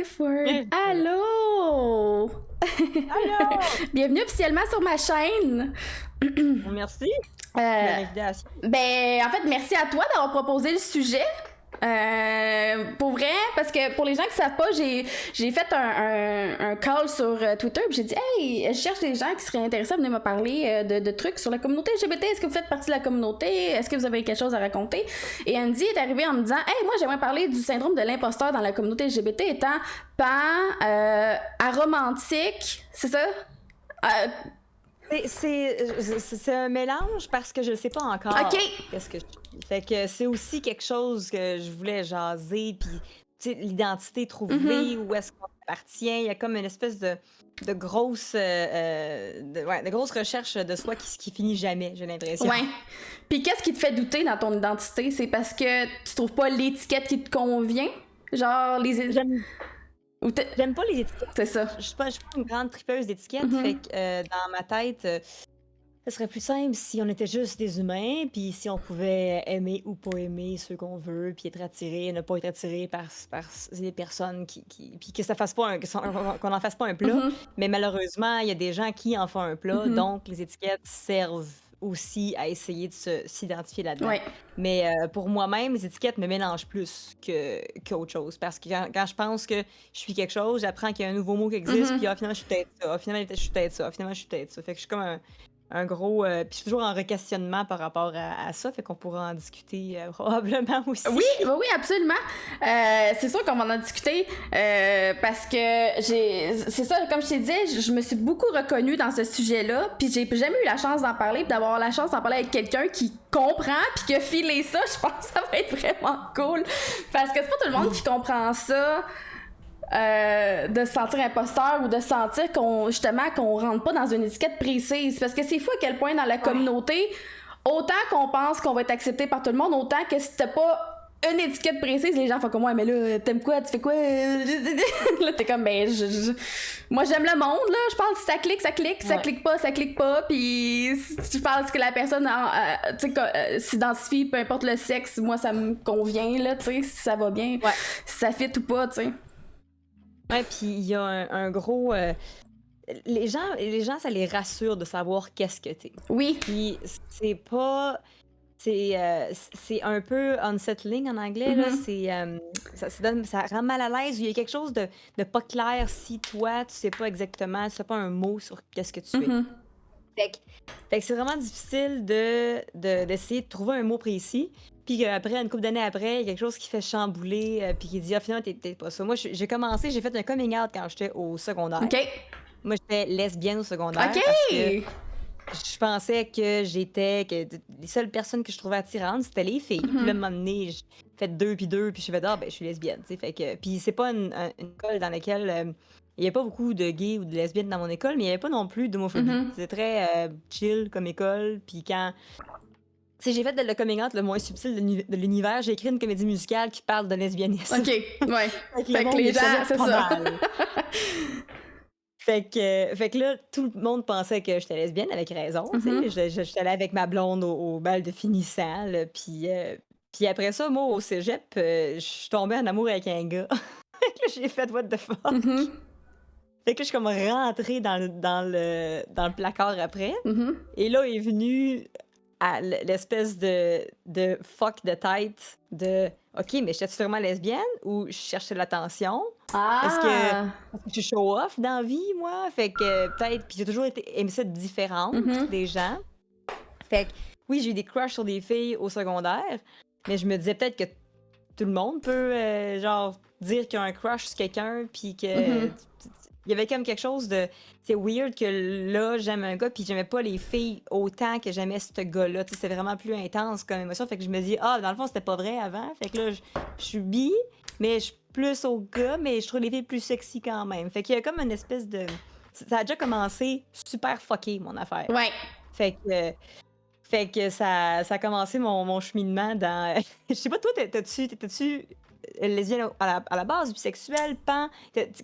Ford. Allô! Allô! Bienvenue officiellement sur ma chaîne. Merci de Euh, l'invitation. en fait, merci à toi d'avoir proposé le sujet. Pour vrai, parce que pour les gens qui savent pas, j'ai fait un call sur Twitter, puis j'ai dit hey, je cherche des gens qui seraient intéressés à venir me parler de trucs sur la communauté LGBT. Est-ce que vous faites partie de la communauté? Est-ce que vous avez quelque chose à raconter? Et Andy est arrivé en me disant hey, moi j'aimerais parler du syndrome de l'imposteur dans la communauté LGBT étant pas aromantique, c'est ça? C'est un mélange parce que je ne sais pas encore Ok. qu'est-ce que je suis. Fait que c'est aussi quelque chose que je voulais jaser, puis tu sais, l'identité trouvée, où est-ce qu'on appartient. Il y a comme une espèce de grosse de grosse recherche de soi qui finit jamais, j'ai l'impression. Ouais. Puis qu'est-ce qui te fait douter dans ton identité? C'est parce que tu trouves pas l'étiquette qui te convient? Genre les... J'aime Ou j'aime pas les étiquettes. c'est ça. Je suis pas une grande tripeuse d'étiquettes, fait que dans ma tête, ce serait plus simple si on était juste des humains, puis si on pouvait aimer ou pas aimer ceux qu'on veut, puis être attiré, ne pas être attiré par des personnes puis que ça fasse pas qu'on en fasse pas un plat. Mais malheureusement, il y a des gens qui en font un plat, donc les étiquettes servent aussi à essayer de s'identifier là-dedans. Ouais. Mais pour moi-même, les étiquettes me mélangent plus qu'autre chose. Parce que quand je pense que je suis quelque chose, j'apprends qu'il y a un nouveau mot qui existe, puis finalement, je suis peut-être ça. Finalement, je suis peut-être ça. Finalement, je suis peut-être ça. Fait que je suis comme un gros. Puis je suis toujours en requestionnement par rapport à ça. Fait qu'on pourra en discuter probablement aussi. Oui, oui, absolument. C'est sûr qu'on va en discuter parce que c'est ça, comme je t'ai dit, je me suis beaucoup reconnue dans ce sujet-là, puis j'ai jamais eu la chance d'en parler, puis d'avoir la chance d'en parler avec quelqu'un qui comprend, puis qui a filé ça. Je pense que ça va être vraiment cool parce que c'est pas tout le monde qui comprend ça. De se sentir imposteur ou de sentir qu'on rentre pas dans une étiquette précise, parce que c'est fou à quel point dans la communauté, autant qu'on pense qu'on va être accepté par tout le monde, autant que si t'as pas une étiquette précise, les gens font comme ouais, mais là t'aimes quoi, tu fais quoi? Là t'es comme ben moi j'aime le monde, là, je parle si ça clique, ça clique pas, ça clique pas, puis si tu parles que la personne s'identifie, peu importe le sexe, moi ça me convient, là, tu sais, si ça va bien, si ça fit ou pas, tu sais. Ouais, puis il y a un gros. Les gens, ça les rassure de savoir qu'est-ce que t'es. Oui. Puis c'est pas. C'est un peu unsettling en anglais, là. Ça rend mal à l'aise. Il y a quelque chose de pas clair si toi, tu sais pas exactement, tu sais pas un mot sur qu'est-ce que tu es. Fait que c'est vraiment difficile d'essayer de trouver un mot précis. Puis après, une couple d'années après, il y a quelque chose qui fait chambouler, puis qui dit ah, finalement, t'es peut-être pas ça. Moi, j'ai fait un coming out quand j'étais au secondaire. OK. Moi, j'étais lesbienne au secondaire. OK! Parce que je pensais que les seules personnes que je trouvais attirantes, c'était les filles. Puis là, à un moment donné, j'ai fait 2 puis 2, puis je fais ah, ben, je suis lesbienne. Tu sais, fait que, puis c'est pas une école dans laquelle il n'y avait pas beaucoup de gays ou de lesbiennes dans mon école, mais il n'y avait pas non plus d'homophobie. C'était très chill comme école. Puis quand. Tu sais, j'ai fait le coming out le moins subtil de l'univers. J'ai écrit une comédie musicale qui parle de lesbianisme. OK, ouais. Fait que les gens, c'est ça. Fait que là, tout le monde pensait que j'étais lesbienne, avec raison. Tu sais. J'étais allée avec ma blonde au bal de finissant. Là, puis après ça, moi, au cégep, je suis tombée en amour avec un gars. Fait que là, j'ai fait what the fuck. Fait que là, je suis comme rentrée dans le placard après. Et là est venu à l'espèce de fuck de tête de OK, mais j'étais vraiment lesbienne ou je cherchais l'attention? Est-ce que je suis show-off dans la vie, moi? Fait que peut-être. Puis j'ai toujours aimé ça différente des gens. Fait que oui, j'ai eu des crushs sur des filles au secondaire, mais je me disais peut-être que tout le monde peut, genre, dire qu'il y a un crush sur quelqu'un, puis que. Il y avait comme quelque chose de. C'est weird que là, j'aime un gars, puis j'aimais pas les filles autant que j'aimais ce gars-là. Tu sais, c'était vraiment plus intense comme émotion. Fait que je me dis, dans le fond, c'était pas vrai avant. Fait que là, je suis bi, mais je suis plus au gars, mais je trouve les filles plus sexy quand même. Fait qu'il y a comme une espèce de. Ça a déjà commencé super fucké, mon affaire. Ouais. Fait que ça a commencé mon cheminement dans. Je sais pas, toi, t'étais-tu lesbienne à la base, bisexuelle, pan.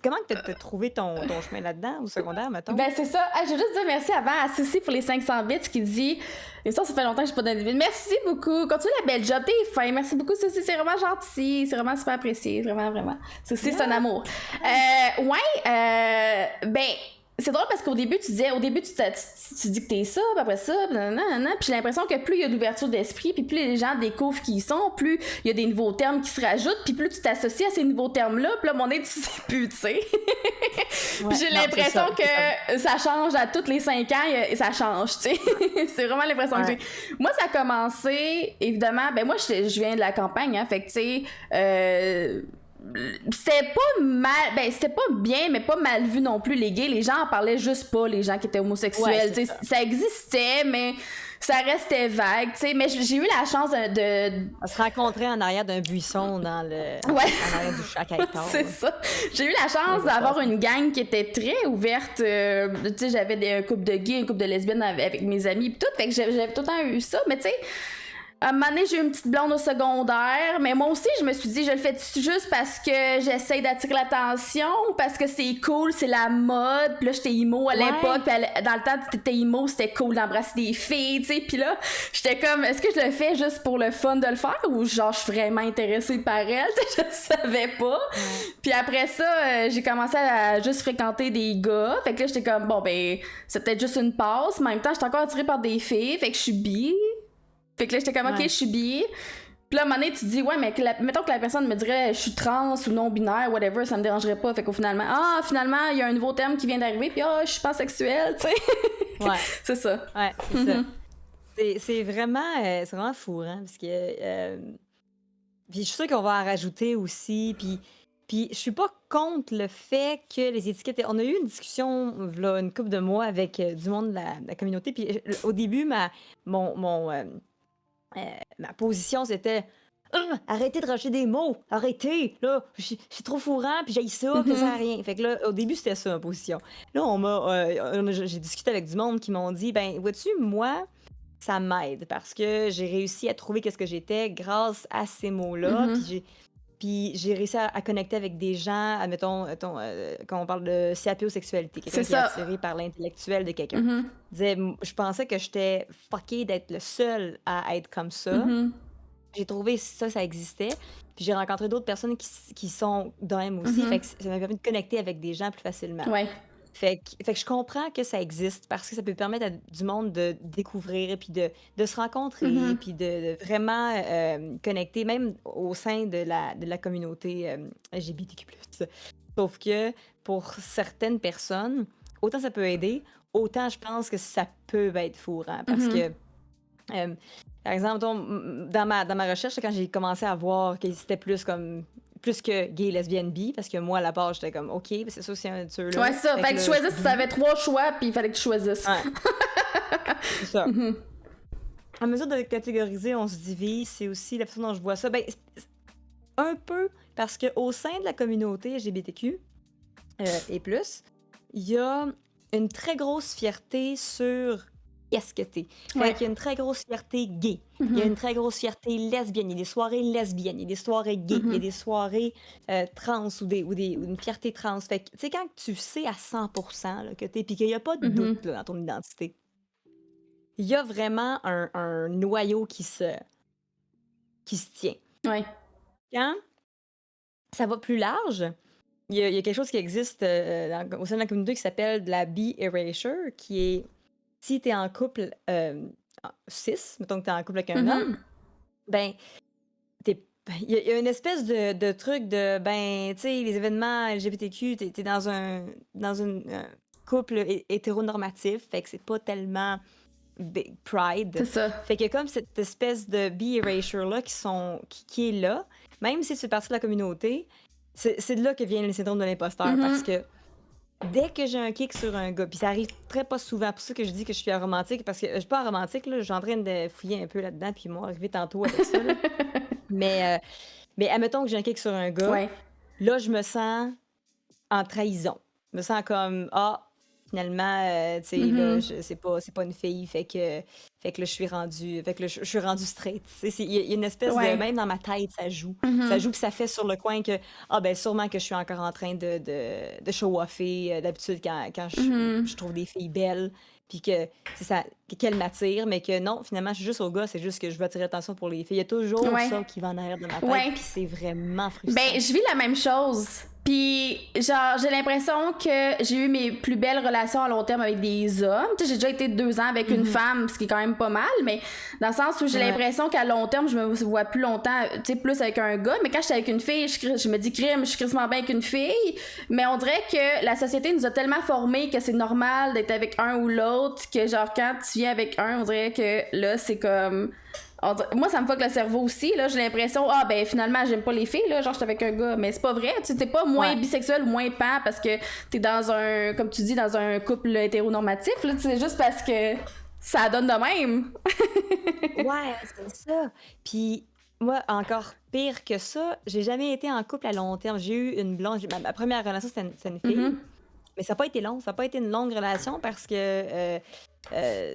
Comment que t'as trouvé ton chemin là-dedans, au secondaire, mettons? Ben, c'est ça. Ah, je veux juste dire merci avant à Ceci pour les 500 bits qui dit. Et ça fait longtemps que j'ai pas donné de bits. Merci beaucoup. Continue la belle job. T'es fin. Merci beaucoup, Ceci. C'est vraiment gentil. C'est vraiment super apprécié. Vraiment, vraiment. Ceci, c'est un amour. Ben. C'est drôle parce qu'au début, tu disais, tu dis que t'es ça, puis après ça, nanana, puis j'ai l'impression que plus il y a d'ouverture d'esprit, puis plus les gens découvrent qui ils sont, plus il y a des nouveaux termes qui se rajoutent, puis plus tu t'associes à ces nouveaux termes-là, puis là, mon nez, tu sais plus, tu sais. Puis j'ai l'impression que ça change à tous les 5 ans, et ça change, tu sais. C'est vraiment l'impression que j'ai. Moi, ça a commencé, évidemment, ben moi, je viens de la campagne, hein, fait que, tu sais, c'était pas mal, ben c'était pas bien, mais pas mal vu non plus les gays. Les gens en parlaient juste pas, les gens qui étaient homosexuels. Ouais, ça existait, mais ça restait vague, tu sais. Mais j'ai eu la chance de... On se rencontrait en arrière d'un buisson en arrière du chac à hectare. C'est ça. J'ai eu la chance d'avoir une gang qui était très ouverte. Tu sais, j'avais un couple de gays, un couple de lesbiennes avec mes amis, pis tout. Fait que j'avais tout le temps eu ça, mais tu sais... À un moment donné, j'ai eu une petite blonde au secondaire, mais moi aussi, je me suis dit, je le fais juste parce que j'essaye d'attirer l'attention, parce que c'est cool, c'est la mode. Puis là, j'étais emo à l'époque, puis dans le temps, t'étais emo, c'était cool d'embrasser des filles, tu sais. Puis là, j'étais comme, est-ce que je le fais juste pour le fun de le faire ou genre, je suis vraiment intéressée par elle, tu sais, je savais pas. Puis après ça, j'ai commencé à juste fréquenter des gars. Fait que là, j'étais comme, bon, ben, c'est peut-être juste une passe. Mais en même temps, j'étais encore attirée par des filles, fait que je suis bi. Fait que là, j'étais comme, ok, je suis bi. Puis là, à un moment donné, tu te dis, ouais, mais mettons que la personne me dirait, je suis trans ou non-binaire, whatever, ça me dérangerait pas. Fait qu'au finalement, finalement, il y a un nouveau terme qui vient d'arriver, puis je suis pansexuelle, tu sais. Ouais. C'est ça. Ouais, c'est ça. C'est vraiment fou, hein, parce que... puis je suis sûre qu'on va en rajouter aussi, puis je suis pas contre le fait que les étiquettes... On a eu une discussion, là, une couple de mois avec du monde de la communauté, puis au début, ma position, c'était arrêtez de racheter des mots, arrêtez, là, c'est trop fourrant, puis j'ai ça, puis ça sert à rien. Fait que là, au début, c'était ça, ma position. Là, j'ai discuté avec du monde qui m'ont dit, ben, vois-tu, moi, ça m'aide parce que j'ai réussi à trouver qu'est-ce que j'étais grâce à ces mots-là, puis j'ai réussi à connecter avec des gens, admettons, quand on parle de sapiosexualité, quelqu'un qui est attiré par l'intellectuel de quelqu'un. Je pensais que j'étais fuckée d'être le seul à être comme ça. J'ai trouvé ça existait. Puis j'ai rencontré d'autres personnes qui sont de même aussi. Fait que ça m'a permis de connecter avec des gens plus facilement. Ouais. Fait que je comprends que ça existe parce que ça peut permettre à du monde de découvrir puis de se rencontrer puis de vraiment connecter même au sein de la communauté LGBTQ+. Sauf que pour certaines personnes, autant ça peut aider, autant je pense que ça peut être fourrant parce que par exemple, dans ma recherche, quand j'ai commencé à voir que c'était plus que gay, lesbienne, bi, parce que moi, à la base, j'étais comme, OK, c'est ça, c'est un là. Ouais, ça. Fait que tu choisisses, tu avais 3 choix, puis il fallait que tu choisisses. Ouais. C'est ça. En mesure de catégoriser, on se divise. C'est aussi la façon dont je vois ça. Ben, un peu, parce qu'au sein de la communauté LGBTQ et plus, il y a une très grosse fierté sur qu'est-ce que t'es. Fait qu'il y a une très grosse fierté gay. Il y a une très grosse fierté lesbienne. Il y a des soirées lesbiennes, il y a des soirées gays, il y a des soirées trans ou une fierté trans. Fait que, tu sais, quand tu sais à 100% là, que t'es, puis qu'il n'y a pas de doute là, dans ton identité, il y a vraiment un noyau qui se tient. Ouais. Quand ça va plus large, il y a quelque chose qui existe au sein de la communauté qui s'appelle de la bi-erasure, qui est si tu es en couple cis, mettons que tu es en couple avec un homme, ben, il y a une espèce de truc de, ben, tu sais, les événements LGBTQ, tu es dans un couple hétéronormatif, fait que c'est pas tellement big pride. C'est ça. Fait que comme cette espèce de bi-erasure-là qui est là, même si tu fais partie de la communauté, c'est de là que vient le syndrome de l'imposteur, parce que dès que j'ai un kick sur un gars, puis ça arrive très pas souvent, pour ça que je dis que je suis aromantique, parce que je suis pas aromantique, là, je suis en train de fouiller un peu là-dedans, puis ils m'ont arrivé tantôt avec ça. Là. mais admettons que j'ai un kick sur un gars, là, je me sens en trahison. Je me sens comme, finalement, tu sais, là, c'est pas une fille, fait que Fait que là, je suis rendue straight. Tu sais, il y a une espèce de, Ouais. même dans ma tête, ça joue. Ça Mhm. joue, puis ça fait sur le coin que, ah ben sûrement que je suis encore en train de show-offer. D'habitude, quand Mhm. je trouve des filles belles, puis que c'est ça, qu'elles m'attirent, mais que non, finalement, je suis juste au gars, c'est juste que je veux attirer l'attention pour les filles. Il y a toujours Ouais. ça qui va en arrière de ma tête, Ouais. puis c'est vraiment Ben, frustrant. je vis la même chose. Puis, genre, j'ai l'impression que j'ai eu mes plus belles relations à long terme avec des hommes. Tu sais, j'ai déjà été 2 ans avec une Mhm. femme, ce qui est quand même pas mal, mais dans le sens où j'ai Ouais. l'impression qu'à long terme, je me vois plus longtemps, tu sais, plus avec un gars. Mais quand j'étais avec une fille, je me dis, crime, je suis crissement bien avec une fille. Mais on dirait que la société nous a tellement formés que c'est normal d'être avec un ou l'autre, que genre, quand tu viens avec un, on dirait que là, c'est comme... Moi, ça me fuck le cerveau aussi, là. J'ai l'impression, ah, ben, finalement, j'aime pas les filles, là. Genre, j'étais avec un gars. Mais c'est pas vrai. Tu sais, t'es pas moins Ouais. bisexuel ou moins pan parce que t'es dans un, comme tu dis, dans un couple hétéronormatif, là. C'est juste parce que ça donne de même. Ouais, c'est ça. Puis moi, encore pire que ça, j'ai jamais été en couple à long terme. J'ai eu une blonde. Ma première relation, c'était une fille. Mhm. Mais ça n'a pas été long. Ça n'a pas été une longue relation parce que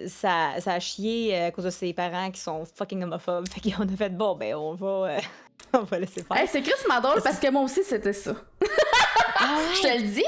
ça a chié à cause de ses parents qui sont fucking homophobes. Fait qu'on a fait, bon, ben, on va laisser faire. Hey, c'est crissement drôle parce que moi aussi, c'était ça. Ah Je te ouais? le dis.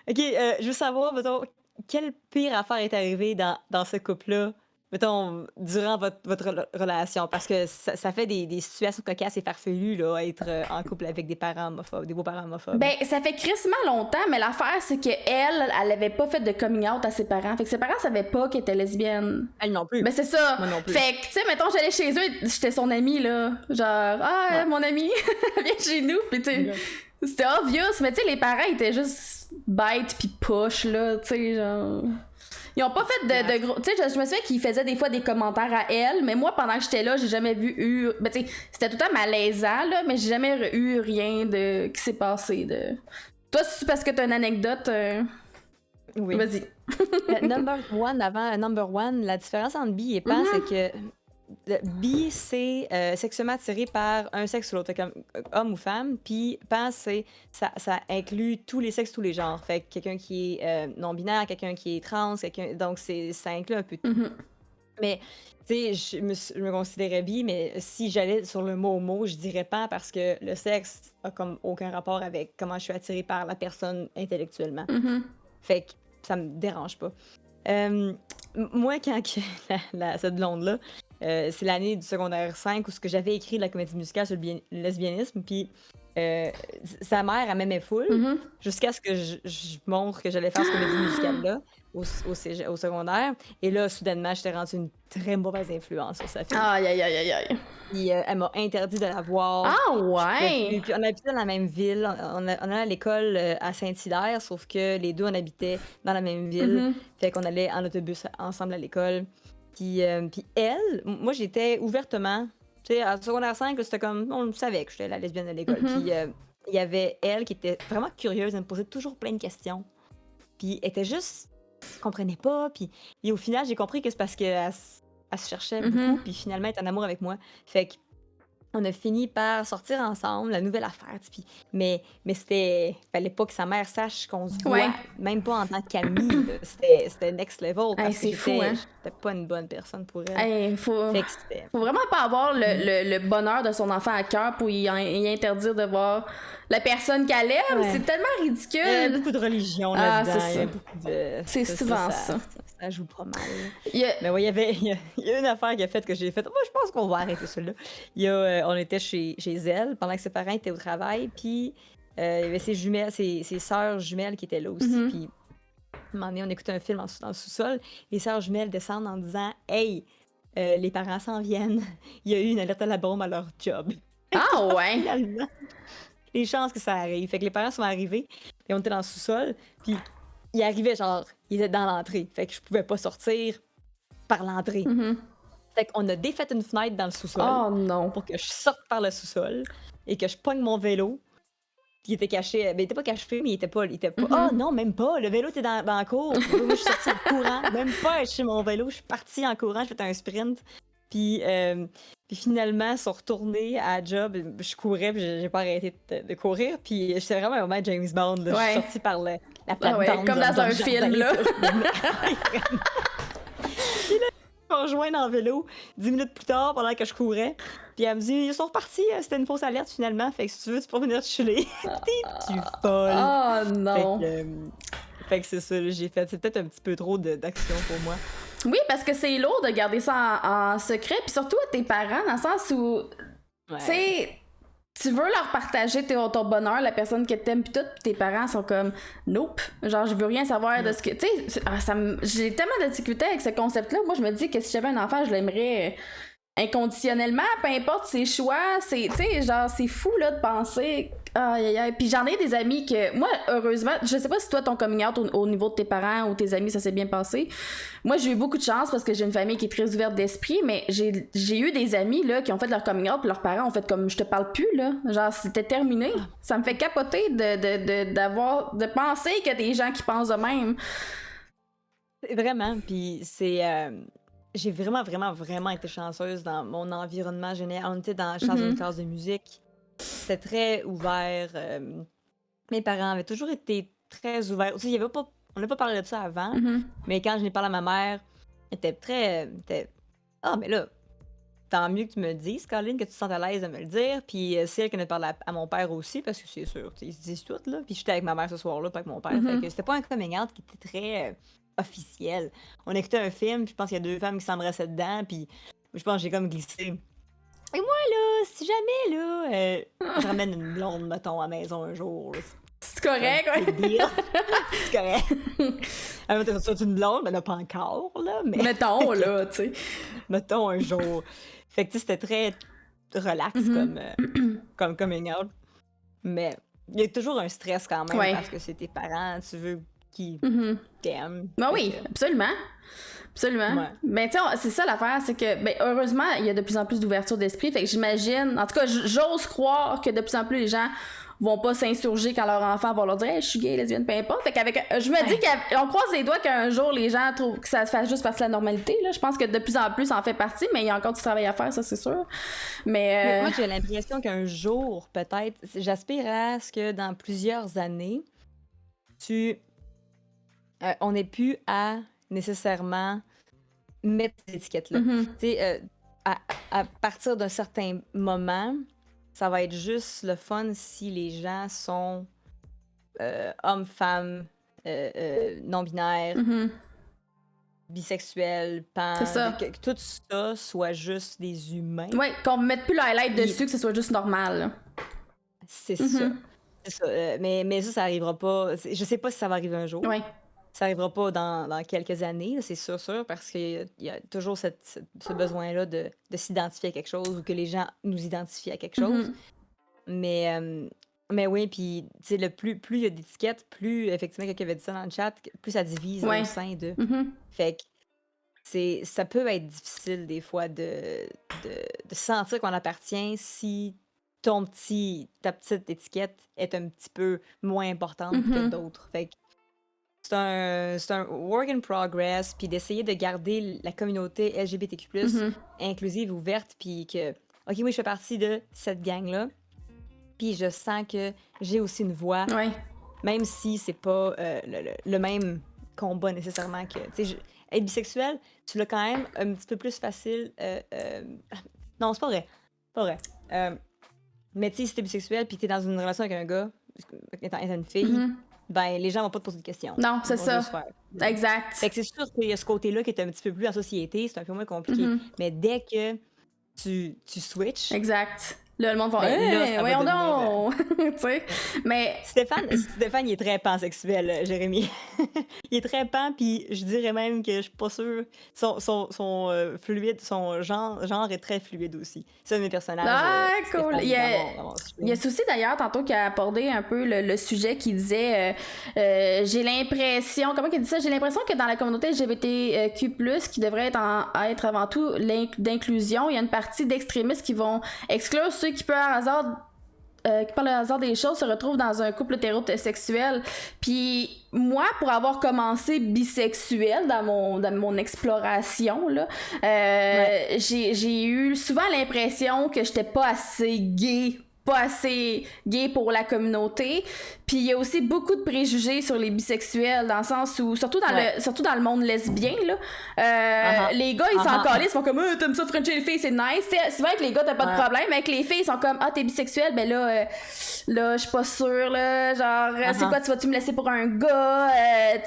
Ok, je veux savoir, mettons, quelle pire affaire est arrivée dans ce couple-là, mettons, durant votre relation? Parce que ça fait des situations cocasses et farfelues, là, être en couple avec des parents homophobes, des beaux-parents homophobes. Ben, ça fait crissement longtemps, mais l'affaire, c'est qu'elle avait pas fait de coming out à ses parents. Fait que ses parents savaient pas qu'elle était lesbienne. Elle non plus. Ben, c'est ça. Moi non plus. Fait que, tu sais, mettons, j'allais chez eux, j'étais son amie, là. Genre, ah, Ouais. mon amie, viens chez nous. Pis, tu sais, c'était obvious, mais tu sais, les parents étaient juste bêtes pis push, là, tu sais, genre. Ils ont pas fait de gros. Tu sais, je me souviens qu'ils faisaient des fois des commentaires à elle, mais moi, pendant que j'étais là, j'ai jamais eu. Ben, tu sais, c'était tout le temps malaisant, là, mais j'ai jamais eu rien de qui s'est passé. Toi, c'est parce que t'as une anecdote. Oui. Vas-y. Number one, avant number one, la différence entre bi et pan, c'est que bi, c'est sexuellement attiré par un sexe ou l'autre, comme homme ou femme, puis pan, ça inclut tous les sexes, tous les genres. Fait que quelqu'un qui est non-binaire, quelqu'un qui est trans, donc ça inclut un peu tout. Mhm. Mais, tu sais, je me considérais bi, mais si j'allais sur le mot, je dirais pan parce que le sexe a comme aucun rapport avec comment je suis attirée par la personne intellectuellement. Mhm. Fait que ça me dérange pas. Moi, quand cette blonde-là, c'est l'année du secondaire 5 où ce que j'avais écrit de la comédie musicale sur le lesbianisme, puis sa mère, elle m'aimait full, Mhm. jusqu'à ce que je montre que j'allais faire cette comédie musicale-là au secondaire. Et là, soudainement, j'étais rendue une très mauvaise influence sur sa fille. Aïe, aïe, aïe, aïe, aïe. Puis elle m'a interdit de la voir. Ah, ouais. Puis on habitait dans la même ville. On allait à l'école à Saint-Hilaire, sauf que les deux, on habitait dans la même ville. Mhm. Fait qu'on allait en autobus ensemble à l'école. Puis elle, moi, j'étais ouvertement... Tu sais, à secondaire 5, là, c'était comme... On savait que j'étais la lesbienne de l'école. Mhm. Puis il y avait elle qui était vraiment curieuse. Elle me posait toujours plein de questions. Puis elle était juste... Elle comprenait pas. Puis et au final, j'ai compris que c'est parce qu'elle se cherchait beaucoup. Mhm. Puis finalement, elle est en amour avec moi. Fait que on a fini par sortir ensemble, la nouvelle affaire. Mais c'était... Fallait pas que sa mère sache qu'on se voit, Ouais. même pas en tant qu'amie. Là. C'était next level. Hey, Parce c'est que fou, hein. j'étais pas une bonne personne pour elle. Hey, faut Fait que c'était... vraiment pas avoir le bonheur de son enfant à cœur pour y interdire de voir la personne qu'elle aime. Ouais. C'est tellement Il y a ridicule. beaucoup de religion Ah, là-dedans. c'est Il y a ça. beaucoup de... C'est souvent ça. Ça joue pas mal. Il y a- Mais oui, il y a une affaire qui a fait que j'ai fait. Moi, je pense qu'on va arrêter celle-là. On était chez elle pendant que ses parents étaient au travail, puis il y avait ses jumelles, ses sœurs jumelles qui étaient là aussi. Mhm. Puis un moment donné, on écoutait un film dans le sous-sol. Les sœurs jumelles descendent en disant Hey, les parents s'en viennent. Il y a eu une alerte à la bombe à leur job. Ah, ouais. Finalement, les chances que ça arrive. Fait que les parents sont arrivés, et on était dans le sous-sol, puis ils arrivaient genre, ils étaient dans l'entrée. Fait que je pouvais pas sortir par l'entrée. Mhm. Fait qu'on a défait une fenêtre dans le sous-sol Oh non. pour que je sorte par le sous-sol et que je pogne mon vélo. Puis il était caché, ben il était pas caché, mais il était pas. Ah non, même pas. Le vélo était dans la cour. Puis moi, je suis sortie en courant. Même pas chez mon vélo. Je suis partie en courant. J'ai fait un sprint. Puis finalement, ils sont retournés à la job. Je courais, puis j'ai pas arrêté de courir. Puis j'étais vraiment un moment James Bond. Là. Je Ouais. suis sortie par la Ah plate-bande. ouais, comme dans un film, là. m'ont rejoint en vélo 10 minutes plus tard pendant que je courais. Puis elle me dit, ils sont repartis, c'était une fausse alerte finalement. Fait que si tu veux, tu peux venir te chiller. T'es-tu folle? Oh non! Fait que c'est ça, j'ai fait. C'est peut-être un petit peu trop d'action pour moi. Oui, parce que c'est lourd de garder ça en secret, puis surtout à tes parents, dans le sens où, tu sais, tu veux leur partager ton bonheur, la personne que t'aimes, pis tout, pis tes parents sont comme nope, genre je veux rien savoir de ce que, tu sais, j'ai tellement de difficultés avec ce concept-là. Moi, je me dis que si j'avais un enfant, je l'aimerais inconditionnellement, peu importe ses choix. C'est, tu sais, genre c'est fou là de penser. Aïe aïe aïe. Puis j'en ai des amis que moi, heureusement, je sais pas si toi ton coming out au niveau de tes parents ou tes amis ça s'est bien passé. Moi j'ai eu beaucoup de chance parce que j'ai une famille qui est très ouverte d'esprit, mais j'ai eu des amis là qui ont fait leur coming out puis leurs parents ont fait comme je te parle plus là, genre c'était terminé. Ça me fait capoter de penser qu'il y a des gens qui pensent de même. Vraiment, puis c'est j'ai vraiment été chanceuse dans mon environnement général. On était dans une classe de musique. C'était très ouvert. Mes parents avaient toujours été très ouverts. Aussi, on n'a pas parlé de ça avant, mais quand je n'ai parlé à ma mère, elle était ah, mais là, tant mieux que tu me le dises, Colin, que tu te sens à l'aise de me le dire. Puis c'est elle qui en a parlé à mon père aussi, parce que c'est sûr, ils se disent tout, là. Puis j'étais avec ma mère ce soir-là, pas avec mon père. Fait que c'était pas un coming out qui était très officiel. On écoutait un film, puis je pense qu'il y a deux femmes qui s'embrassaient dedans, puis je pense que j'ai comme glissé. Et moi, là, si jamais, là, je ramène une blonde, mettons, à la maison un jour. C'est correct, ouais. C'est correct. Alors, t'as une blonde? Ben, là, pas encore, là. Mais... Mettons, là, tu sais. Mettons un jour. Fait que, tu sais, c'était très relax comme coming out. Mais il y a toujours un stress quand même, parce que c'est tes parents, tu veux qu'ils t'aiment. Ben oui, absolument. Absolument. Ouais. Mais tu sais, c'est ça l'affaire, c'est que ben, heureusement, il y a de plus en plus d'ouverture d'esprit. Fait que j'imagine, en tout cas, j'ose croire que de plus en plus les gens vont pas s'insurger quand leur enfant va leur dire hey, je suis gay, lesbienne, peu importe. Fait qu'avec, je me dis qu'on croise les doigts qu'un jour les gens trouvent que ça se fasse juste partie de la normalité. Là. Je pense que de plus en plus ça en fait partie, mais il y a encore du travail à faire, ça c'est sûr. Mais moi j'ai l'impression qu'un jour, peut-être, j'aspire à ce que dans plusieurs années, on n'ait plus à nécessairement mettre cette étiquette-là. Tu sais, à partir d'un certain moment, ça va être juste le fun si les gens sont hommes, femmes, non-binaires, bisexuels, pan, que tout ça soit juste des humains. Oui, qu'on ne mette plus le highlight dessus, que ce soit juste normal. C'est ça. C'est ça. Mais ça arrivera pas. Je sais pas si ça va arriver un jour. Oui. Ça arrivera pas dans quelques années, c'est sûr, parce qu'il y a toujours ce besoin-là de s'identifier à quelque chose ou que les gens nous identifient à quelque chose. Mais oui, puis tu sais, plus il y a d'étiquettes, plus, effectivement, quelqu'un avait dit ça dans le chat, plus ça divise au sein de... Fait que ça peut être difficile des fois de sentir qu'on appartient si ta petite étiquette est un petit peu moins importante que d'autres. Fait que c'est un work in progress, puis d'essayer de garder la communauté LGBTQ+, inclusive, ouverte, puis que, OK, oui, je fais partie de cette gang-là, puis je sens que j'ai aussi une voix, même si c'est pas le même combat nécessairement que... Tu sais, être bisexuel, tu l'as quand même un petit peu plus facile... non, c'est pas vrai. Pas vrai. Mais tu sais, si t'es bisexuel, puis t'es dans une relation avec un gars, étant une fille... ben les gens vont pas te poser de questions. Non, c'est ça. Exact. Fait que c'est sûr qu'il y a ce côté-là qui est un petit peu plus en société, c'est un peu moins compliqué. Mais dès que tu switches... Exact. Là, le monde va hey, voyons donc! Tu sais, mais... Stéphane, il est très pansexuel, Jérémy. Il est très pan, puis je dirais même que je suis pas sûre... Son fluide, son genre est très fluide aussi. C'est un de mes personnages. Ah, cool! Il y a Souci, d'ailleurs, tantôt, qui a abordé un peu le sujet, qui disait j'ai l'impression... Comment il dit ça? J'ai l'impression que dans la communauté LGBTQ+, qui devrait être avant tout d'inclusion, il y a une partie d'extrémistes qui vont exclure ceux qui par le hasard des choses se retrouvent dans un couple hétérosexuel. Puis moi, pour avoir commencé bisexuel dans mon exploration là, j'ai eu souvent l'impression que j'étais pas assez gay pas assez gay pour la communauté. Puis il y a aussi beaucoup de préjugés sur les bisexuels, dans le sens où, surtout dans le monde lesbien, là, les gars, ils s'en calent, ils sont comme « t'aimes ça frencher les filles, c'est nice ». C'est vrai que les gars, t'as pas de problème, mais avec les filles, ils sont comme « Ah, t'es bisexuel, ben là, je suis pas sûre, là, genre, c'est quoi, tu vas-tu me laisser pour un gars,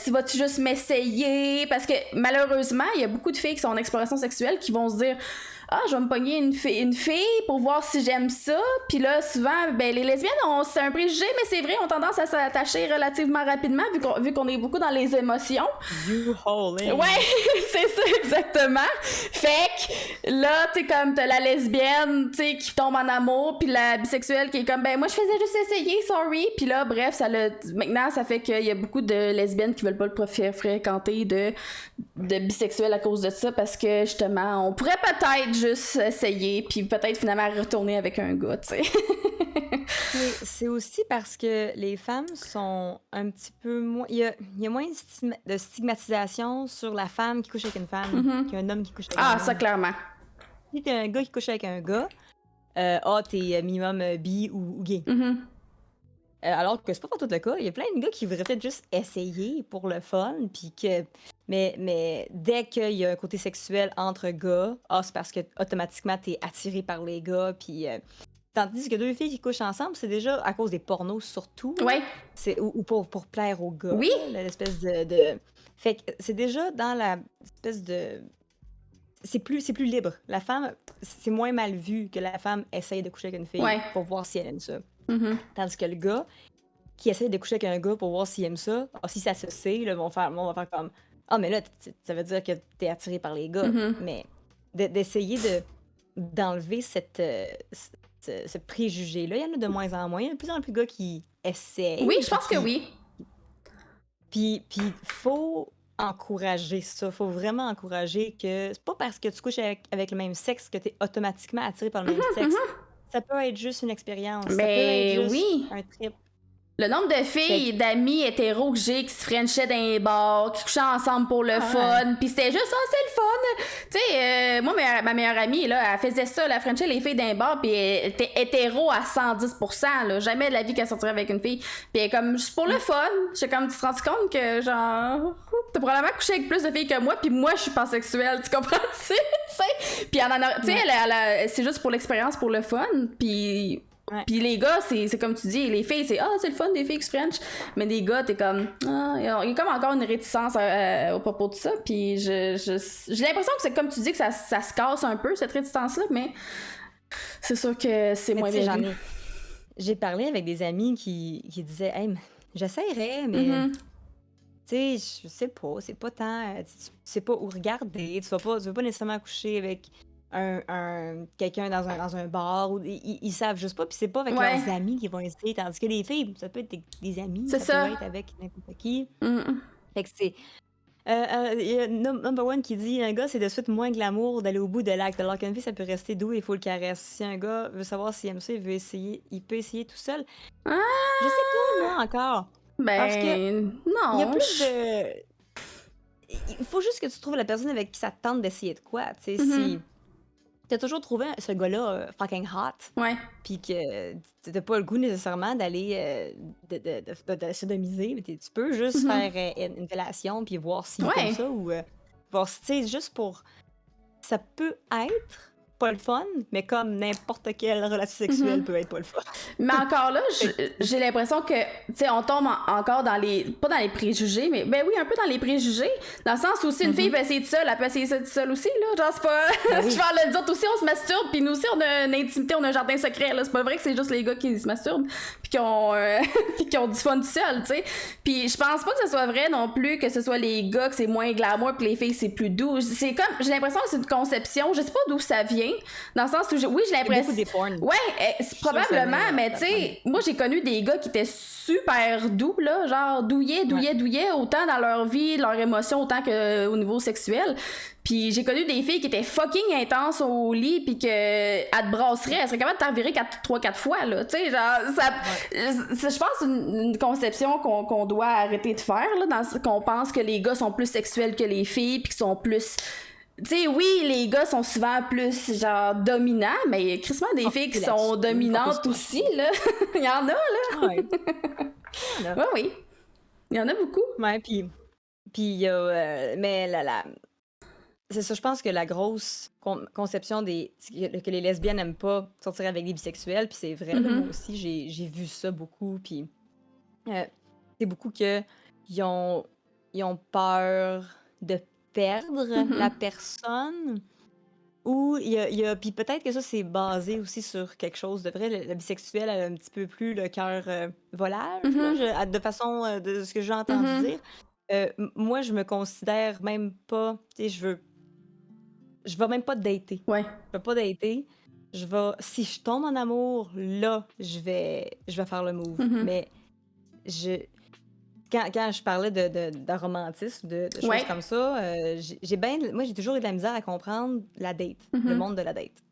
tu vas-tu juste m'essayer ?» Parce que malheureusement, il y a beaucoup de filles qui sont en exploration sexuelle qui vont se dire « Ah, je vais me pogner une fille pour voir si j'aime ça. » Puis là, souvent, ben, les lesbiennes, c'est un préjugé, mais c'est vrai, on a tendance à s'attacher relativement rapidement, vu qu'on est beaucoup dans les émotions. You holy. Ouais, c'est ça, exactement. Fait que là, t'as la lesbienne, qui tombe en amour, puis la bisexuelle qui est comme, ben, moi, je faisais juste essayer, sorry. Puis là, bref, maintenant, ça fait qu'il y a beaucoup de lesbiennes qui veulent pas le fréquenter de bisexuels à cause de ça, parce que, justement, on pourrait peut-être juste essayer, puis peut-être finalement retourner avec un gars, tu sais. C'est aussi parce que les femmes sont un petit peu moins... Il y a moins de stigmatisation sur la femme qui couche avec une femme qu'un homme qui couche avec un homme. Ah, ça, clairement. Si t'es un gars qui couche avec un gars, t'es minimum bi ou gay. Alors que c'est pas tout le cas. Il y a plein de gars qui voudraient peut-être juste essayer pour le fun, puis que... Mais dès qu'il y a un côté sexuel entre gars, c'est parce que automatiquement t'es attiré par les gars, puis... Tandis que deux filles qui couchent ensemble, c'est déjà à cause des pornos surtout. Ouais. Ou pour plaire aux gars. Oui. L'espèce de... Fait que c'est déjà dans la espèce de... C'est plus libre. La femme, c'est moins mal vu que la femme essaye de coucher avec une fille pour voir si elle aime ça. Tandis que le gars qui essaye de coucher avec un gars pour voir s'il aime ça, si ça se sait, là, on va faire comme « Ah, mais là, ça veut dire que t'es attiré par les gars. Mais d'essayer d'enlever ce préjugé-là, il y en a de moins en moins. Il y a de plus en plus de gars qui essayent. Oui, je pense que oui. Puis faut encourager ça. Faut vraiment encourager que c'est pas parce que tu couches avec le même sexe que t'es automatiquement attiré par le même sexe. Ça peut être juste une expérience. Ça peut être juste un trip. Le nombre de filles et d'amis hétéros que j'ai qui se frenchaient dans les bars, qui couchaient ensemble pour le fun, pis c'était juste c'est le fun. Tu sais, moi ma meilleure amie là, elle faisait ça, elle frenchait les filles dans les bars, puis elle était hétéro à 110%, là, jamais de la vie qu'elle sortirait avec une fille. Puis elle comme juste pour le fun, j'ai comme tu te rends compte que genre t'as probablement couché avec plus de filles que moi, puis moi je suis pansexuelle, tu comprends? Tu sais, puis tu sais, c'est juste pour l'expérience, pour le fun, puis Puis les gars, c'est comme tu dis, les filles, c'est le fun des filles qui se French. Mais les gars, t'es comme, il y a comme encore une réticence au propos de ça. Puis j'ai l'impression que c'est comme tu dis, que ça se casse un peu, cette réticence-là, mais c'est sûr que c'est moins bien vu. J'ai parlé avec des amis qui disaient, hey, j'essaierais, mais tu sais, je sais pas, c'est pas tant, tu sais pas où regarder, tu veux pas nécessairement coucher avec quelqu'un dans un bar, ou ils savent juste pas, puis c'est pas avec leurs amis qu'ils vont essayer, tandis que les filles, ça peut être des amis, ça peut être avec n'importe qui. Fait que c'est... Il y a Number One qui dit, un gars, c'est de suite moins glamour d'aller au bout de l'acte, alors qu'une fille, ça peut rester doux et il faut le caresse. Si un gars veut savoir s'il aime ça, il peut essayer tout seul. Je sais pas, moi, encore. Parce que non. Il y a plus de... Il faut juste que tu trouves la personne avec qui ça te tente d'essayer de quoi, tu sais, si... T'as toujours trouvé ce gars-là fucking hot. Puis que t'as pas le goût nécessairement d'aller de sodomiser, mais tu peux juste faire une fellation puis voir s'il aime ça, ou voir si, tu sais, juste pour... Ça peut être pas le fun, mais comme n'importe quelle relation sexuelle peut être pas le fun. Mais encore là, j'ai l'impression que, tu sais, on tombe encore dans les... Pas dans les préjugés, mais ben oui, un peu dans les préjugés, dans le sens où si une fille veut essayer de seule, elle peut essayer ça toute seule aussi, là. Genre, c'est pas... Je vais le dire, aussi, on se masturbe, puis nous aussi, on a une intimité, on a un jardin secret, là. C'est pas vrai que c'est juste les gars qui se masturbent, puis qui ont du fun tout seul, tu sais. Puis je pense pas que ce soit vrai non plus que ce soit les gars que c'est moins glamour, puis les filles c'est plus doux. C'est comme... J'ai l'impression que c'est une conception, je sais pas d'où ça vient, dans le sens où oui, j'ai l'impression... Beaucoup des porn. Ouais, c'est probablement, mais tu sais, moi j'ai connu des gars qui étaient super doux, là, genre douillets, autant dans leur vie, leurs émotions, autant qu'au niveau sexuel. Puis j'ai connu des filles qui étaient fucking intenses au lit, puis que elle te brasserait, elle serait capable de t'en virer 3-4 fois, là, tu sais, genre, je pense une conception qu'on doit arrêter de faire, là, qu'on pense que les gars sont plus sexuels que les filles, puis qu'ils sont plus Tu sais, oui, les gars sont souvent plus, genre, dominants, mais crissement des filles qui sont dominantes aussi, là. Il y en a, là. Ouais. Il y en a. Ouais, oui. Il y en a beaucoup. Ouais, puis il y a, mais c'est ça, je pense que la grosse conception que les lesbiennes n'aiment pas sortir avec des bisexuels, puis c'est vrai, là, moi aussi, j'ai vu ça beaucoup, puis c'est beaucoup que ils ont peur de perdre la personne, ou il y a puis peut-être que ça, c'est basé aussi sur quelque chose de vrai. Le bisexuel a un petit peu plus le cœur volage, là, de façon de ce que j'ai entendu dire. Moi, je me considère même pas, tu sais, je vais même pas dater. Ouais. Je vais pas dater. Si je tombe en amour, là, je vais faire le move. Mais quand je parlais de romantisme, de choses comme ça, moi, j'ai toujours eu de la misère à comprendre la date, le monde de la date.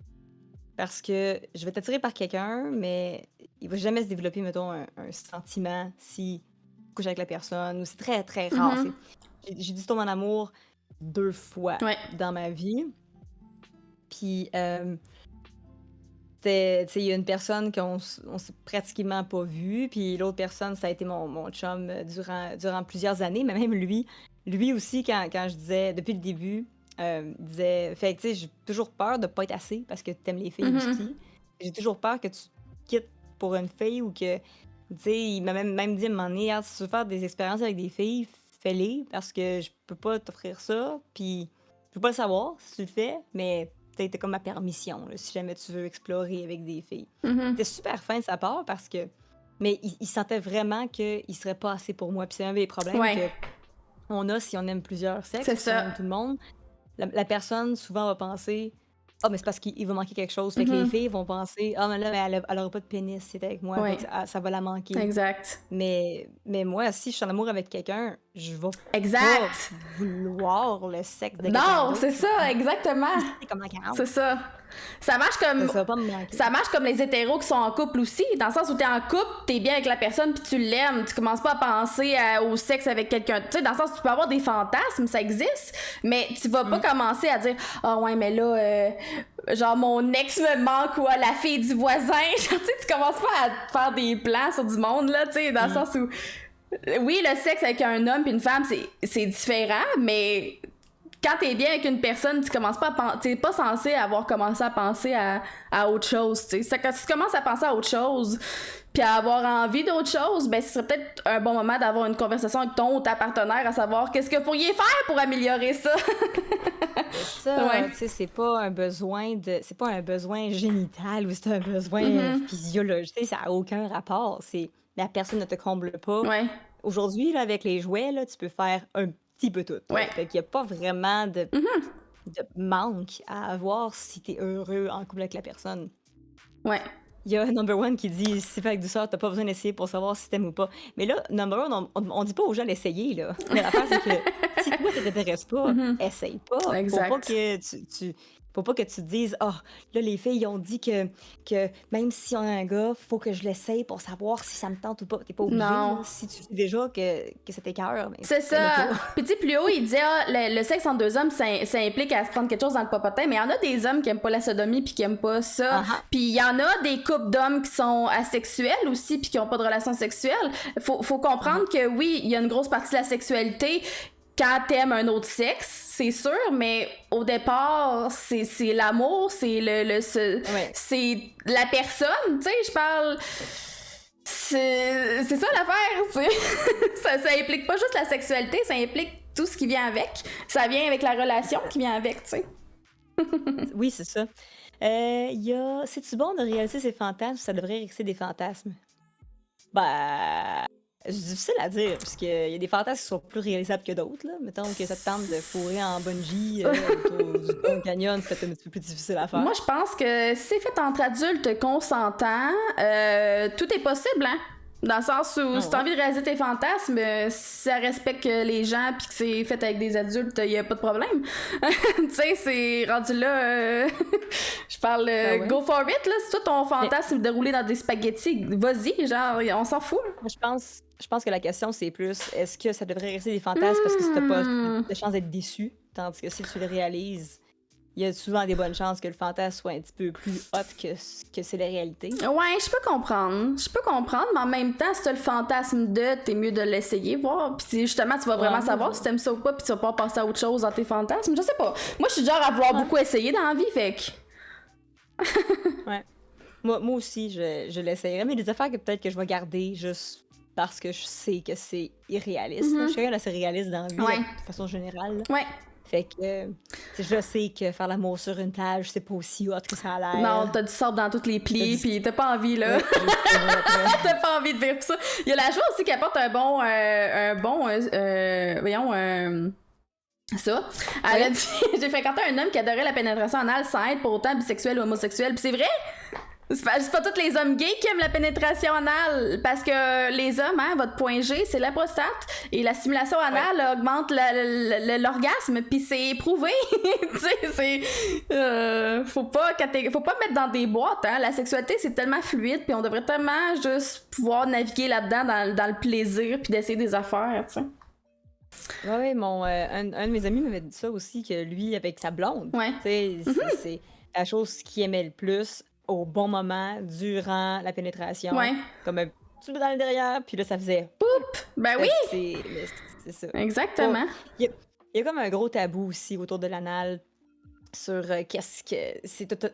Parce que je vais être attirée par quelqu'un, mais il va jamais se développer, mettons, un sentiment si je couche avec la personne, ou c'est très, très rare. J'ai dû tomber en amour 2 fois dans ma vie. Puis, il y a une personne qu'on s'est pratiquement pas vu, puis l'autre personne, ça a été mon chum durant plusieurs années, mais même lui aussi, quand je disais, depuis le début, il disait, fait que tu sais, j'ai toujours peur de pas être assez, parce que t'aimes les filles aussi. J'ai toujours peur que tu quittes pour une fille, ou que, tu sais, il m'a même dit à un moment donné, si tu veux faire des expériences avec des filles, fais-les, parce que je peux pas t'offrir ça, puis je peux pas le savoir si tu le fais, mais t'as comme ma permission, là, si jamais tu veux explorer avec des filles. C'était super fin de sa part, parce que... Mais il sentait vraiment qu'il serait pas assez pour moi. Puis c'est un des problèmes qu'on a si on aime plusieurs sexes, C'est si ça. on aime tout le monde. La personne, souvent, va penser... Ah, mais c'est parce qu'il va manquer quelque chose. Fait que les filles vont penser, ah, mais là, elle aura pas de pénis, c'est avec moi, fait que ça va la manquer. Exact. Mais moi, si je suis en amour avec quelqu'un, je vais Exact. pas vouloir le sexe de quelqu'un Non, d'autre. c'est ça, exactement. C'est comme la carence. C'est ça. Ça marche comme Ça va pas me manquer. ça marche comme les hétéros qui sont en couple aussi, dans le sens où t'es en couple, t'es bien avec la personne puis tu l'aimes, tu commences pas à penser au sexe avec quelqu'un, tu sais, dans le sens où tu peux avoir des fantasmes, ça existe, mais tu vas pas commencer à dire ah ouais mais là genre mon ex me manque, ou la fille du voisin, genre tu sais, tu commences pas à faire des plans sur du monde là, tu sais, dans le sens où oui, le sexe avec un homme puis une femme c'est différent, mais quand t'es bien avec une personne, tu commences pas à t'es pas censé avoir commencé à penser à autre chose, tu sais. Quand tu commences à penser à autre chose, puis à avoir envie d'autre chose, ben ce serait peut-être un bon moment d'avoir une conversation avec ton ou ta partenaire, à savoir qu'est-ce que vous pourriez faire pour améliorer ça. Ça, tu sais, c'est pas un besoin génital, ou c'est un besoin physiologique, tu sais, ça a aucun rapport. La personne ne te comble pas. Aujourd'hui, là, avec les jouets, là, tu peux faire un petit peu tout. Fait qu'il y a pas vraiment de manque à avoir si t'es heureux en couple avec la personne. Il y a Number One qui dit, si c'est fait avec douceur, t'as pas besoin d'essayer pour savoir si t'aimes ou pas. Mais là, Number One, on dit pas aux gens d'essayer, là. Mais l'affaire, c'est que si toi, ça t'intéresse pas, essaye pas. Exact. Faut pas que tu te dises, ah, là, les filles, ont dit que même si on a un gars, faut que je l'essaye pour savoir si ça me tente ou pas. T'es pas obligé, là, si tu sais déjà que ça t'écoeure. C'est ça. Puis tu sais, plus haut, il dit, le sexe entre deux hommes, ça implique à se prendre quelque chose dans le popotin, mais il y en a des hommes qui aiment pas la sodomie puis qui aiment pas ça. Puis il y en a des couples d'hommes qui sont asexuels aussi puis qui ont pas de relations sexuelles. Faut comprendre que oui, il y a une grosse partie de la sexualité quand t'aimes un autre sexe, c'est sûr, mais au départ, c'est l'amour, c'est c'est la personne, tu sais, je parle... C'est ça l'affaire, tu sais. ça implique pas juste la sexualité, ça implique tout ce qui vient avec. Ça vient avec la relation qui vient avec, tu sais. Oui, c'est ça. C'est-tu bon de réaliser ses fantasmes? Ça devrait réaliser des fantasmes. Ben... C'est difficile à dire, parce qu'il y a des fantasmes qui sont plus réalisables que d'autres, là. Mettons que ça te tente de fourrer en bungee autour du Grand Canyon, c'est peut-être un petit peu plus difficile à faire. Moi, je pense que si c'est fait entre adultes consentants, tout est possible, hein? Dans le sens où Ah si t'as ouais? envie de réaliser tes fantasmes, si ça respecte les gens puis que c'est fait avec des adultes, y a pas de problème. Tu sais, c'est rendu là. Je parle Ben ouais. go for it, là. Si toi ton Mais fantasme de rouler dans des spaghettis, vas-y, genre, on s'en fout. moi, je pense que la question, c'est plus, est-ce que ça devrait rester des fantasmes parce que si t'as pas Hmm. de chance d'être déçu, tandis que si tu le réalises, il y a souvent des bonnes chances que le fantasme soit un petit peu plus hot que c'est la réalité. Ouais, je peux comprendre. Je peux comprendre, mais en même temps, si t'as le fantasme de, t'es mieux de l'essayer, voir. Puis justement, tu vas Ouais, vraiment moi, savoir si t'aimes ça ou pas, puis tu vas pas passer à autre chose dans tes fantasmes. Je sais pas. Moi, je suis du genre à vouloir ouais, beaucoup essayer dans la vie, fait que. ouais. Moi aussi, je l'essayerais, mais des affaires que peut-être que je vais garder juste parce que je sais que c'est irréaliste, là. Je suis Mhm. quelqu'un d'assez réaliste dans la vie, Ouais. de façon générale, là. Ouais. Fait que, tu sais, je sais que faire l'amour sur une plage, c'est pas aussi hot que ça a Non, l'air. t'as du sable dans tous les T'as plis, du... pis t'as pas envie, là. Ouais, j'ai pas après. T'as pas envie de vivre ça. Il y a la joie aussi qui apporte voyons, ça. Elle a Voyons. dit, j'ai fréquenté un homme qui adorait la pénétration anale sans être pour autant bisexuel ou homosexuel. Puis c'est vrai, c'est pas tous les hommes gays qui aiment la pénétration anale, parce que les hommes, hein, votre point G, c'est la prostate, et la stimulation Ouais. anale augmente l'orgasme, puis c'est prouvé. Tu sais, faut pas mettre dans des boîtes, hein. La sexualité, c'est tellement fluide, puis on devrait tellement juste pouvoir naviguer là-dedans dans le plaisir, puis d'essayer des affaires, tu sais. Ouais, ouais, un de mes amis m'avait dit ça aussi, que lui, avec sa blonde, Ouais. tu sais, c'est la chose qu'il aimait le plus au bon moment, durant la pénétration, Ouais. comme un petit peu dans le derrière, puis là, ça faisait. Ben oui, C'est ça. exactement. Il y a comme un gros tabou aussi autour de l'anal sur qu'est-ce que.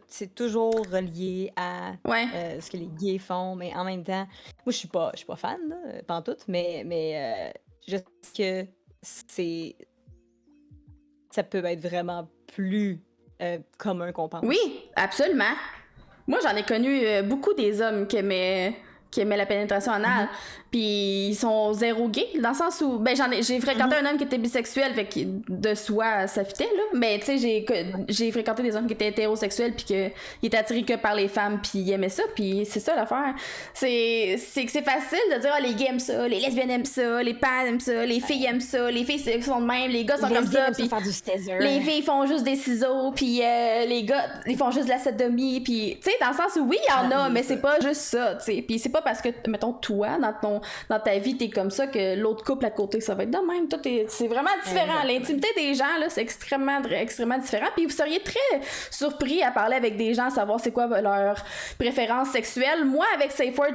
C'est toujours relié à Ouais. ce que les gays font, mais en même temps, moi, je suis pas fan, là, pantoute, mais je sais que c'est ça peut être vraiment plus commun qu'on pense. Oui, absolument. Moi, j'en ai connu beaucoup des hommes qui aimaient la pénétration anale. Mhm. Puis ils sont zéro gays, dans le sens où, ben, j'ai fréquenté un homme qui était bisexuel, fait que de soi, ça fitait, là. Mais, tu sais, j'ai fréquenté des hommes qui étaient hétérosexuels, puis qu'ils étaient attirés que par les femmes, puis ils aimaient ça, puis c'est ça l'affaire. C'est que c'est facile de dire, ah, les gays aiment ça, les lesbiennes aiment ça, les pan aiment ça, les filles aiment ça, les filles sont de même, les gars sont Les comme lesbiennes ça, aiment ça puis faire du staiser. les filles font juste des ciseaux, puis les gars, ils font juste de la sodomie, puis tu sais, dans le sens où oui, il y en a, mais c'est pas juste ça, tu sais. Puis c'est pas parce que, mettons, toi, dans ta vie, t'es comme ça que l'autre couple à côté, ça va être de même. Toi, c'est vraiment différent. Exactement. L'intimité des gens, là, c'est extrêmement différent. Puis vous seriez très surpris à parler avec des gens, savoir c'est quoi leur préférence sexuelle. Moi, avec Safe Word,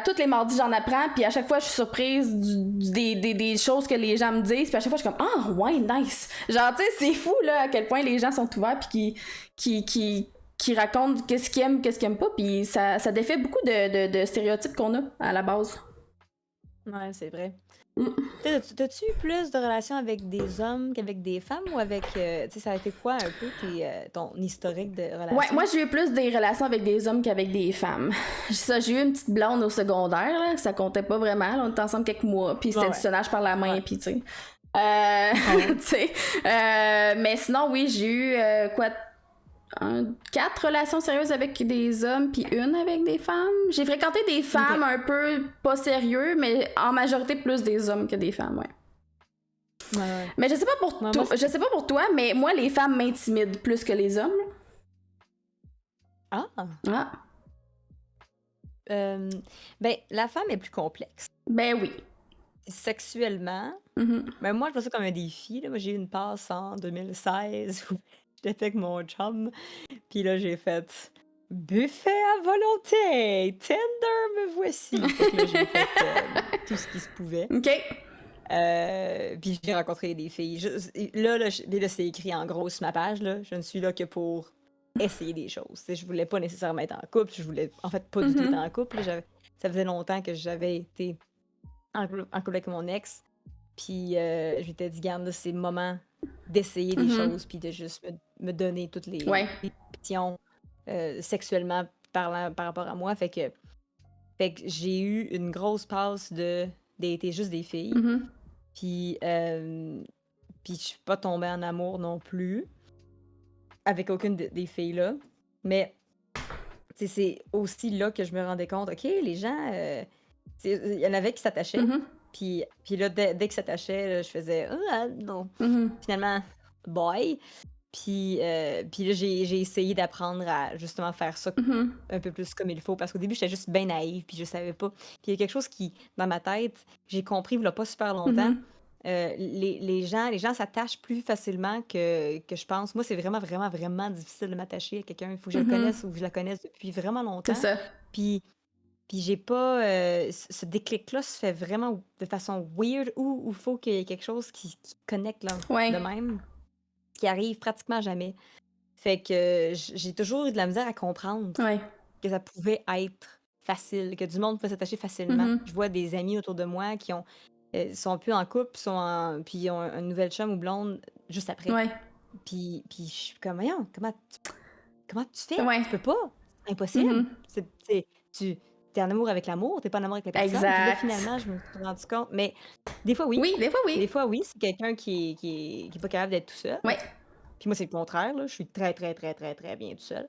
tous les mardis, j'en apprends, puis à chaque fois, je suis surprise des choses que les gens me disent, puis à chaque fois, je suis comme, ah, ouais, nice. Genre, tu sais, c'est fou, là, à quel point les gens sont ouverts, puis qui racontent qu'est-ce qu'ils aiment, qu'est-ce qu'ils aiment pas, puis ça défait beaucoup de stéréotypes qu'on a à la base. Ouais, c'est vrai. Mm. T'as-tu eu plus de relations avec des hommes qu'avec des femmes ou avec. Tu sais, ça a été quoi un peu ton historique de relations? Ouais, moi j'ai eu plus des relations avec des hommes qu'avec des femmes. Ça, j'ai eu une petite blonde au secondaire, là, ça comptait pas vraiment, là, on était ensemble quelques mois, puis c'était Ouais. du sonnage par la main, Ouais. puis tu sais. Ouais. Tu sais. Mais sinon, oui, j'ai eu 4 relations sérieuses avec des hommes, puis une avec des femmes. J'ai fréquenté des femmes un peu pas sérieux, mais en majorité plus des hommes que des femmes, ouais. Ouais. Mais je sais pas pour Ouais, toi, moi, je sais pas pour toi, mais moi les femmes m'intimident plus que les hommes. Ah! Ah, Ben, la femme est plus complexe. ben oui. Sexuellement, Mhm. ben moi, je vois ça comme un défi, là. Moi, j'ai eu une passe en 2016 où j'étais avec mon chum, puis là, j'ai fait buffet à volonté, Tinder, me voici. Fait que là, j'ai fait tout ce qui se pouvait. OK. Puis j'ai rencontré des filles. Là, c'est écrit en gros sur ma page, là. Je ne suis là que pour essayer des choses. T'sais, je voulais pas nécessairement être en couple. Je voulais, en fait, pas du tout être en couple. Ça faisait longtemps que j'avais été en couple avec mon ex. Puis je m'étais dit, garde, là, c'est le moment d'essayer des choses, puis de juste me donner toutes les options sexuellement parlant par rapport à moi. Fait que j'ai eu une grosse passe de dater juste des filles. Mhm. Puis je suis pas tombée en amour non plus avec aucune des filles-là. Mais c'est aussi là que je me rendais compte, OK, les gens, Il y en avait qui s'attachaient. Mhm. Puis là, dès qu'ils s'attachaient, là, je faisais ah, non. Mhm. Finalement, bye. Puis là, j'ai essayé d'apprendre à justement faire ça Mhm. un peu plus comme il faut. Parce qu'au début, j'étais juste bien naïve, puis je savais pas. Puis il y a quelque chose qui, dans ma tête, j'ai compris il y a pas super longtemps. Mhm. Les gens s'attachent plus facilement que je pense. Moi, c'est vraiment, vraiment, vraiment difficile de m'attacher à quelqu'un. Il faut que je le connaisse Mhm. ou que je la connaisse depuis vraiment C'est longtemps. ça. Puis, puis j'ai pas. Ce déclic-là se fait vraiment de façon weird ou il faut qu'il y ait quelque chose qui connecte là, Ouais. de même, qui arrive pratiquement jamais. Fait que j'ai toujours eu de la misère à comprendre Ouais. que ça pouvait être facile, que du monde peut s'attacher facilement. Mhm. Je vois des amis autour de moi qui sont plus en couple, puis ils ont un nouvel chum ou blonde juste après. Ouais. Puis je suis comme, voyons, comment tu fais? Ouais. Tu peux pas. Impossible. Mhm. Tu es en amour avec l'amour, t'es pas en amour avec la personne. Puis là, Exact. finalement, je me suis rendu compte. Mais des fois, oui. Oui, des fois, Des oui. fois, oui, c'est quelqu'un qui est pas capable d'être tout seul. Ouais. Puis moi, c'est le contraire, là. Je suis très, très, très, très, très bien tout seul.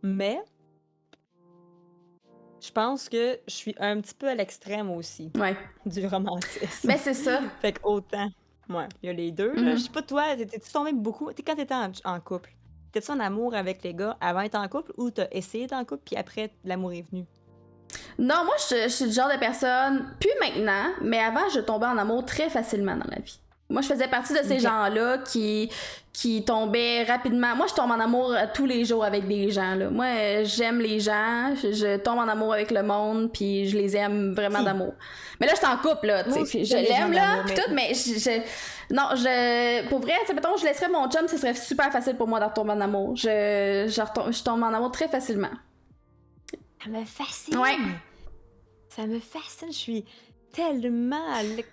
Mais je pense que je suis un petit peu à l'extrême aussi Ouais. du romantisme. Mais c'est ça. Fait qu'autant, ouais, il y a les deux, là. Je sais pas, toi, t'es-tu tombé beaucoup? Quand t'étais en couple, t'étais-tu en amour avec les gars avant d'être en couple ou t'as essayé d'être en couple puis après, l'amour est venu? Non, moi, je suis le genre de personne, plus maintenant, mais avant, je tombais en amour très facilement dans la vie. Moi, je faisais partie de ces Ok. gens-là qui tombaient rapidement. Moi, je tombe en amour tous les jours avec des gens, là. Moi, j'aime les gens, je tombe en amour avec le monde, puis je les aime vraiment Si. d'amour. Mais là, je suis en couple, là, tu Moi sais, aussi, puis je j'aime les gens l'aime, là, d'amour, puis mais tout, mais non, pour vrai, tu sais, mettons, je laisserais mon chum, ce serait super facile pour moi de retomber en amour. Je tombe en amour très facilement. ça me fascine. Ouais. Ça me fascine. Je suis tellement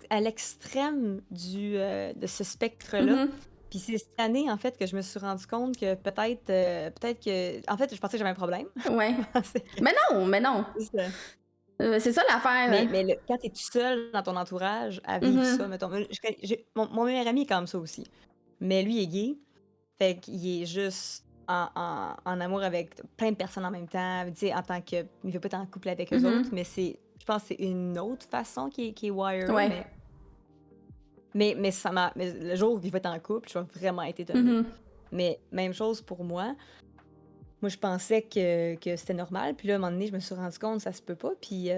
à l'extrême de ce spectre-là. Mhm. Puis c'est cette année, en fait, que je me suis rendu compte que peut-être que... En fait, je pensais que j'avais un problème. Ouais. C'est que- Mais non. c'est ça. C'est ça l'affaire. Mais quand t'es tout seul dans ton entourage à vivre ça, Mhm. mettons... Mon meilleur ami est comme ça aussi. Mais lui est gay. Fait qu'il est juste en amour avec plein de personnes en même temps. Tu sais, en tant que... Il veut pas être en couple avec eux autres, Mhm. mais je pense que c'est une autre façon qui est wired, Ouais. mais le jour où il va être en couple, je vais vraiment être étonnée. Mhm. Mais même chose pour moi. Moi, je pensais que c'était normal. Puis là, à un moment donné, je me suis rendu compte que ça se peut pas. Puis,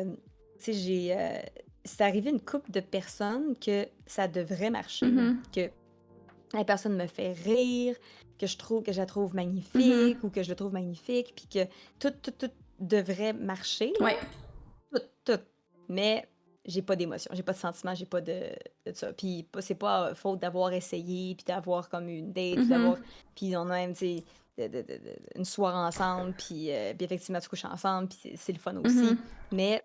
tu sais, c'est arrivé une couple de personnes que ça devrait marcher. Là. Mhm. Que la personne me fait rire, que je la trouve Mhm. magnifique ou que je le trouve magnifique. Puis que tout devrait marcher. Là. Ouais. Tout. Mais j'ai pas d'émotion, j'ai pas de sentiment, j'ai pas de ça. Puis c'est pas faute d'avoir essayé, puis d'avoir comme une date, Mhm. puis on a même, tu sais, une soirée ensemble, puis effectivement, tu couches ensemble, puis c'est le fun aussi. Mhm. Mais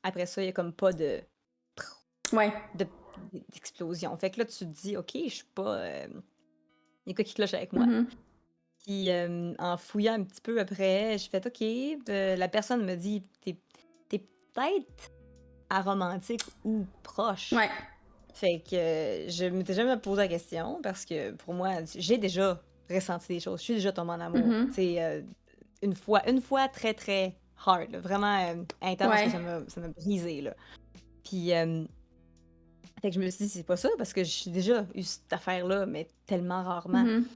après ça, il y a comme pas Ouais. d'explosion. Fait que là, tu te dis, OK, je suis pas... il y a quoi qui cloche avec moi. Mhm. Puis en fouillant un petit peu après, j'ai fait, OK, la personne me dit, t'es peut-être aromantique ou proche. Ouais. Fait que je m'étais jamais posé la question parce que pour moi, j'ai déjà ressenti des choses. Je suis déjà tombée en amour. Mhm. Tu sais, une fois très très hard, là, vraiment intense, que Ouais. ça m'a brisé. Là. Puis, fait que je me suis dit, c'est pas ça parce que j'ai déjà eu cette affaire-là, mais tellement rarement. Mhm.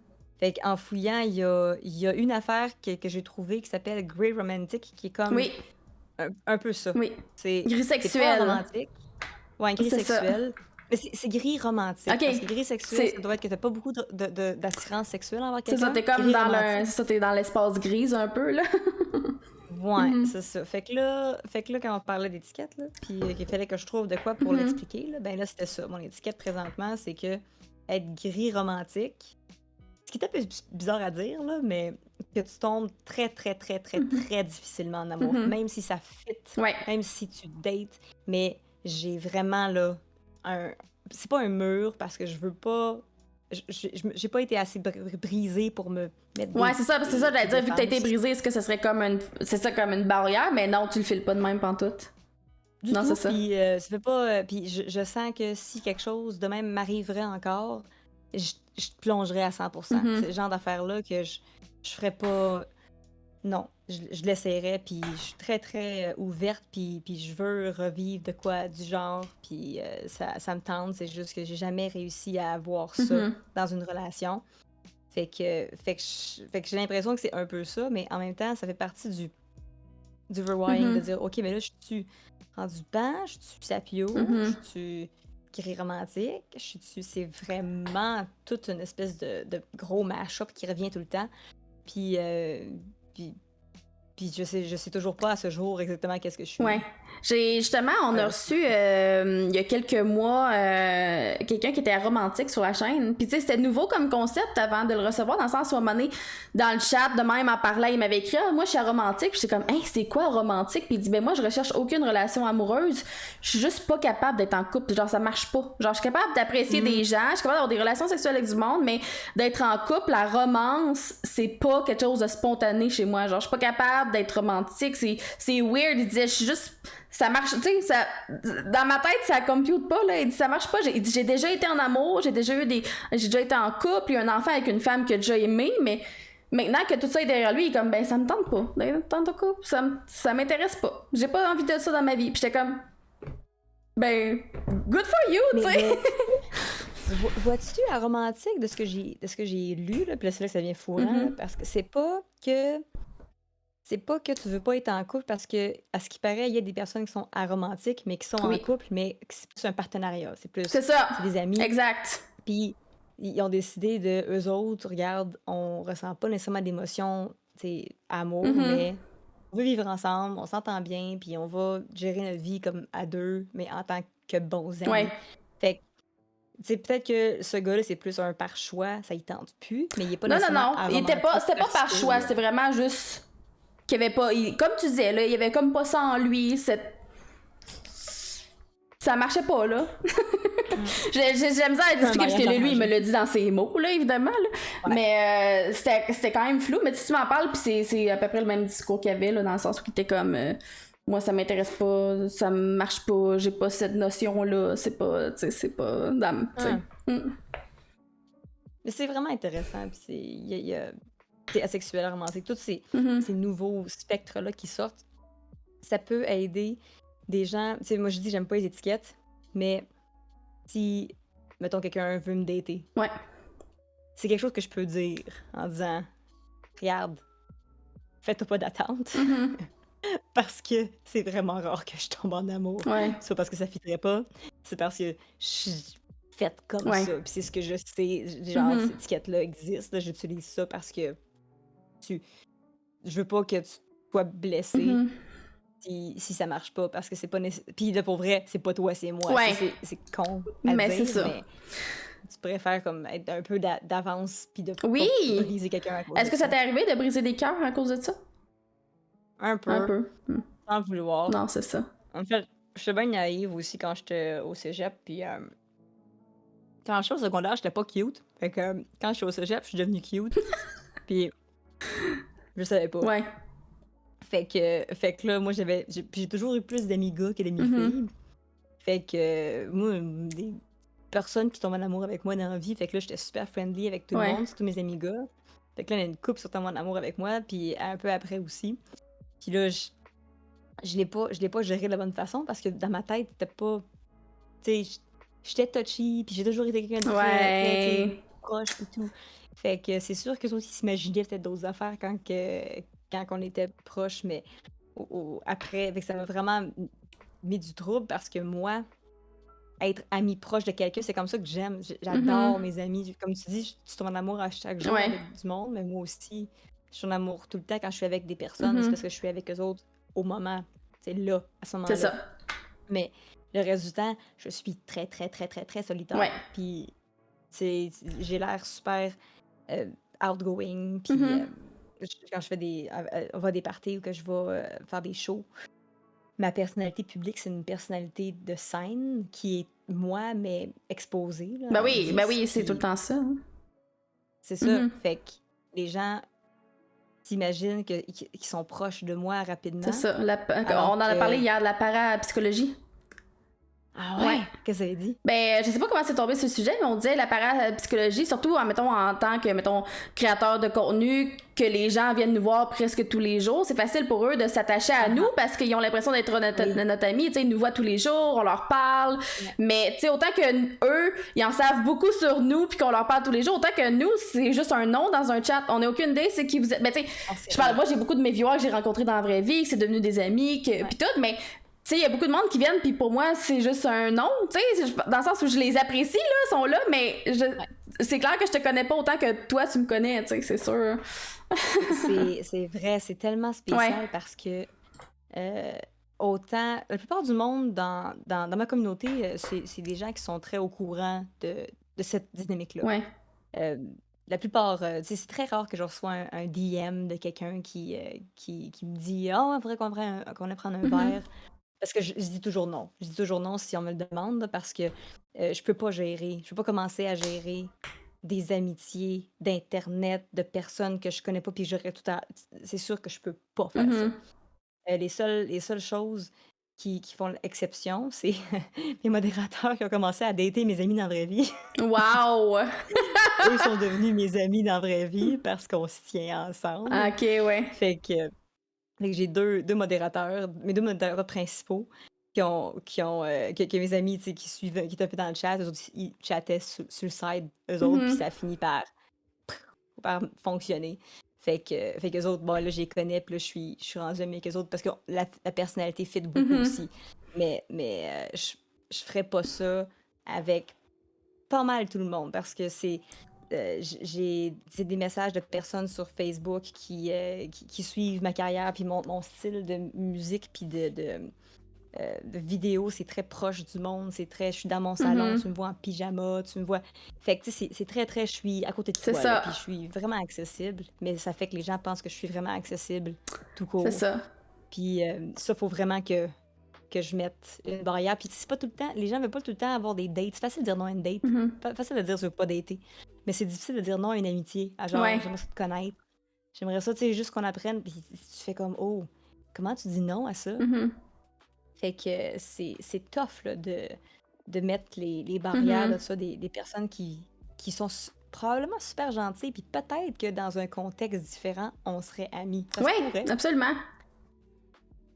Fait qu'en fouillant, il y a une affaire que j'ai trouvée qui s'appelle Grey Romantic, qui est comme Oui. un peu ça. Oui. C'est Gris pas sexuel. romantique. Ouais, gris C'est ça. sexuel. Mais c'est gris romantique. Ok. Parce que gris sexuel, C'est ça doit être que t'as pas beaucoup d'attirance sexuelle envers c'est ça, quelqu'un. t'es comme Gris dans romantique. c'est ça, t'es dans l'espace gris un peu, là. Ouais, Mhm. c'est ça. Fait que là, quand on parlait d'étiquette, là, puis qu'il fallait que je trouve de quoi pour Mhm. l'expliquer, là, ben là, c'était ça. Mon étiquette présentement, c'est que être gris romantique, ce qui est un peu bizarre à dire, là, mais que tu tombes très, très, très, très, Mhm. très difficilement en amour, Mhm. même si ça fit, Ouais. même si tu dates, mais j'ai vraiment, là, c'est pas un mur, parce que je veux pas... J'ai pas été assez brisée pour me mettre Ouais, c'est ça, parce que c'est ça, j'allais des dire, vu que t'as été défenses. brisé, est-ce que ce serait comme c'est ça, comme une barrière, mais non, tu le files pas de même pantoute. Du Non, tout, c'est ça. puis ça fait pas... puis je sens que si quelque chose de même m'arriverait encore, je plongerais à 100%. Mhm. C'est le genre d'affaire-là que je ferais pas... non, je l'essayerais, puis je suis très, très ouverte, puis je veux revivre de quoi du genre, puis ça me tente. C'est juste que j'ai jamais réussi à avoir ça Mhm. dans une relation. Fait que j'ai l'impression que c'est un peu ça, mais en même temps, ça fait partie du rewiring de Mhm. dire, OK, mais là, je suis rendu pan, je suis sapio, je Mhm. suis gris romantique, c'est vraiment toute une espèce de gros mash-up qui revient tout le temps. Puis, puis, puis je sais toujours pas à ce jour exactement qu'est-ce que je suis. Ouais. Justement, on a Ouais. reçu il y a quelques mois quelqu'un qui était romantique sur la chaîne. Puis tu sais, c'était nouveau comme concept avant de le recevoir, dans le sens où à un moment donné, dans le chat, de même en parlant, il m'avait écrit moi je suis romantique. Puis j'étais comme hey, c'est quoi romantique? Puis il dit ben moi je recherche aucune relation amoureuse. Je suis juste pas capable d'être en couple. Genre ça marche pas. Genre je suis capable d'apprécier des gens, je suis capable d'avoir des relations sexuelles avec du monde, mais d'être en couple, la romance, c'est pas quelque chose de spontané chez moi. Genre je suis pas capable d'être romantique. C'est weird. Il disait je suis juste ça marche, tu sais, ça, dans ma tête, ça compute pas, là. Il dit, ça marche pas. Il dit, j'ai déjà été en amour, j'ai déjà été en couple, eu un enfant avec une femme que j'ai déjà aimé, mais maintenant que tout ça est derrière lui, il est comme, ben, ça me tente pas. Ça me tente pas, ça m'intéresse pas. J'ai pas envie de ça dans ma vie. Puis j'étais comme, ben, good for you, tu Mais sais. vois-tu la romantique de ce que j'ai lu, là, puis là, c'est là que ça devient fourrant, là, parce que c'est pas que tu veux pas être en couple parce que, à ce qui paraît, il y a des personnes qui sont aromantiques, mais qui sont en Oui, couple, mais que c'est plus un partenariat. c'est ça. C'est des amis, Exact. puis ils ont décidé de, eux autres, regarde, on ressent pas nécessairement d'émotion, tu sais, amour, Mhm. mais on veut vivre ensemble, on s'entend bien, puis on va gérer notre vie comme à deux, mais en tant que bons Ouais. amis. Fait que, tu sais, peut-être que ce gars-là, c'est plus un par choix, ça y tente plus, mais il est pas Non, non, nécessairement non. aromantique C'était pas parce par que... choix, c'était vraiment juste qu'il y avait pas. Comme tu disais, là, il y avait comme pas ça en lui, ça marchait pas, là. Mm. J'aime ça à Un expliquer parce mariage que lui, il me arrangé. l'a dit dans ses mots, là, évidemment. Là. Ouais. Mais c'était quand même flou. Mais tu m'en parles, puis c'est à peu près le même discours qu'il y avait, là, dans le sens où il était comme moi, ça m'intéresse pas, ça marche pas, j'ai pas cette notion-là, c'est pas. Tu sais, c'est pas. Tu sais. Hein. Mais c'est vraiment intéressant. Puis c'est asexuel, romantique, tous ces nouveaux spectres-là qui sortent, ça peut aider des gens. Tu sais, moi, je dis, j'aime pas les étiquettes, mais si, mettons, quelqu'un veut me dater, Ouais. c'est quelque chose que je peux dire en disant, regarde, fais-toi pas d'attente. Parce que c'est vraiment rare que je tombe en amour. Ouais. Soit parce que ça fitterait pas, c'est parce que je suis faite comme Ouais. ça. Puis c'est ce que je sais. Genre, cette étiquette-là existe. Là, j'utilise ça parce que je veux pas que tu sois blessé si ça marche pas. Parce que c'est pas nécessaire. Puis là, pour vrai, c'est pas toi, c'est moi. Ouais. C'est con à Mais c'est dire, ça. mais tu préfères comme être un peu d'avance puis de Oui! pas briser quelqu'un à cause Est-ce de que ça ça. t'est arrivé de briser des cœurs à cause de ça? Un Un peu, peu. sans le vouloir. Non, c'est ça. En fait, j'étais bien naïve aussi quand j'étais au cégep, puis quand j'étais au secondaire, j'étais pas cute. Fait que quand je suis au cégep, je suis devenue cute. Puis je savais pas. Ouais. Fait que là, moi, j'ai toujours eu plus d'amis gars que d'amis filles. Fait que moi, des personnes qui tombent en amour avec moi dans la vie, fait que là, j'étais super friendly avec tout le Ouais. monde, c'est tous mes amis gars. Fait que là, il y a une couple qui sont tombés en amour avec moi, puis un peu après aussi. Puis là, je l'ai pas géré de la bonne façon parce que dans ma tête, c'était pas. Tu sais, j'étais touchy, puis j'ai toujours été quelqu'un de très, tu sais, Ouais. proche et tout. Fait que c'est sûr que aussi s'imaginaient peut-être d'autres affaires quand on était proches, mais après, fait que ça m'a vraiment mis du trouble parce que moi, être ami proche de quelqu'un, c'est comme ça que j'aime. J'adore mes amis. Comme tu dis, tu tombes en amour à chaque jour Ouais. avec du monde, mais moi aussi, je suis en amour tout le temps quand je suis avec des personnes. C'est parce que je suis avec eux autres au moment, c'est là, à ce moment-là. C'est ça. Mais le reste du temps, je suis très, très, très, très, très solitaire. Ouais. Puis, j'ai l'air super outgoing. Puis, quand je fais on va à des parties ou que je vais faire des shows, ma personnalité publique, c'est une personnalité de scène qui est moi, mais exposée là, Ben en oui, 10. c'est tout le Puis, temps ça. Hein. c'est ça. Fait que les gens s'imaginent qu'ils sont proches de moi C'est rapidement. ça. On Alors en a parlé que. hier de la parapsychologie. Ah Ouais. ouais? Qu'est-ce que ça a dit? Ben, je sais pas comment c'est tombé ce sujet, mais on disait la parapsychologie, surtout mettons, en tant que mettons, créateur de contenu, que les gens viennent nous voir presque tous les jours. C'est facile pour eux de s'attacher à nous parce qu'ils ont l'impression d'être notre ami. Ils nous voient tous les jours, on leur parle. Ouais. Mais autant que eux, ils en savent beaucoup sur nous puis qu'on leur parle tous les jours, autant que nous, c'est juste un nom dans un chat. On n'a aucune idée c'est qui vous êtes. Ben, je parle, moi, j'ai beaucoup de mes viewers que j'ai rencontrés dans la vraie vie, que c'est devenu des amis, puis tout, mais tu sais, il y a beaucoup de monde qui viennent, puis pour moi, c'est juste un nom, tu sais, dans le sens où je les apprécie, là, ils sont là, mais c'est clair que je te connais pas autant que toi, tu me connais, tu sais, c'est sûr. C'est vrai, c'est tellement spécial parce que autant, la plupart du monde dans ma communauté, c'est des gens qui sont très au courant de cette dynamique-là. Ouais. La plupart, c'est très rare que je reçois un DM de quelqu'un qui me dit «Ah, il faudrait qu'on aille prendre un verre». Parce que je dis toujours non. Je dis toujours non si on me le demande parce que je peux pas gérer. Je peux pas commencer à gérer des amitiés d'Internet, de personnes que je connais pas, puis j'aurais tout à. C'est sûr que je peux pas faire ça. Les seules choses qui font l'exception, c'est les modérateurs qui ont commencé à dater mes amis dans la vraie vie. Wow! Eux sont devenus mes amis dans la vraie vie parce qu'on se tient ensemble. Ok, ouais. Fait que j'ai deux modérateurs, mes deux modérateurs principaux, que mes amis, tu sais, qui suivent, qui étaient un peu dans le chat, eux autres, ils chattaient sur le side, eux autres, puis ça finit par fonctionner. Fait que eux autres, bon, là, je les connais, puis là, je suis rendue amie avec eux autres parce que la personnalité fit beaucoup aussi. Mais je ferais pas ça avec pas mal tout le monde parce que j'ai des messages de personnes sur Facebook qui suivent ma carrière puis mon style de musique puis de vidéo, c'est très proche du monde, je suis dans mon salon, tu me vois en pyjama, tu me vois. Fait que tu sais, c'est très très, je suis à côté de toi, là, puis je suis vraiment accessible, mais ça fait que les gens pensent que je suis vraiment accessible tout court. C'est ça. Puis ça, faut vraiment que je mette une barrière. Puis c'est pas tout le temps, les gens veulent pas tout le temps avoir des dates. C'est facile de dire non à une date. Facile de dire je veux pas dater. Mais c'est difficile de dire non à une amitié. À genre, j'aimerais ça te connaître. J'aimerais ça, tu sais, juste qu'on apprenne. Puis tu fais comme, oh, comment tu dis non à ça? Fait que c'est tough là, de mettre les barrières de ça, des personnes qui sont probablement super gentilles. Puis peut-être que dans un contexte différent, on serait amis. Oui, absolument.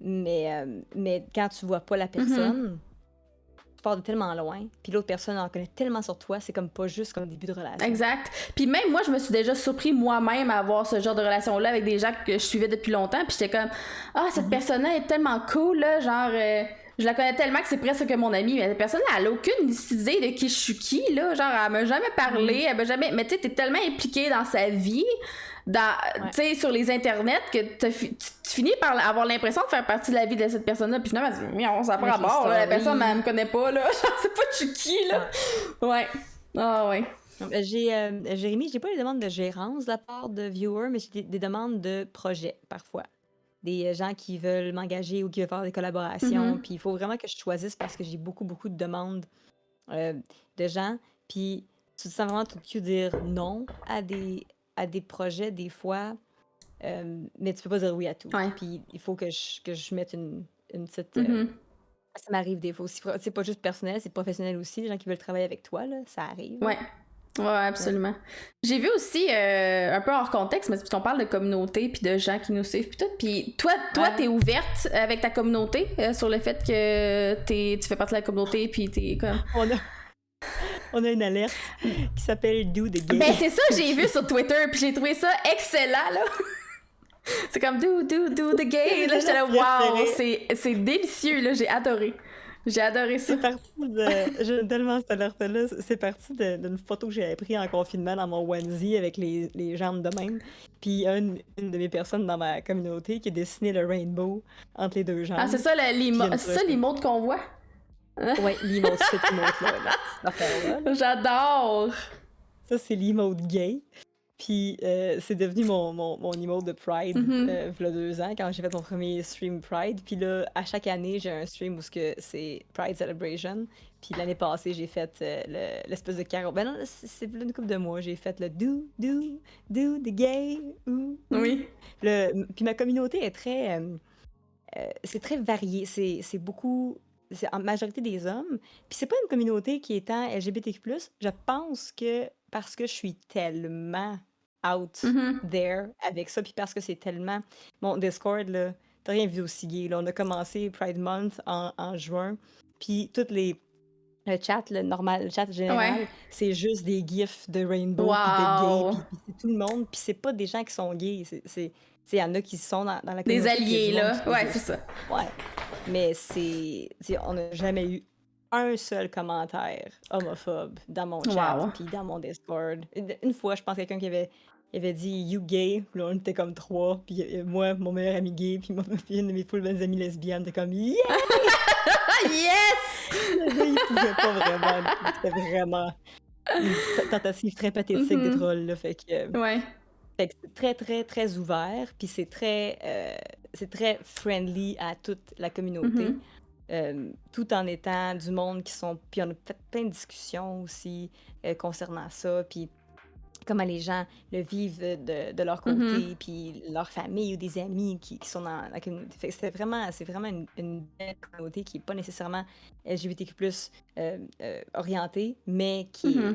Mais quand tu vois pas la personne, tu pars de tellement loin, puis l'autre personne en connaît tellement sur toi, c'est comme pas juste comme un début de relation. Exact. Puis même moi, je me suis déjà surpris moi-même à avoir ce genre de relation-là avec des gens que je suivais depuis longtemps, puis j'étais comme « Ah, cette personne-là est tellement cool, là, genre... je la connais tellement que c'est presque que mon amie, mais cette personne-là, elle a aucune idée de qui je suis qui, là. Genre, elle m'a jamais parlé, elle m'a jamais... Mais tu sais, t'es tellement impliquée dans sa vie, tu sais, sur les internets, que tu finis par avoir l'impression de faire partie de la vie de cette personne-là. Puis finalement, elle dit, on s'en prend à mort, là, la personne, elle me connaît pas, là. Genre, c'est pas je suis qui, là. Ouais. Ah, ouais. Jérémy, j'ai pas les demandes de gérance de la part de viewers, mais j'ai des demandes de projets, parfois. Des gens qui veulent m'engager ou qui veulent faire des collaborations. Puis il faut vraiment que je choisisse parce que j'ai beaucoup, beaucoup de demandes de gens. Puis tu te sens vraiment tout cul dire non à des projets des fois, mais tu peux pas dire oui à tout. Puis il faut que je mette une petite... ça m'arrive des fois aussi. C'est pas juste personnel, c'est professionnel aussi. Les gens qui veulent travailler avec toi, là, ça arrive. Ouais, absolument. J'ai vu aussi, un peu hors contexte, mais parce qu'on parle de communauté puis de gens qui nous suivent puis tout. Puis toi, t'es ouverte avec ta communauté sur le fait que tu fais partie de la communauté puis t'es comme... On a une alerte qui s'appelle Do the Gay. Ben c'est ça, j'ai vu sur Twitter puis j'ai trouvé ça excellent, là. C'est comme Do the Gay. Là, j'étais là, wow, c'est délicieux, là, j'ai adoré. J'ai adoré ça. C'est parti j'aime tellement cette alerte-là. C'est parti d'une photo que j'avais prise en confinement dans mon onesie avec les jambes de même. Puis une de mes personnes dans ma communauté qui a dessiné le rainbow entre les deux jambes. Ah, c'est ça l'emote qu'on voit? Ouais, l'emote, cette emote-là. J'adore! Ça, c'est l'emote gay. Puis c'est devenu mon emote de Pride il y a 2 ans quand j'ai fait mon premier stream Pride. Puis là, à chaque année, j'ai un stream où c'est Pride Celebration. Puis l'année passée, j'ai fait l'espèce de carreau. Ben non, c'est plus une couple de mois. J'ai fait le do the gay. Oui. Puis ma communauté est très... c'est très varié. C'est beaucoup c'est en majorité des hommes. Puis c'est pas une communauté qui est tant LGBTQ+. Je pense que parce que je suis tellement out there avec ça, puis parce que c'est tellement... Mon Discord, là, t'as rien vu aussi gay, là. On a commencé Pride Month en juin, puis toutes les... Le chat, le chat général, Ouais. c'est juste des gifs de rainbow, puis de gay, Wow! puis c'est tout le monde, puis c'est pas des gens qui sont gays, il y en a qui sont dans la Des communauté, puis il y a alliés, du monde là. qui est Ouais, c'est juste... ça. Ouais, mais on n'a jamais eu un seul commentaire homophobe dans mon chat, Wow. puis dans mon Discord. Une fois, je pense quelqu'un qui avait dit You gay, puis là on était comme 3, puis moi, mon meilleur ami gay, puis une de mes full bonnes amies lesbiennes, était comme Yeah! Ah, yes! Le gars, il pouvait pas vraiment. C'était vraiment une tentative très pathétique des trolls, là. Fait que Ouais. c'est très, très, très ouvert, puis c'est très friendly à toute la communauté, tout en étant du monde qui sont... Puis on a fait plein de discussions aussi concernant ça, puis comment les gens le vivent de leur côté, puis leur famille ou des amis qui sont dans la communauté. Fait que c'est vraiment une belle communauté qui n'est pas nécessairement LGBTQ+, orientée, mais qui est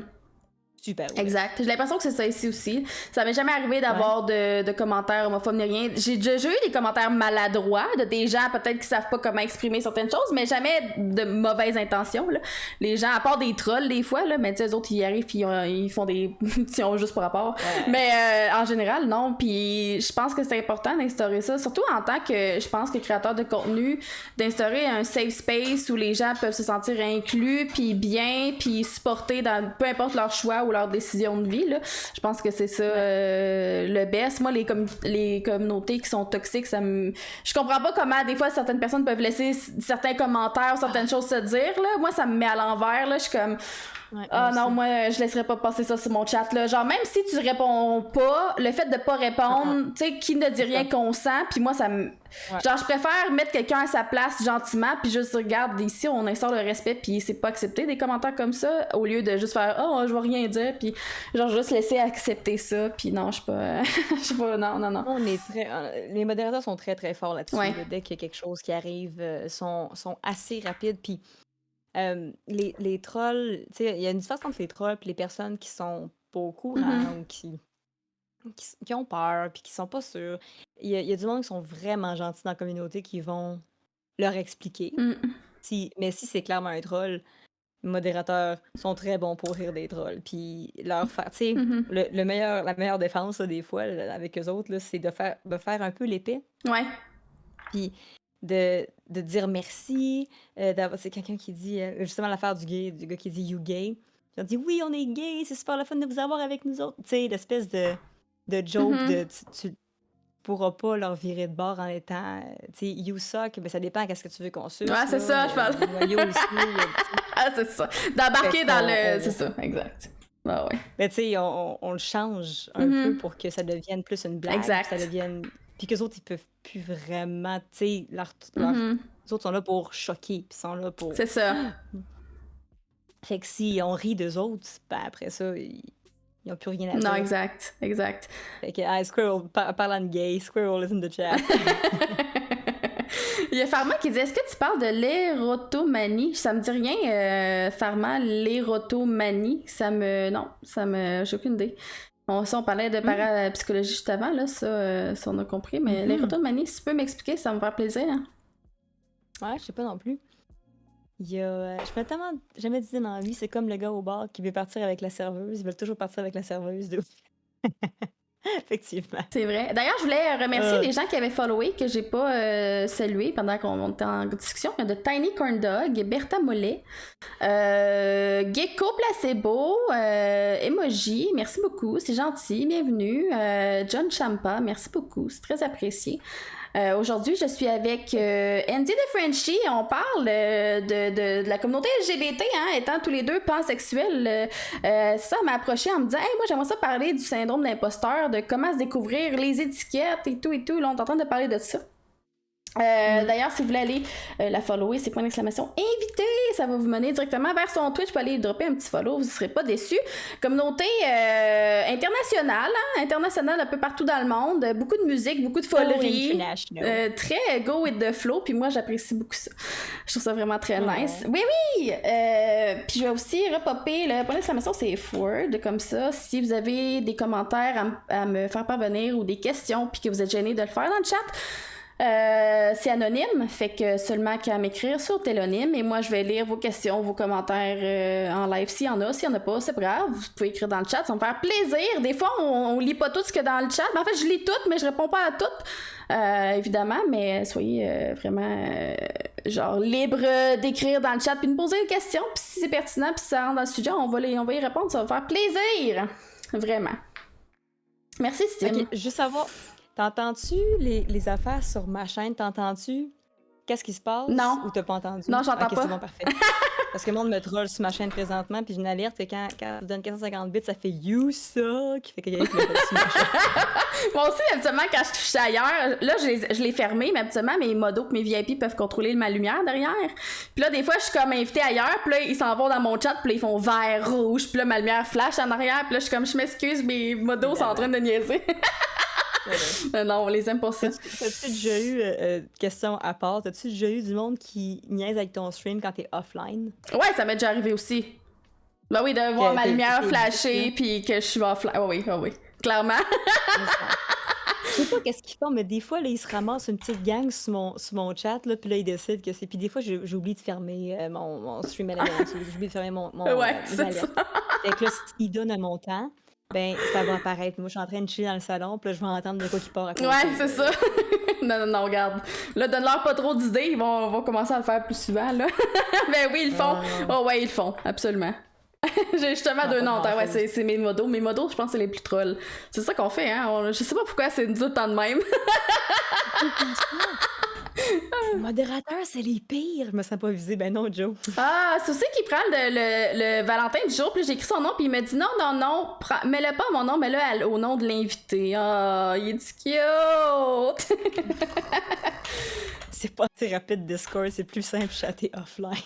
super ouverte. Exact. J'ai l'impression que c'est ça ici aussi. Ça m'est jamais arrivé d'avoir de commentaires homophobes ni rien. J'ai déjà eu des commentaires maladroits de des gens peut-être qui savent pas comment exprimer certaines choses, mais jamais de mauvaises intentions, là. Les gens, à part des trolls des fois, là, mais tu sais, eux autres, ils arrivent puis ils font des petits juste pour rapport. Ouais. Mais en général, non. Puis je pense que c'est important d'instaurer ça, surtout en tant que, je pense que créateur de contenu, d'instaurer un safe space où les gens peuvent se sentir inclus, puis bien, puis supportés dans peu importe leur choix ou leur décision de vie, là. Je pense que c'est ça le best. Moi, les communautés qui sont toxiques, je comprends pas comment des fois certaines personnes peuvent laisser certains commentaires, certaines choses se dire, là. Moi, ça me met à l'envers, là. Je suis comme... moi je laisserais pas passer ça sur mon chat, là. Genre, même si tu réponds pas, le fait de pas répondre, tu sais, qui ne dit rien consent, puis moi ça me... Genre, je préfère mettre quelqu'un à sa place gentiment, puis juste regarde, ici on instaure le respect, puis c'est pas accepté des commentaires comme ça, au lieu de juste faire je vais rien dire, puis genre juste laisser accepter ça, puis non, je suis pas je sais pas, non. On est les modérateurs sont très très forts là-dessus, là. Dès qu'il y a quelque chose qui arrive, sont assez rapides, puis les trolls, tu sais, il y a une différence entre les trolls et les personnes qui sont pas au courant ou qui ont peur puis qui sont pas sûrs. Il y a du monde qui sont vraiment gentils dans la communauté qui vont leur expliquer. Mais si c'est clairement un troll, les modérateurs sont très bons pour rire des trolls. Puis leur faire, tu sais, la meilleure défense, là, des fois, là, avec eux autres, là, c'est de faire un peu l'épée. Ouais. Puis de dire merci. C'est quelqu'un qui dit, justement, l'affaire du gars qui dit You gay. Ils ont dit oui, on est gay, c'est super le fun de vous avoir avec nous autres. Tu sais, l'espèce de joke de tu pourras pas leur virer de bord en étant, tu sais, you suck, mais ça dépend qu'est-ce que tu veux qu'on suce. Ouais, c'est ça, je parle. C'est ça. D'embarquer dans le. C'est ça, exact. Ah ouais. Mais tu sais, on le change un peu pour que ça devienne plus une blague. Exact. Que ça devienne. Puis qu'eux autres, ils peuvent plus vraiment, tu sais, les autres sont là pour choquer, puis sont là pour... C'est ça. Fait que si on rit d'eux autres, ben après ça, ils n'ont plus rien à dire. Non, exact. Fait que, Squirrel, parlant de gay, Squirrel is in the chat. Il y a Pharma qui dit, est-ce que tu parles de l'érotomanie? Ça me dit rien, Pharma, l'érotomanie. J'ai aucune idée. On parlait de parapsychologie juste avant, là, ça on a compris, mais l'érotomanie, si tu peux m'expliquer, ça me ferait plaisir. Hein? Ouais, je sais pas non plus. Je peux tellement jamais dire dans la vie, c'est comme le gars au bar qui veut partir avec la serveuse, ils veulent toujours partir avec la serveuse. Effectivement. C'est vrai. D'ailleurs, je voulais remercier les gens qui avaient followé, que j'ai pas salué pendant qu'on était en discussion. Il y a de Tiny Corn Dog, Bertha Mollet, Gecko Placebo, Emoji, merci beaucoup, c'est gentil, bienvenue. John Champa, merci beaucoup, c'est très apprécié. Aujourd'hui, je suis avec Andy de Frenchie. On parle de la communauté LGBT, hein, étant tous les deux pansexuels. Ça m'a approché en me disant « Hey, moi, j'aimerais ça parler du syndrome d'imposteur, de comment se découvrir les étiquettes et tout. » Là, on est en train de parler de ça. D'ailleurs, si vous voulez aller la follower, c'est point d'exclamation invité, ça va vous mener directement vers son Twitch, vous pouvez aller dropper un petit follow, vous ne serez pas déçus. Communauté internationale, internationale un peu partout dans le monde, beaucoup de musique, beaucoup de folerie, très go with the flow, puis moi j'apprécie beaucoup ça. Je trouve ça vraiment très nice. Oui, puis je vais aussi repopper le point d'exclamation, c'est F-word, comme ça. Si vous avez des commentaires à me faire parvenir ou des questions, puis que vous êtes gêné de le faire dans le chat, c'est anonyme, fait que seulement qu'à m'écrire sur Télonyme et moi je vais lire vos questions, vos commentaires en live s'il y en a pas, c'est pas grave, vous pouvez écrire dans le chat, ça va me faire plaisir. Des fois on lit pas tout ce qu'il y a dans le chat, mais en fait je lis tout mais je réponds pas à tout, évidemment, mais soyez vraiment genre libre d'écrire dans le chat puis de me poser des questions, puis si c'est pertinent puis si ça rentre dans le sujet, on va y répondre, ça va faire plaisir, vraiment. Merci Steve. Ok, juste savoir. T'entends-tu les affaires sur ma chaîne? T'entends-tu qu'est-ce qui se passe? Non. Ou t'as pas entendu? Non, j'entends pas. C'est bon, parfait. Parce que le monde me troll sur ma chaîne présentement, puis j'ai une alerte que quand je donne 450 bits, ça fait You suck! Fait qu'il y a quelqu'un qui l'a sur ma chaîne. Moi aussi, habituellement, quand je touche ailleurs, là, je l'ai fermé, mais habituellement, mes modos et mes VIP peuvent contrôler ma lumière derrière. Puis là, des fois, je suis comme invitée ailleurs, puis là, ils s'en vont dans mon chat, puis là, ils font vert, rouge, puis là, ma lumière flash en arrière, puis là, je suis comme, je m'excuse, mes modos sont en train de niaiser. Non, on les aime pour ça. T'as-tu déjà eu, question à part, t'as-tu déjà eu du monde qui niaise avec ton stream quand t'es offline? Ouais, ça m'est déjà arrivé aussi. Ben oui, de voir ma lumière flasher puis que je suis offline. Oui, clairement. Je sais pas qu'est-ce qu'ils font, mais des fois, là, ils se ramassent une petite gang sur mon chat, là, puis là, ils décident que c'est... Puis des fois, j'oublie de fermer mon stream à la j'oublie de fermer mon ouais, c'est ça. Fait que là, s'ils donnent un montant, ben, ça va apparaître. Moi, je suis en train de chiller dans le salon, puis là, je vais entendre de quoi qui part à côté. Ouais, c'est ça. non, regarde. Là, donne-leur pas trop d'idées, ils vont commencer à le faire plus souvent, là. Ben oui, ils le font. Oh ouais, ils le font, absolument. J'ai justement deux noms. Ouais, c'est mes modos. Mes modos, je pense que c'est les plus trolls. C'est ça qu'on fait, hein. Je sais pas pourquoi c'est nous autres tant de même. Le modérateur, c'est les pires. Je me sens pas visée. Ben non, Joe. Ah, c'est aussi qui prend le Valentin du jour, puis j'ai écrit son nom, puis il me dit non, mets-le pas à mon nom, mets-le au nom de l'invité. Ah, il est du cute! C'est pas assez rapide Discord, c'est plus simple chatter offline.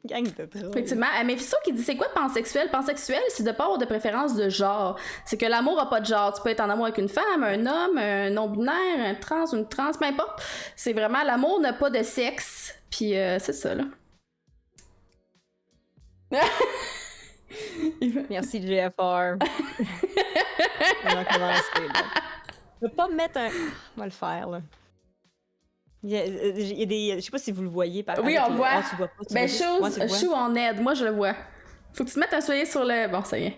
Gang de trolls. Effectivement. Mais Fisso qui dit c'est quoi pansexuel? Pansexuel, c'est de pas avoir de préférence de genre. C'est que l'amour a pas de genre. Tu peux être en amour avec une femme, un homme, un non-binaire, un trans, une trans, peu importe. C'est vraiment l'amour n'a pas de sexe. Puis c'est ça, là. Merci, JFR. On va commencer, là. Je vais pas me mettre un... On va le faire, là. Il y a des... Je sais pas si vous le voyez. Oui, on le voit. Tu vois pas, Ben, chou en aide. Moi, je le vois. Faut que tu te mettes un soyer sur le... Bon, ça y est.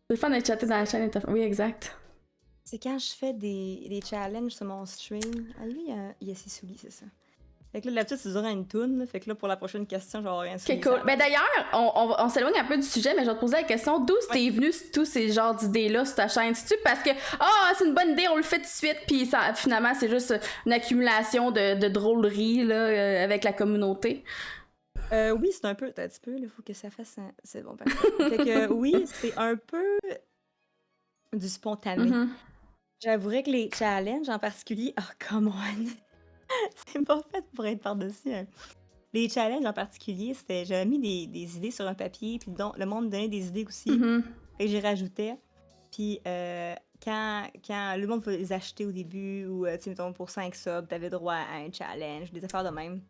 C'est le fun de chatter dans la chaîne. Oui, exact. C'est quand je fais des challenges sur mon stream. Ah, lui, il y a ses souliers, c'est ça. Fait que là, d'habitude, c'est toujours une toune. Fait que là, pour la prochaine question, je vais avoir un soulier. Ok, cool. Ben d'ailleurs, on s'éloigne un peu du sujet, mais je vais te poser la question. D'où t'es venu tous ces genres d'idées-là sur ta chaîne? C'est-tu parce que, c'est une bonne idée, on le fait tout de suite, puis ça, finalement, c'est juste une accumulation de drôleries, là, avec la communauté? Oui, c'est un peu... T'as un petit peu, il faut que ça fasse... C'est bon, parfait. Fait que oui, c'est un peu du spontané. Mm-hmm. J'avouerais que les challenges en particulier... Oh, come on! C'est pas fait pour être par-dessus. Hein. Les challenges en particulier, c'était... J'avais mis des idées sur un papier, puis le monde me donnait des idées aussi. Mm-hmm. Et j'y rajoutais. Puis quand le monde pouvait les acheter au début, ou tu sais, mettons, pour 5 subs, t'avais droit à un challenge, des affaires de même.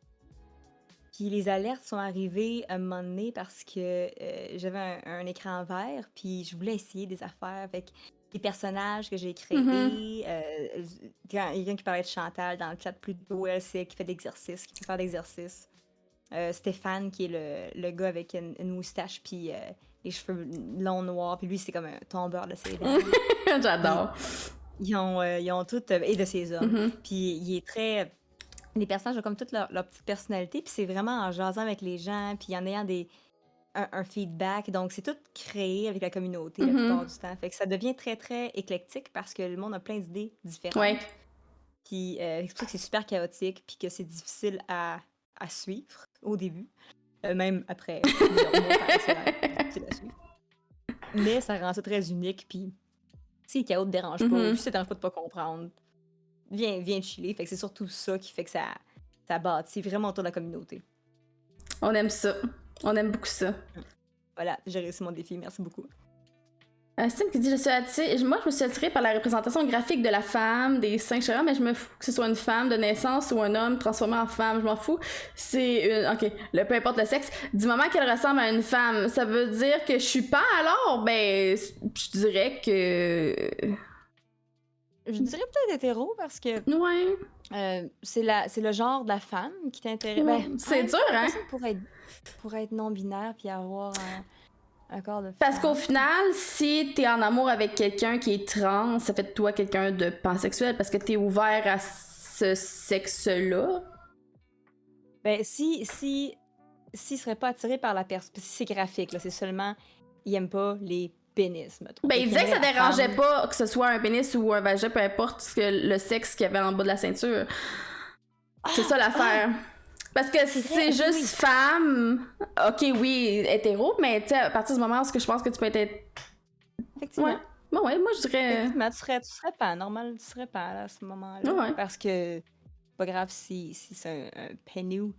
Puis les alertes sont arrivées à un moment donné parce que j'avais un écran vert, puis je voulais essayer des affaires avec des personnages que j'ai créés. Mm-hmm. Quelqu'un qui parlait de Chantal dans le chat plus tôt, elle, c'est qui fait de l'exercice, qui peut faire de l'exercice. Stéphane, qui est le gars avec une moustache, puis les cheveux longs noirs, puis lui, c'est comme un tombeur de ses dents. J'adore. Ils ont toutes... et de ses hommes. Mm-hmm. Puis il est très... Les personnages ont comme toute leur petite personnalité, puis c'est vraiment en jasant avec les gens, puis en ayant un feedback. Donc, c'est tout créé avec la communauté la plupart du temps. Fait que ça devient très, très éclectique parce que le monde a plein d'idées différentes. Ouais. Puis c'est pour ça que c'est super chaotique, puis que c'est difficile à suivre au début. Même après plusieurs mois, c'est difficile à suivre. Mais ça rend ça très unique, puis si le chaos te dérange pas, si ça te dérange pas de pas comprendre, viens chiller. Fait que c'est surtout ça qui fait que ça bâtit vraiment autour de la communauté. On aime ça. On aime beaucoup ça. Voilà, j'ai réussi mon défi. Merci beaucoup. Sim qui dit moi je me suis attirée par la représentation graphique de la femme, des seins, etc. Mais je me fous que ce soit une femme de naissance ou un homme transformé en femme, je m'en fous. Ok, peu importe le sexe. Du moment qu'elle ressemble à une femme, ça veut dire que je suis pas alors? Ben, je dirais que. Je dirais peut-être hétéro parce que Ouais. c'est le genre de la femme qui t'intéresse. Ouais, Ben, c'est dur, hein? Pour être non-binaire puis avoir un corps de femme. Parce qu'au final, si t'es en amour avec quelqu'un qui est trans, ça fait de toi quelqu'un de pansexuel parce que t'es ouvert à ce sexe-là. Ben, si serait pas attiré par la personne, si c'est graphique, là, c'est seulement, il aime pas les pénis, mettons. Ben, il disait que ça dérangeait pas que ce soit un pénis ou un vagin, peu importe le sexe qu'il y avait en bas de la ceinture. C'est ça l'affaire. Parce que c'est juste femme, ok, oui, hétéro, mais tu sais, à partir du moment où je pense que tu peux être. Effectivement. Ouais. Bon, ouais, moi je dirais. Effectivement, tu serais pas normal, tu serais pas là, à ce moment-là. Ouais. Parce que pas grave si c'est un pénou.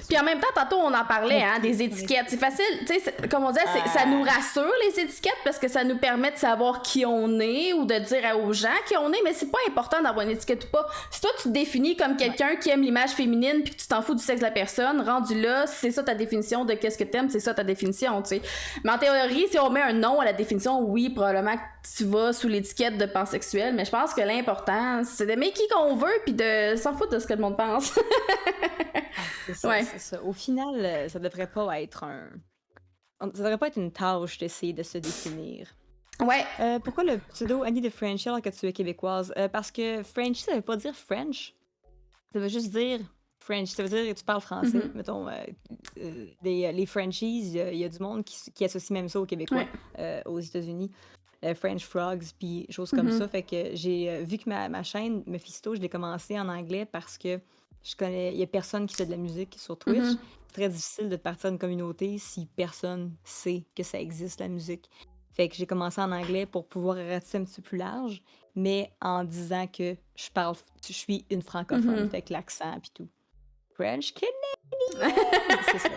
Puis en même temps, tantôt on en parlait, hein, des étiquettes. C'est facile, tu sais, comme on disait, ça nous rassure les étiquettes parce que ça nous permet de savoir qui on est ou de dire aux gens qui on est, mais c'est pas important d'avoir une étiquette ou pas. Si toi tu te définis comme quelqu'un qui aime l'image féminine puis que tu t'en fous du sexe de la personne, rendu là, c'est ça ta définition de qu'est-ce que t'aimes, c'est ça ta définition, tu sais. Mais en théorie, si on met un nom à la définition, oui, probablement que tu vas sous l'étiquette de pansexuel, mais je pense que l'important, c'est d'aimer qui qu'on veut puis de s'en foutre de ce que le monde pense. C'est ça, c'est ça. Au final, ça devrait pas être ça devrait pas être une tâche d'essayer de se définir. Ouais. Pourquoi le pseudo Annie de Frenchie alors que tu es québécoise? Parce que Frenchie, ça veut pas dire French. Ça veut juste dire French. Ça veut dire que tu parles français. Mettons, les Frenchies, il y a du monde qui associe même ça aux Québécois, aux États-Unis. French Frogs, puis choses comme ça. Fait que j'ai vu que ma chaîne, Mephisto, je l'ai commencé en anglais parce que il y a personne qui fait de la musique sur Twitch. C'est très difficile de partir d'une communauté si personne sait que ça existe, la musique. Fait que j'ai commencé en anglais pour pouvoir ratisser un petit peu plus large, mais en disant que je suis une francophone, fait que l'accent puis tout. French Canadian! C'est ça.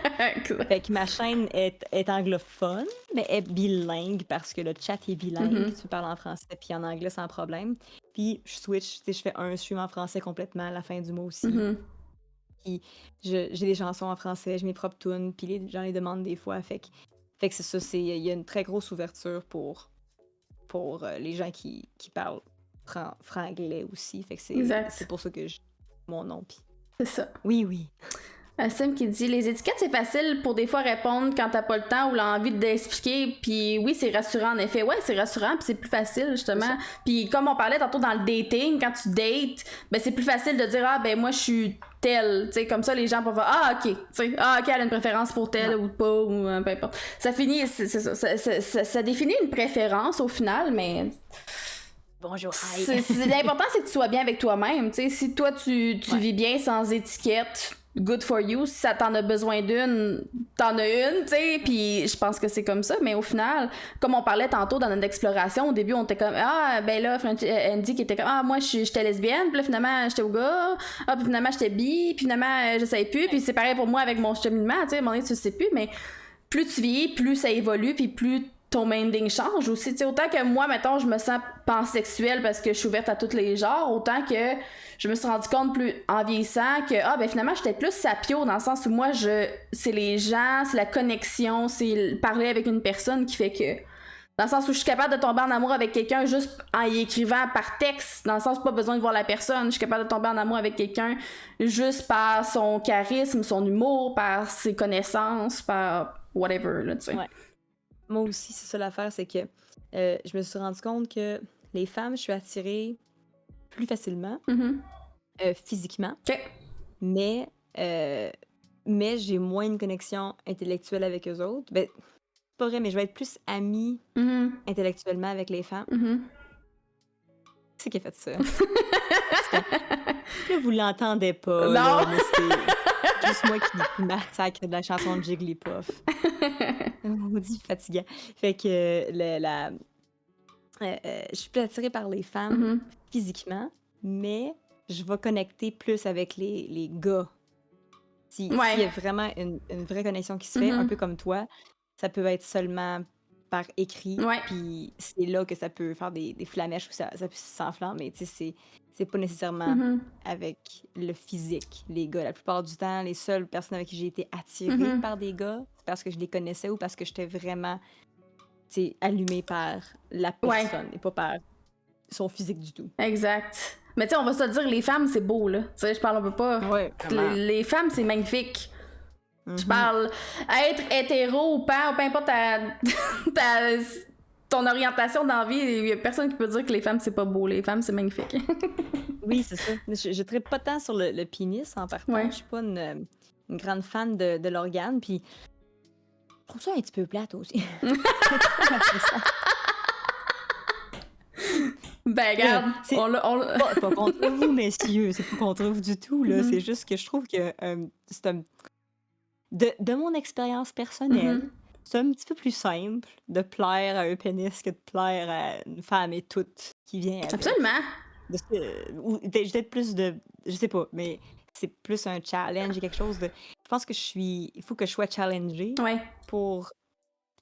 Cool. Fait que ma chaîne est anglophone, mais est bilingue parce que le chat est bilingue. Tu parles en français puis en anglais sans problème. Puis je switch, tu sais, je fais un stream en français complètement à la fin du mois aussi. Puis j'ai des chansons en français, j'ai mes propres tunes, puis les gens les demandent des fois. Fait que c'est ça, il y a une très grosse ouverture pour les gens qui parlent franglais aussi. Fait que c'est pour ça que mon nom. Puis c'est ça. Oui. Sim qui dit les étiquettes c'est facile pour des fois répondre quand t'as pas le temps ou l'envie d'expliquer, puis oui c'est rassurant en effet, ouais c'est rassurant puis c'est plus facile justement, puis comme on parlait tantôt dans le dating, quand tu dates, ben c'est plus facile de dire ben moi je suis telle, tu sais, comme ça les gens peuvent voir ok, tu sais, ok elle a une préférence pour telle ou pas ou peu importe, ça finit, ça définit une préférence au final, mais bonjour. L'important c'est que tu sois bien avec toi-même, tu sais, si toi tu vis bien sans étiquette, good for you. Si ça t'en a besoin d'une, t'en as une, tu sais. Puis je pense que c'est comme ça. Mais au final, comme on parlait tantôt dans notre exploration, au début, on était comme ben là, Andy qui était comme moi, j'étais lesbienne. Puis là, finalement, j'étais au gars. Puis finalement, j'étais bi. Puis finalement, je savais plus. Puis c'est pareil pour moi avec mon cheminement, tu sais. À un moment donné, tu sais plus. Mais plus tu vieillis, plus ça évolue. Puis plus ton minding change aussi. T'sais, autant que moi, mettons, je me sens pansexuelle parce que je suis ouverte à tous les genres, autant que je me suis rendu compte plus en vieillissant que ben finalement j'étais plus sapio dans le sens où moi c'est les gens, c'est la connexion, c'est parler avec une personne qui fait que dans le sens où je suis capable de tomber en amour avec quelqu'un juste en y écrivant par texte, dans le sens où pas besoin de voir la personne, je suis capable de tomber en amour avec quelqu'un juste par son charisme, son humour, par ses connaissances, par whatever là, tu sais. Ouais. Moi aussi, c'est ça l'affaire, c'est que je me suis rendu compte que les femmes, je suis attirée plus facilement, physiquement, mais j'ai moins une connexion intellectuelle avec eux autres. Ben, c'est pas vrai, mais je vais être plus amie intellectuellement avec les femmes. C'est qui a fait ça? Là, vous l'entendez pas. Non! Là, mais c'est juste moi qui massacre de la chanson de Jigglypuff. On dit fatigant. Fait que je suis plus attirée par les femmes physiquement, mais je vais connecter plus avec les gars. S'il y a Ouais. vraiment une vraie connexion qui se fait, un peu comme toi, ça peut être seulement par écrit, Ouais. puis c'est là que ça peut faire des flamèches ou ça peut s'enflammer. Tu sais, c'est pas nécessairement avec le physique, les gars. La plupart du temps, les seules personnes avec qui j'ai été attirée par des gars, c'est parce que je les connaissais ou parce que j'étais vraiment, tu sais, allumée par la Ouais. personne et pas par son physique du tout. Exact. Mais tu sais, on va se dire, les femmes, c'est beau, là. Tu sais, je parle un peu pas. Ouais, vraiment. Les femmes, c'est magnifique. Je Mhm. parle être hétéro ou pas, peu importe ton orientation dans la vie, il y a personne qui peut dire que les femmes, c'est pas beau. Les femmes, c'est magnifique. Oui, c'est ça. Je traite pas tant sur le pénis en partant. Ouais. Je suis pas une grande fan de l'organe, puis je trouve ça un petit peu plate aussi. Ben, regarde, C'est on pas contre vous, messieurs. C'est pas contre vous du tout, là. C'est juste que je trouve que c'est de mon expérience personnelle, c'est un petit peu plus simple de plaire à un pénis que de plaire à une femme et toute qui vient avec. Absolument. Ou peut-être plus de... Je sais pas, mais c'est plus un challenge et quelque chose de... Je pense que il faut que je sois challengée Ouais. pour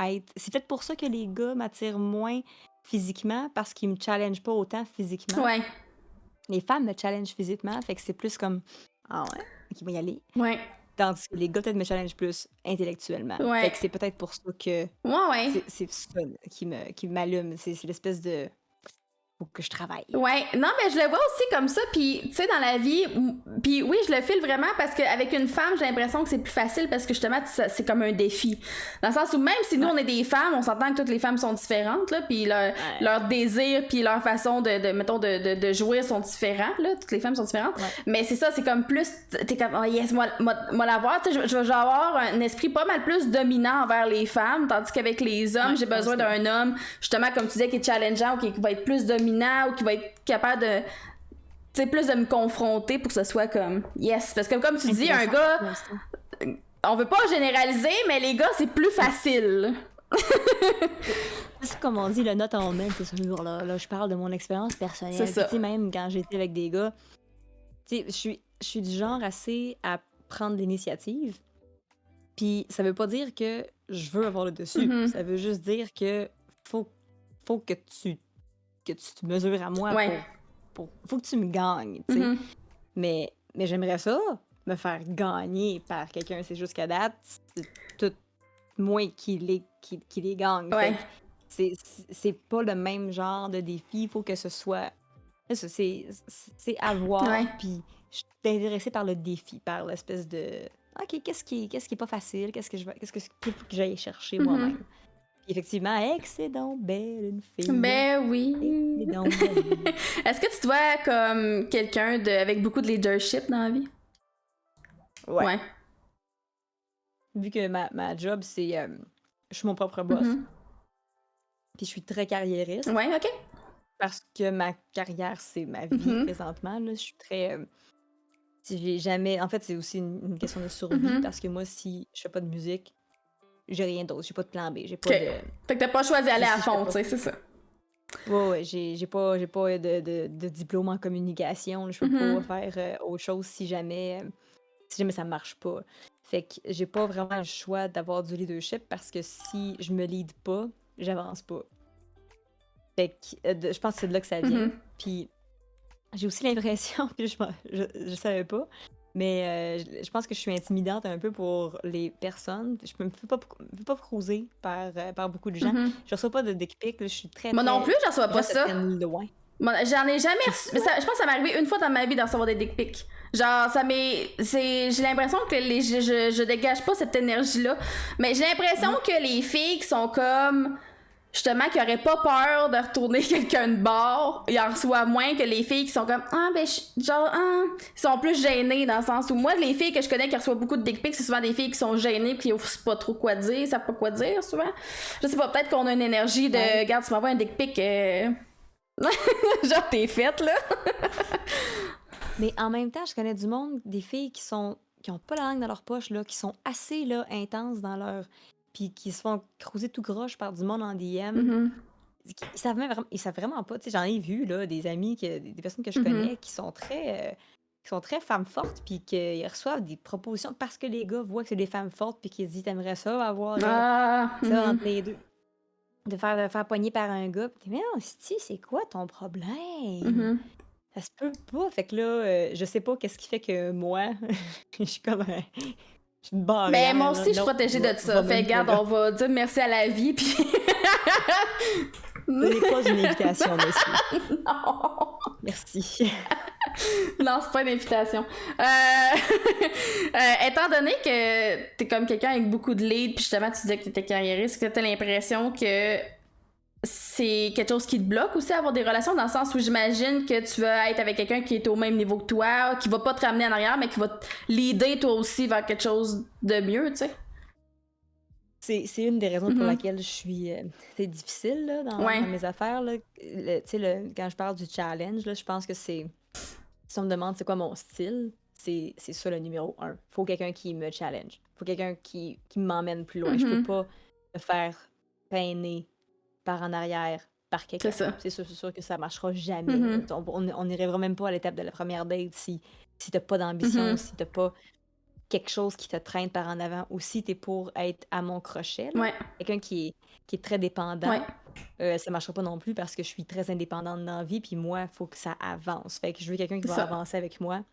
être... C'est peut-être pour ça que les gars m'attirent moins physiquement, parce qu'ils me challengent pas autant physiquement. Ouais. Les femmes me challengent physiquement, fait que c'est plus comme... Ah ouais, ok, va y aller. Ouais. Tandis que les gars peut-être me challengent plus intellectuellement. Ouais. Fait que c'est peut-être pour ça que Ouais. c'est ça qui m'allume. C'est l'espèce de... Faut que je travaille. Ouais, non, mais je le vois aussi comme ça, puis tu sais, dans la vie, puis oui, je le file vraiment parce qu'avec une femme, j'ai l'impression que c'est plus facile parce que justement, c'est comme un défi. Dans le sens où même si nous, on est des femmes, on s'entend que toutes les femmes sont différentes, là, puis leur désir, puis leur façon mettons, de jouir sont différents, là, toutes les femmes sont différentes. Ouais. Mais c'est ça, c'est comme plus, t'es comme, oh yes, moi l'avoir, tu sais, je vais avoir un esprit pas mal plus dominant envers les femmes, tandis qu'avec les hommes, j'ai besoin d'un homme, justement, comme tu disais, qui est challengeant ou qui va être plus dominant ou qui va être capable de, tu sais, plus de me confronter pour que ce soit comme yes, parce que comme tu dis, un gars, on veut pas généraliser, mais les gars, c'est plus facile. C'est comme on dit, le not on men, c'est ce jour-là. Là, je parle de mon expérience personnelle. C'est ça. Tu sais, même quand j'étais avec des gars, tu sais, je suis du genre assez à prendre l'initiative. Puis ça veut pas dire que je veux avoir le dessus. Ça veut juste dire que faut que tu te mesures à moi. Ouais. Faut que tu me gagnes, tu sais. Mais j'aimerais ça, me faire gagner par quelqu'un. C'est juste qu'à date, c'est tout moi qui les gagne. Ouais. C'est pas le même genre de défi. Il faut que ce soit... C'est à voir. Ouais. Puis je suis intéressée par le défi, par l'espèce de... OK, qu'est-ce qui est pas facile? Qu'est-ce qu'il faut que j'aille chercher moi-même? Puis effectivement, c'est donc belle une fille. Ben oui. C'est donc belle. Est-ce que tu te vois comme quelqu'un avec beaucoup de leadership dans la vie? Ouais. Vu que ma job, c'est... je suis mon propre boss. Puis je suis très carriériste. Ouais, OK. Parce que ma carrière, c'est ma vie présentement. Là. Je suis très... j'ai jamais... En fait, c'est aussi une question de survie. Parce que moi, si je fais pas de musique, j'ai rien d'autre. J'ai pas de plan B. J'ai pas de... Fait que t'as pas choisi d'aller à fond, tu sais, c'est ça. Ouais, j'ai pas de diplôme en communication. Là. Je peux pas faire autre chose si jamais ça marche pas. Fait que j'ai pas vraiment le choix d'avoir du leadership parce que si je me lead pas, j'avance pas. Fait que je pense que c'est de là que ça vient. Puis j'ai aussi l'impression, puis je savais pas, mais je pense que je suis intimidante un peu pour les personnes. Je me fais pas cruiser par beaucoup de gens. Je reçois pas de dick pic. Je suis très... Moi non plus, j'en reçois pas ça. Loin. J'en ai jamais reçu. Mais je pense que ça m'est arrivé une fois dans ma vie d'en recevoir des dick pics. Genre, j'ai l'impression que je dégage pas cette énergie-là. Mais j'ai l'impression que les filles qui sont comme... Justement, qui auraient pas peur de retourner quelqu'un de bord, ils en reçoivent moins que les filles qui sont comme ils sont plus gênées dans le sens où moi, les filles que je connais qui reçoivent beaucoup de dick pics, c'est souvent des filles qui sont gênées pis qui osent pas trop quoi dire, savent pas quoi dire souvent. Je sais pas, peut-être qu'on a une énergie de regarde, tu m'envoies un dick pic, genre t'es faite là. Mais en même temps, je connais du monde, des filles qui ont pas la langue dans leur poche, là, qui sont assez là, intenses dans leur... Puis qui se font cruiser tout croche par du monde en DM. ils savent vraiment pas. Tu sais, j'en ai vu là, des amis, des personnes que je Mhm. connais qui sont très femmes fortes, puis qu'ils reçoivent des propositions parce que les gars voient que c'est des femmes fortes, puis qu'ils se disent, t'aimerais ça avoir Ah, ça mhm. entre les deux. De faire pogner par un gars. Puis, mais non, c'est quoi ton problème? Mhm. Ça se peut pas. Fait que là, je sais pas qu'est-ce qui fait que moi, je suis comme je suis une Ben, moi barrière, là. aussi, je suis Non, protégée de va ça. Fait, même pas regarde, là. on va dire merci à la vie, puis... Ce n'est pas une invitation, monsieur. Non! Merci. Non, c'est pas une invitation. Étant donné que t'es comme quelqu'un avec beaucoup de leads, puis justement, tu disais que t'étais carriériste, est-ce que t'as l'impression que c'est quelque chose qui te bloque aussi, avoir des relations, dans le sens où j'imagine que tu vas être avec quelqu'un qui est au même niveau que toi, qui va pas te ramener en arrière, mais qui va te leader toi aussi vers quelque chose de mieux, tu sais? C'est une des raisons pour Mhm. laquelle je suis. C'est difficile là, Ouais. dans mes affaires. Là. Tu sais, quand je parle du challenge, là, je pense que c'est. Si on me demande c'est quoi mon style, c'est ça le numéro un. Faut quelqu'un qui me challenge. Faut quelqu'un qui m'emmène plus loin. Je peux Mhm. pas me faire peiner par en arrière par C'est quelqu'un. ça. C'est sûr que ça marchera jamais. Là. Mhm. On n'ira même pas à l'étape de la première date si t'as pas d'ambition, Mhm. si t'as pas quelque chose qui te traîne par en avant, ou si t'es pour être à mon crochet, là. Ouais. Quelqu'un qui est très Ouais. dépendant, ça marchera pas non plus parce que je suis très indépendante dans la vie, puis moi, il faut que ça avance. Fait que je veux quelqu'un qui C'est va ça. avancer avec moi.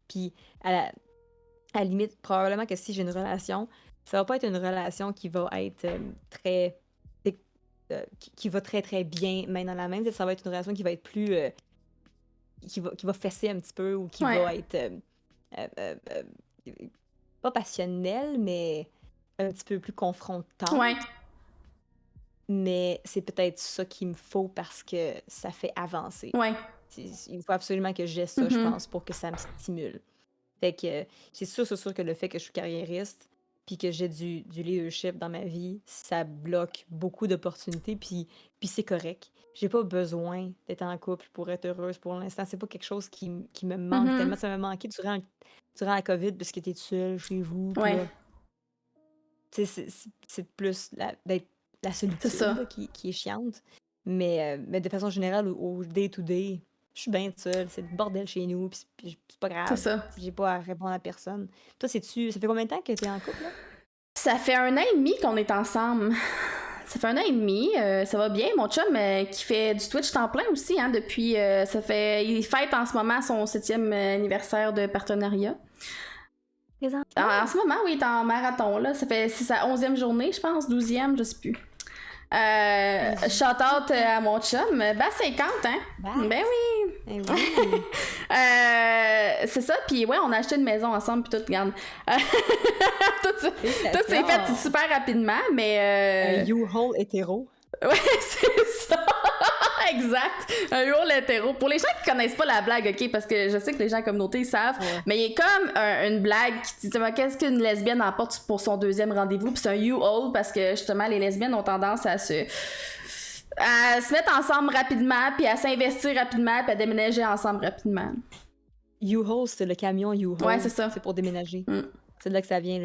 Puis à la limite, probablement que si j'ai une relation, ça va pas être une relation qui va être très... qui va très très bien main dans la main. Ça va être une relation qui va être plus... qui va fesser un petit peu, ou qui Ouais. va être... euh, euh, euh, pas passionnelle, mais un petit peu plus confrontante. Ouais. Mais c'est peut-être ça qu'il me faut parce que ça fait avancer. Ouais. Il faut absolument que j'ai ça, je Mhm. pense, pour que ça me stimule. Fait que c'est sûr que le fait que je suis carriériste puis que j'ai du leadership dans ma vie, ça bloque beaucoup d'opportunités, puis c'est correct. J'ai pas besoin d'être en couple pour être heureuse pour l'instant. C'est pas quelque chose qui me manque tellement. Mhm. Ça m'a manqué durant la COVID parce que t'es tout seul chez vous, puis Ouais. là, tu sais, c'est plus d'être la C'est solitude ça. là, qui est chiante. Mais de façon générale, au day-to-day, je suis bien seule. C'est le bordel chez nous, puis c'est pas C'est grave. ça. J'ai pas à répondre à personne. Toi, ça fait combien de temps que t'es en couple, là? Ça fait 1 an et demi qu'on est ensemble. Ça fait 1 an et demi, ça va bien. Mon chum qui fait du Twitch temps plein aussi, hein, depuis... il fête en ce moment son 7e anniversaire de partenariat. En ce moment, oui, il est en marathon, là. C'est sa 11e journée, je pense, 12e, je sais plus. Shout out à mon chum. Ben 50, hein? Bah, Ben oui. eh oui. C'est ça, puis ouais, on a acheté une maison ensemble, puis tout, regarde. Tout s'est fait super rapidement, mais. Un U-Haul hétéro. Ouais, c'est ça! Exact! Un rôle hétéro. Pour les gens qui connaissent pas la blague, ok, parce que je sais que les gens en communauté ils savent, Ouais. mais il y a comme une blague qui dit qu'est-ce qu'une lesbienne emporte pour son 2e rendez-vous, puis c'est un U-Haul parce que justement les lesbiennes ont tendance à se mettre ensemble rapidement, puis à s'investir rapidement, puis à déménager ensemble rapidement. U-Haul, c'est le camion U-Haul. Ouais, c'est ça. C'est pour déménager. Mm. C'est de là que ça vient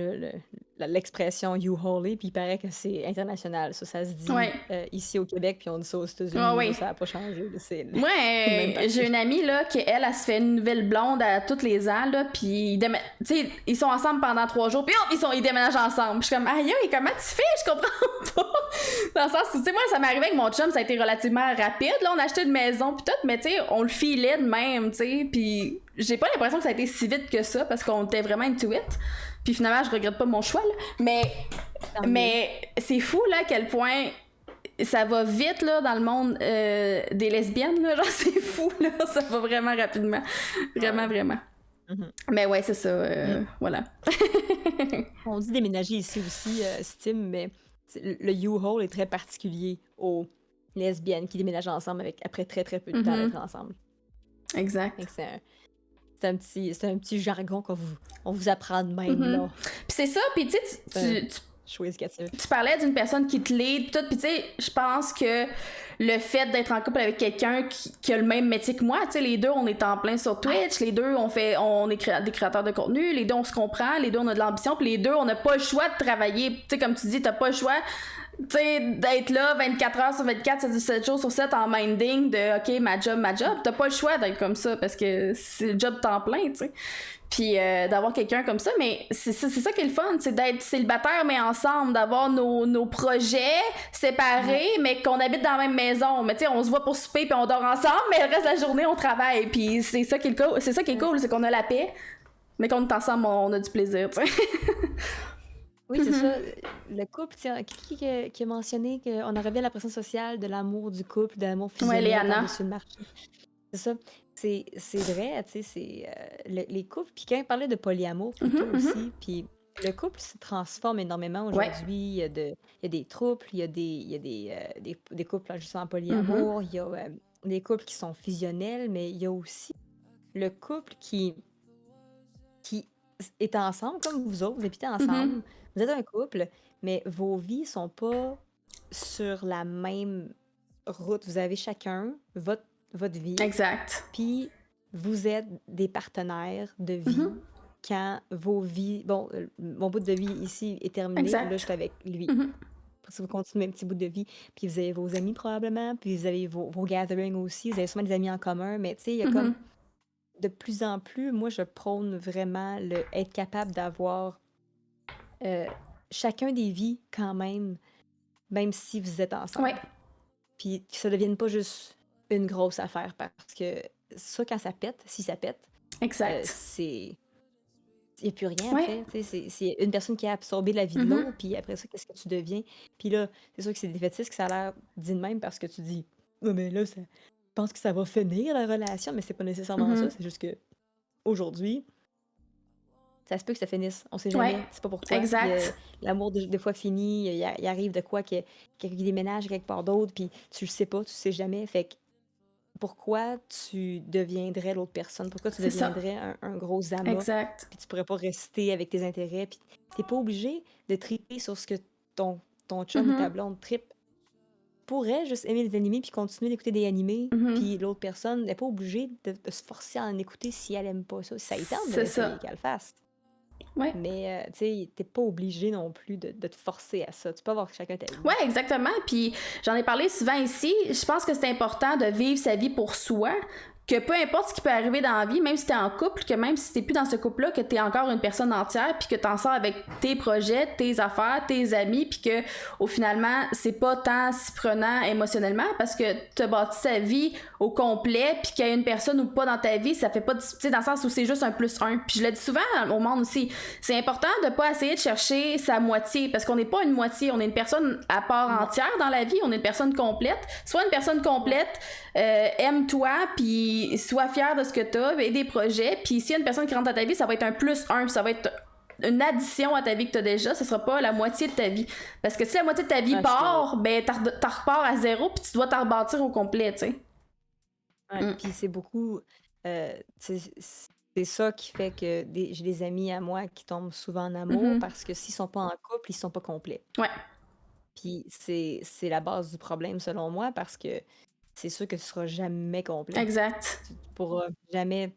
l'expression U-Hauler, puis il paraît que c'est international. Ça se dit Ouais. ici au Québec, puis on dit ça aux États-Unis. Ah oui. Là, ça n'a pas changé. Là, même Ouais, parti. j'ai une amie là qui elle se fait une nouvelle blonde à tous les ans là, puis tu sais ils sont ensemble pendant 3 jours, puis ils déménagent ensemble. Je suis comme aïe, comment tu fais? Je comprends pas. Dans le sens où tu sais moi ça m'est arrivé avec mon chum, ça a été relativement rapide là, on a acheté une maison puis tout, mais tu sais on le filait de même, tu sais, puis j'ai pas l'impression que ça a été si vite que ça parce qu'on était vraiment into it. Puis finalement je regrette pas mon choix là, mais c'est fou là à quel point ça va vite là dans le monde des lesbiennes là, genre c'est fou là, ça va vraiment rapidement, vraiment. Mhm. Mais ouais c'est ça, voilà. On dit déménager ici aussi, Stim, mais le U-Haul est très particulier aux lesbiennes qui déménagent ensemble après très très peu de temps d'être ensemble. Exact. Fait que c'est un petit jargon qu'on vous apprend de même là. Puis c'est ça, puis tu sais Choix éducatif. tu parlais d'une personne qui te lead, tout, puis tu sais, je pense que le fait d'être en couple avec quelqu'un qui a le même métier que moi, tu sais, les deux, on est en plein sur Twitch, les deux, on est des créateurs de contenu, les deux, on se comprend, les deux, on a de l'ambition, puis les deux, on n'a pas le choix de travailler, tu sais, comme tu dis, t'as pas le choix Tu sais, d'être là 24 heures sur 24, 7 jours sur 7 en minding de OK, ma job. T'as pas le choix d'être comme ça parce que c'est le job temps plein, tu sais. Puis d'avoir quelqu'un comme ça, mais c'est ça qui est le fun, c'est d'être célibataire mais ensemble, d'avoir nos projets séparés, mais qu'on habite dans la même maison. Mais tu sais, on se voit pour souper puis on dort ensemble, mais le reste de la journée, on travaille. Puis c'est ça qui est cool, c'est qu'on a la paix, mais quand on est ensemble, on a du plaisir, tu sais. Oui, c'est ça. Le couple, tiens, qui a mentionné qu'on revient à la pression sociale de l'amour du couple, de l'amour Ouais, fusionnel Léana. par-dessus le marché. C'est ça. C'est vrai, tu sais, c'est les couples. Puis quand on parlait de polyamour plutôt aussi, puis le couple se transforme énormément Ouais. aujourd'hui. Il y a des trouples, il y a des couples justement en polyamour, il y a des couples qui sont fusionnels, mais il y a aussi le couple qui est ensemble, comme vous autres, vous habitez ensemble, vous êtes un couple, mais vos vies sont pas sur la même route. Vous avez chacun votre vie, Exact. puis vous êtes des partenaires de vie quand vos vies... Bon, mon bout de vie ici est terminé, Exact. là, je suis avec lui. Parce que vous continuez un petit bout de vie, puis vous avez vos amis probablement, puis vous avez vos gatherings aussi, vous avez souvent des amis en commun, mais tu sais, il y a comme... De plus en plus, moi, je prône vraiment être capable d'avoir chacun des vies quand même si vous êtes ensemble. Ouais. Puis que ça ne devienne pas juste une grosse affaire, parce que ça, quand ça pète, si ça pète, Exact. c'est... Il n'y a plus rien Ouais. après. C'est une personne qui a absorbé la vie de l'autre, puis après ça, qu'est-ce que tu deviens? Puis là, c'est sûr que c'est défaitiste que ça a l'air dit de même parce que tu dis, ouais, mais là, je pense que ça va finir la relation, mais c'est pas nécessairement ça. C'est juste que aujourd'hui, ça se peut que ça finisse. On sait jamais. Ouais. C'est pas pourquoi. Exact. L'amour des fois fini, il arrive de quoi que quelqu'un qui déménage quelque part d'autre, puis tu le sais pas, tu sais jamais. Fait que pourquoi tu deviendrais l'autre personne? Pourquoi tu C'est ça. deviendrais un gros amas? Exact. Puis tu pourrais pas rester avec tes intérêts. Puis t'es pas obligé de triper sur ce que ton chum ou ta blonde tripe. Pourrait juste aimer les animés puis continuer d'écouter des animés. Puis l'autre personne n'est pas obligée de se forcer à en écouter si elle aime pas ça. Si ça y tente C'est ça. d'essayer qu'elle le fasse. Ouais. Mais tu sais, t'es pas obligé non plus de te forcer à ça. Tu peux avoir chacun ta vie. Ouais, exactement. Puis j'en ai parlé souvent ici. Je pense que c'est important de vivre sa vie pour soi. Que peu importe ce qui peut arriver dans la vie, même si t'es en couple, que même si t'es plus dans ce couple-là, que t'es encore une personne entière, puis que t'en sors avec tes projets, tes affaires, tes amis, puis que au finalement, c'est pas tant si prenant émotionnellement parce que t'as bâti sa vie au complet, puis qu'il y a une personne ou pas dans ta vie, ça fait pas, tu sais, dans le sens où c'est juste un plus un. Puis je le dis souvent au monde aussi, c'est important de pas essayer de chercher sa moitié, parce qu'on n'est pas une moitié, on est une personne à part entière dans la vie, on est une personne complète. Soit une personne complète, aime-toi, puis sois fier de ce que t'as, et des projets, puis s'il y a une personne qui rentre dans ta vie, ça va être un plus un, ça va être une addition à ta vie que t'as déjà, ce sera pas la moitié de ta vie. Parce que si la moitié de ta vie part, ben t'en repars à zéro, puis tu dois t'en rebâtir au complet, tu sais. Puis c'est beaucoup... c'est ça qui fait que j'ai des amis à moi qui tombent souvent en amour, parce que s'ils sont pas en couple, ils sont pas complets. Ouais. Puis c'est la base du problème selon moi, parce que c'est sûr que tu seras jamais complet. Exact. Tu pourras jamais...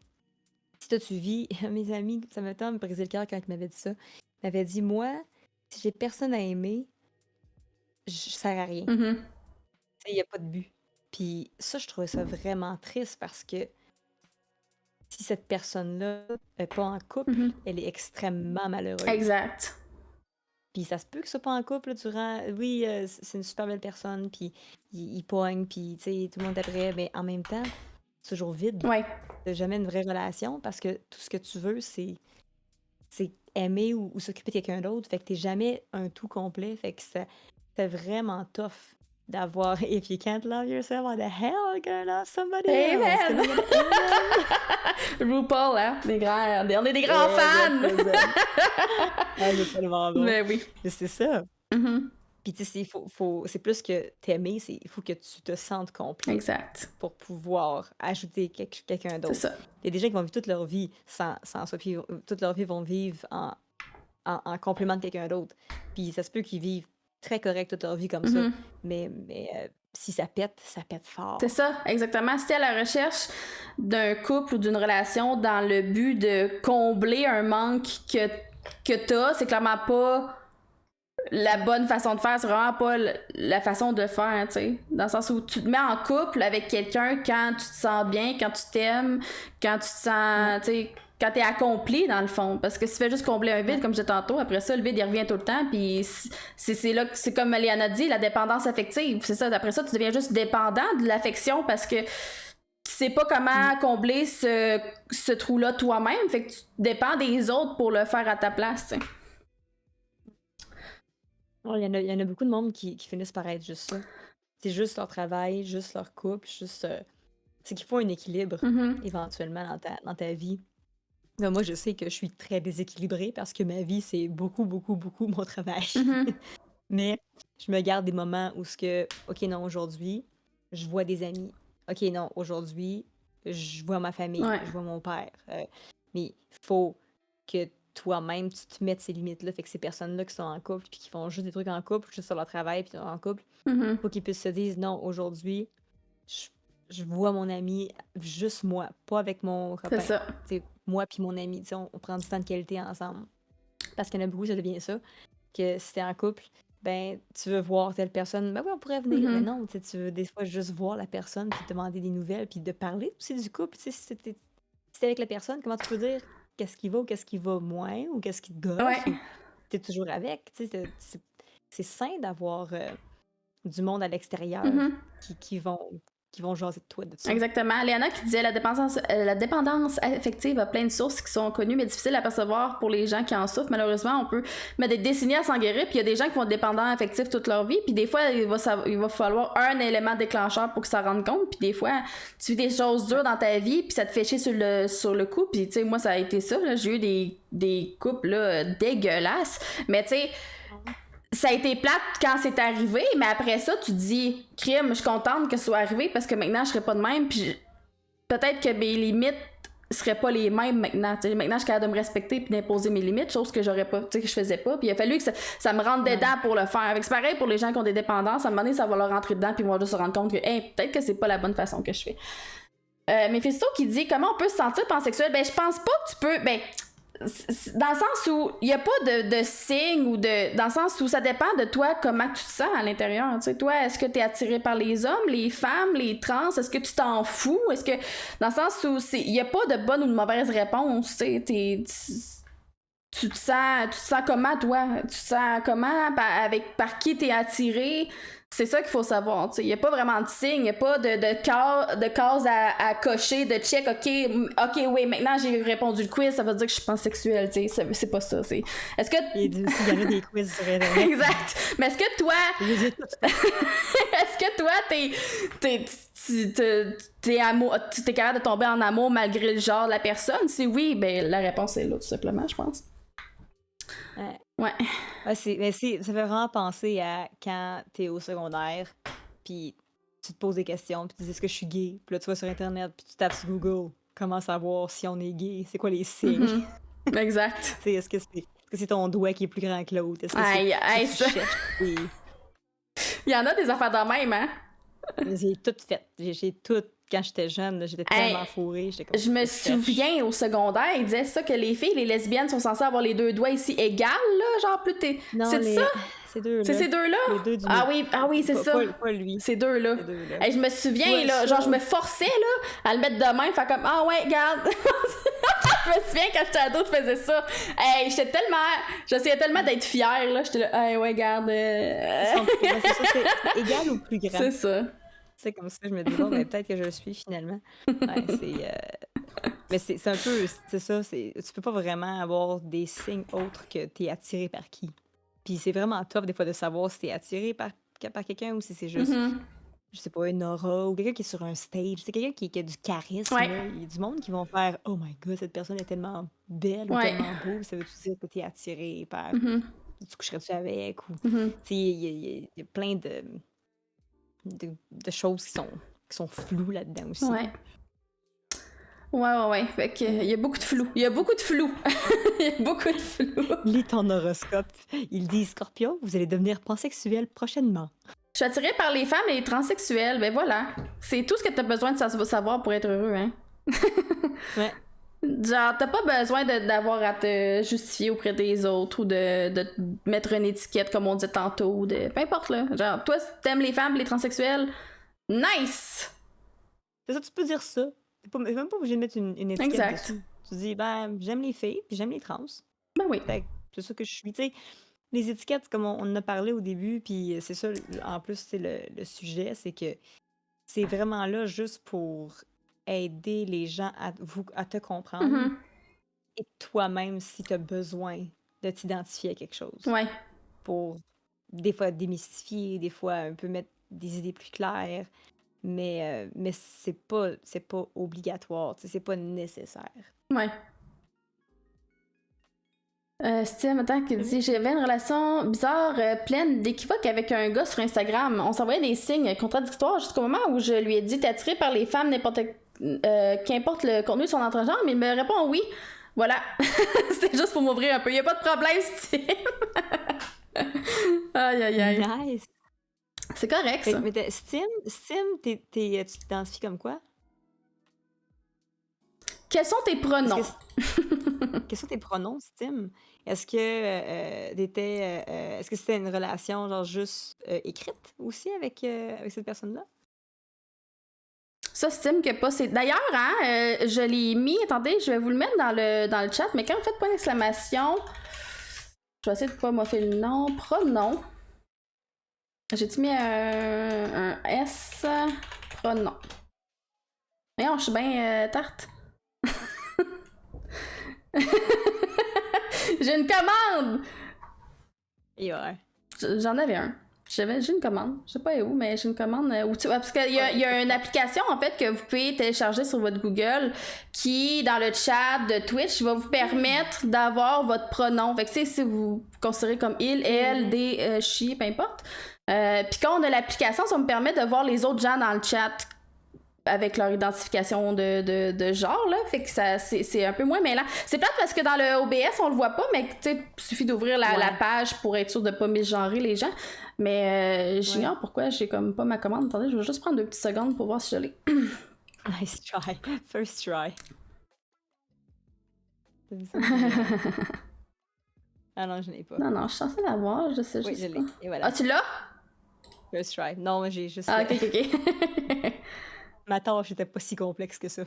Si toi tu vis... Mes amis, ça me brisait le cœur quand ils m'avaient dit ça. Ils m'avaient dit, moi, si j'ai personne à aimer, je sers à rien. Il n'y a pas de but. Puis ça, je trouvais ça vraiment triste, parce que si cette personne-là n'est pas en couple, elle est extrêmement malheureuse. Exact. Puis ça se peut que ce soit pas en couple durant... Oui, c'est une super belle personne, puis il pogne, puis tu sais, tout le monde est après, mais en même temps, c'est toujours vide. Ouais. T'as jamais une vraie relation, parce que tout ce que tu veux, c'est aimer ou s'occuper de quelqu'un d'autre. Fait que t'es jamais un tout complet. Fait que c'est vraiment tough d'avoir... If you can't love yourself, how the hell are you gonna love somebody else? Amen! RuPaul, hein? On est des grands fans! C'est tellement bon. Mais oui. C'est ça. Puis tu sais, c'est plus que t'aimer, il faut que tu te sentes complet. Exact. Pour pouvoir ajouter quelqu'un d'autre. C'est ça. Il y a des gens qui vont vivre toute leur vie sans ça, puis toute leur vie vont vivre en complément de quelqu'un d'autre. Puis ça se peut qu'ils vivent très correct toute leur vie comme ça, mais si ça pète fort. C'est ça, exactement. Si t'es à la recherche d'un couple ou d'une relation dans le but de combler un manque que t'as, c'est clairement pas la bonne façon de faire, c'est vraiment pas la façon de faire, tu sais. Dans le sens où tu te mets en couple avec quelqu'un quand tu te sens bien, quand tu t'aimes, quand tu te sens, tu sais, quand t'es accompli dans le fond. Parce que si tu fais juste combler un vide, comme je disais tantôt, après ça, le vide il revient tout le temps, puis c'est là que c'est comme Léana dit, la dépendance affective. C'est ça, après ça, tu deviens juste dépendant de l'affection parce que tu sais pas comment combler ce trou-là toi-même, fait que tu dépends des autres pour le faire à ta place, tu sais. Il y en a beaucoup de monde qui finissent par être juste ça. C'est juste leur travail, juste leur couple, juste. C'est qu'il faut un équilibre éventuellement dans ta vie. Mais moi, je sais que je suis très déséquilibrée parce que ma vie, c'est beaucoup, beaucoup, beaucoup mon travail. Mais je me garde des moments où OK, non, aujourd'hui, je vois des amis. OK, non, aujourd'hui, je vois ma famille, je vois mon père. Mais il faut que toi-même, tu te mettes ces limites-là. Fait que ces personnes-là qui sont en couple puis qui font juste des trucs en couple, juste sur leur travail puis en couple, faut qu'ils puissent se dire, non, aujourd'hui, je vois mon ami, juste moi, pas avec mon copain. C'est ça. T'sais, moi puis mon ami, on prend du temps de qualité ensemble. Parce qu'il y en a beaucoup, ça devient ça. Que si t'es en couple, ben, tu veux voir telle personne, ben oui, on pourrait venir. Mais non, tu veux des fois juste voir la personne, puis te demander des nouvelles, puis de parler aussi du couple. Si t'es avec la personne, comment tu peux dire qu'est-ce qui va ou qu'est-ce qui va moins, ou qu'est-ce qui te gosse, ou t'es toujours avec. C'est sain d'avoir du monde à l'extérieur qui vont jaser de toi de ça. Exactement. Léana qui disait la dépendance affective a plein de sources qui sont connues mais difficiles à percevoir pour les gens qui en souffrent. Malheureusement, on peut mettre des décennies à s'en guérir, puis il y a des gens qui vont être dépendants affectifs toute leur vie, puis des fois, il va falloir un élément déclencheur pour que ça rende compte, puis des fois, tu vis des choses dures dans ta vie, puis ça te fait chier sur le coup, puis tu sais, moi, ça a été ça, là. J'ai eu des couples là, dégueulasses, mais tu sais, ça a été plate quand c'est arrivé, mais après ça, tu te dis, crime, je suis contente que ce soit arrivé parce que maintenant, je serais pas de même, puis peut-être que mes limites seraient pas les mêmes maintenant. T'sais, maintenant, je suis capable de me respecter puis d'imposer mes limites, chose que j'aurais pas, que je faisais pas. Puis il a fallu que ça me rentre dedans pour le faire. C'est pareil pour les gens qui ont des dépendances. À un moment donné, ça va leur rentrer dedans puis ils vont juste se rendre compte que, hey, peut-être que c'est pas la bonne façon que je fais. Mephisto qui dit, comment on peut se sentir pansexuel? Ben, je pense pas que tu peux. Ben, dans le sens où il n'y a pas de signe ou dans le sens où ça dépend de toi comment tu te sens à l'intérieur. Tu sais, toi, est-ce que tu es attiré par les hommes, les femmes, les trans? Est-ce que tu t'en fous? Est-ce que dans le sens où il n'y a pas de bonne ou de mauvaise réponse? Tu sais, tu te sens comment toi? Tu te sens comment? Par qui t'es attiré? C'est ça qu'il faut savoir. Il n'y a pas vraiment de signe, il n'y a pas de case à cocher, de check, ok, oui, maintenant j'ai répondu le quiz, ça veut dire que je suis pansexuelle, c'est pas ça. Est-ce que. Il y en a des quiz sur Internet. Exact. Mais est-ce que toi. Est-ce que toi, t'es capable de tomber en amour malgré le genre de la personne? Si oui, ben la réponse est là, tout simplement, je pense. Ouais. Ça fait vraiment penser à quand t'es au secondaire, puis tu te poses des questions, puis tu dis est-ce que je suis gay? Puis là, tu vas sur Internet, puis tu tapes sur Google comment savoir si on est gay, c'est quoi les signes. Exact. Est-ce que c'est ton doigt qui est plus grand que l'autre? Est-ce que ça. Il y en a des affaires de même, hein? J'ai tout fait. J'ai tout. Quand j'étais jeune, là, j'étais tellement fourrée. Je me souviens au secondaire, ils disaient ça que les filles, les lesbiennes sont censées avoir les deux doigts ici égales, là, genre plus t'es. C'est ça? C'est deux-là. C'est ces deux-là? Les deux du oui, c'est ça. Pas lui. Ces deux-là. Je me souviens, là, genre je me forçais là, à le mettre de même, faire comme ah ouais, regarde. Je me souviens quand j'étais ado, je faisais ça. J'essayais tellement d'être fière, là. J'étais là, hey, ouais, regarde. C'est égal ou plus grand? C'est ça. C'est comme ça, je me dis, bon, ben, peut-être que je le suis finalement. Mais c'est un peu, c'est ça, tu peux pas vraiment avoir des signes autres que t'es attiré par qui. Puis c'est vraiment top des fois de savoir si t'es attiré par quelqu'un ou si c'est juste, je sais pas, une aura ou quelqu'un qui est sur un stage. C'est quelqu'un qui a du charisme. Ouais. Là. Il y a du monde qui vont faire, oh my god, cette personne est tellement belle ou tellement beau. Ça veut-tu dire que t'es attiré par, tu coucherais-tu avec ou, tu sais, il y a plein de choses qui sont floues là-dedans aussi. Ouais. Fait que, il y a beaucoup de flou. Il y a beaucoup de flou. Lis ton horoscope. Il dit Scorpion, vous allez devenir pansexuel prochainement. Je suis attirée par les femmes et les transsexuels. Ben voilà. C'est tout ce que tu as besoin de savoir pour être heureux, hein? Ouais. Genre, t'as pas besoin d'avoir à te justifier auprès des autres ou de te mettre une étiquette, comme on disait tantôt, ou de... Peu importe, là. Genre, toi, si t'aimes les femmes, les transsexuels, nice! C'est ça, tu peux dire ça. T'es même pas obligé de mettre une étiquette Exact. dessus. Tu dis, ben, j'aime les filles, puis j'aime les trans. Ben oui. Fait que c'est ça que je suis. Tu sais, les étiquettes, comme on en a parlé au début, puis c'est ça, en plus, c'est le sujet, c'est que c'est vraiment là juste pour aider les gens à te comprendre Mhm. et toi-même si tu as besoin de t'identifier à quelque chose. Ouais. Pour des fois démystifier, des fois un peu mettre des idées plus claires, mais c'est pas obligatoire, tu sais, c'est pas nécessaire. Ouais. Steve, attends, qui dit j'avais une relation bizarre, pleine d'équivoques avec un gars sur Instagram. On s'envoyait des signes contradictoires jusqu'au moment où je lui ai dit t'es attiré par les femmes, qu'importe le contenu de son entre-genre, mais il me répond oui. Voilà. C'était juste pour m'ouvrir un peu. Y a pas de problème, Steve. Aïe, aïe, aïe. Nice! C'est correct, ça. Mais Steam, tu t'identifies comme quoi? Quels sont tes pronoms? Quels sont tes pronoms, Steam? Est-ce que est-ce que c'était une relation genre juste écrite aussi avec cette personne-là? Ça, Steam que pas. D'ailleurs, hein, je l'ai mis. Attendez, je vais vous le mettre dans le chat, mais quand vous faites point d'exclamation, je vais essayer de pas moffer le nom. Pronom. J'ai-tu mis un S? Pronom. Voyons, je suis bien tarte. J'ai une commande! Et ouais. J'en avais un. J'ai une commande. Je sais pas où, mais j'ai une commande. Parce qu'il y a une application, en fait, que vous pouvez télécharger sur votre Google qui, dans le chat de Twitch, va vous permettre d'avoir votre pronom. Fait que, tu sais, si vous considérez comme il, elle, des, she, peu importe. Puis quand on a l'application, ça me permet de voir les autres gens dans le chat avec leur identification de genre, là. Fait que c'est un peu moins mêlant. C'est plate parce que dans le OBS, on le voit pas, mais tu sais, il suffit d'ouvrir la page pour être sûr de pas misgenrer les gens. Mais j'ignore pourquoi j'ai comme pas ma commande. Attendez, je vais juste prendre 2 petites secondes pour voir si je l'ai. Nice try. First try. Ah non, je n'ai pas. Non, je suis censée l'avoir, je sais oui, juste je pas. l'ai. Et voilà. Ah, tu l'as? First try. Non, j'ai juste... Ah, ok. Ma tâche n'était pas si complexe que ça.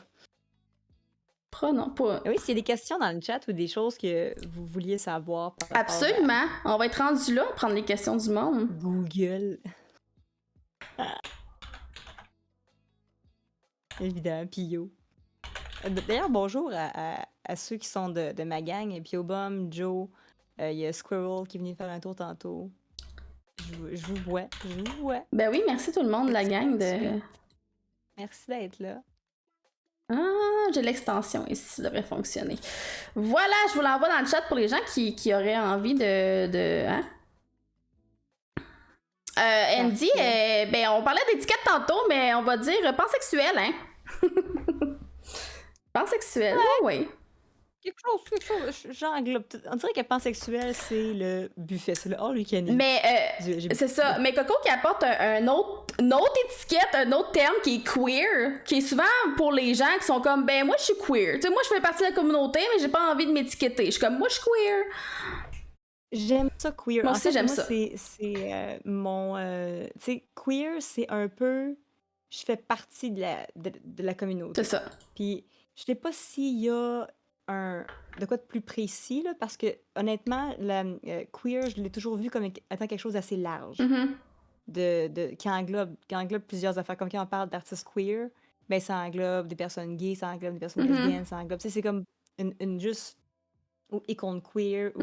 Pronom, pas... Oui, s'il y a des questions dans le chat ou des choses que vous vouliez savoir par rapport Absolument. On va être rendu là, prendre les questions du monde. Google. Évidemment, Pio. D'ailleurs, bonjour à ceux qui sont de ma gang. Piobum, Joe, il y a Squirrel qui est venu faire un tour tantôt. Je vous vois. Ben oui, merci tout le monde, la gang de... Merci d'être là. Ah, j'ai l'extension ici, ça devrait fonctionner. Voilà, je vous l'envoie dans le chat pour les gens qui auraient envie de hein? Andy, ben on parlait d'étiquette tantôt, mais on va dire pansexuel, hein? Pansexuel, oui. Quelque chose, j'englobe tout. On dirait que pansexuel, c'est le buffet, c'est le all you can eat. Mais c'est ça. Mais Coco qui apporte une autre étiquette, un autre terme qui est queer, qui est souvent pour les gens qui sont comme, ben moi je suis queer. Tu sais, moi je fais partie de la communauté, mais j'ai pas envie de m'étiqueter. Je suis comme, moi je suis queer. J'aime ça, queer. Moi aussi, j'aime ça. C'est mon... tu sais, queer, c'est un peu... Je fais partie de la communauté. C'est ça. Puis, je sais pas s'il y a de quoi de plus précis, là, parce que, honnêtement, la queer, je l'ai toujours vu comme étant quelque chose d'assez large. Mm-hmm. Qui englobe plusieurs affaires. Comme quand on parle d'artistes queer, ben ça englobe des personnes gays, ça englobe des personnes lesbiennes, ça englobe... Tu sais, c'est comme une juste... Ou icône queer, ou...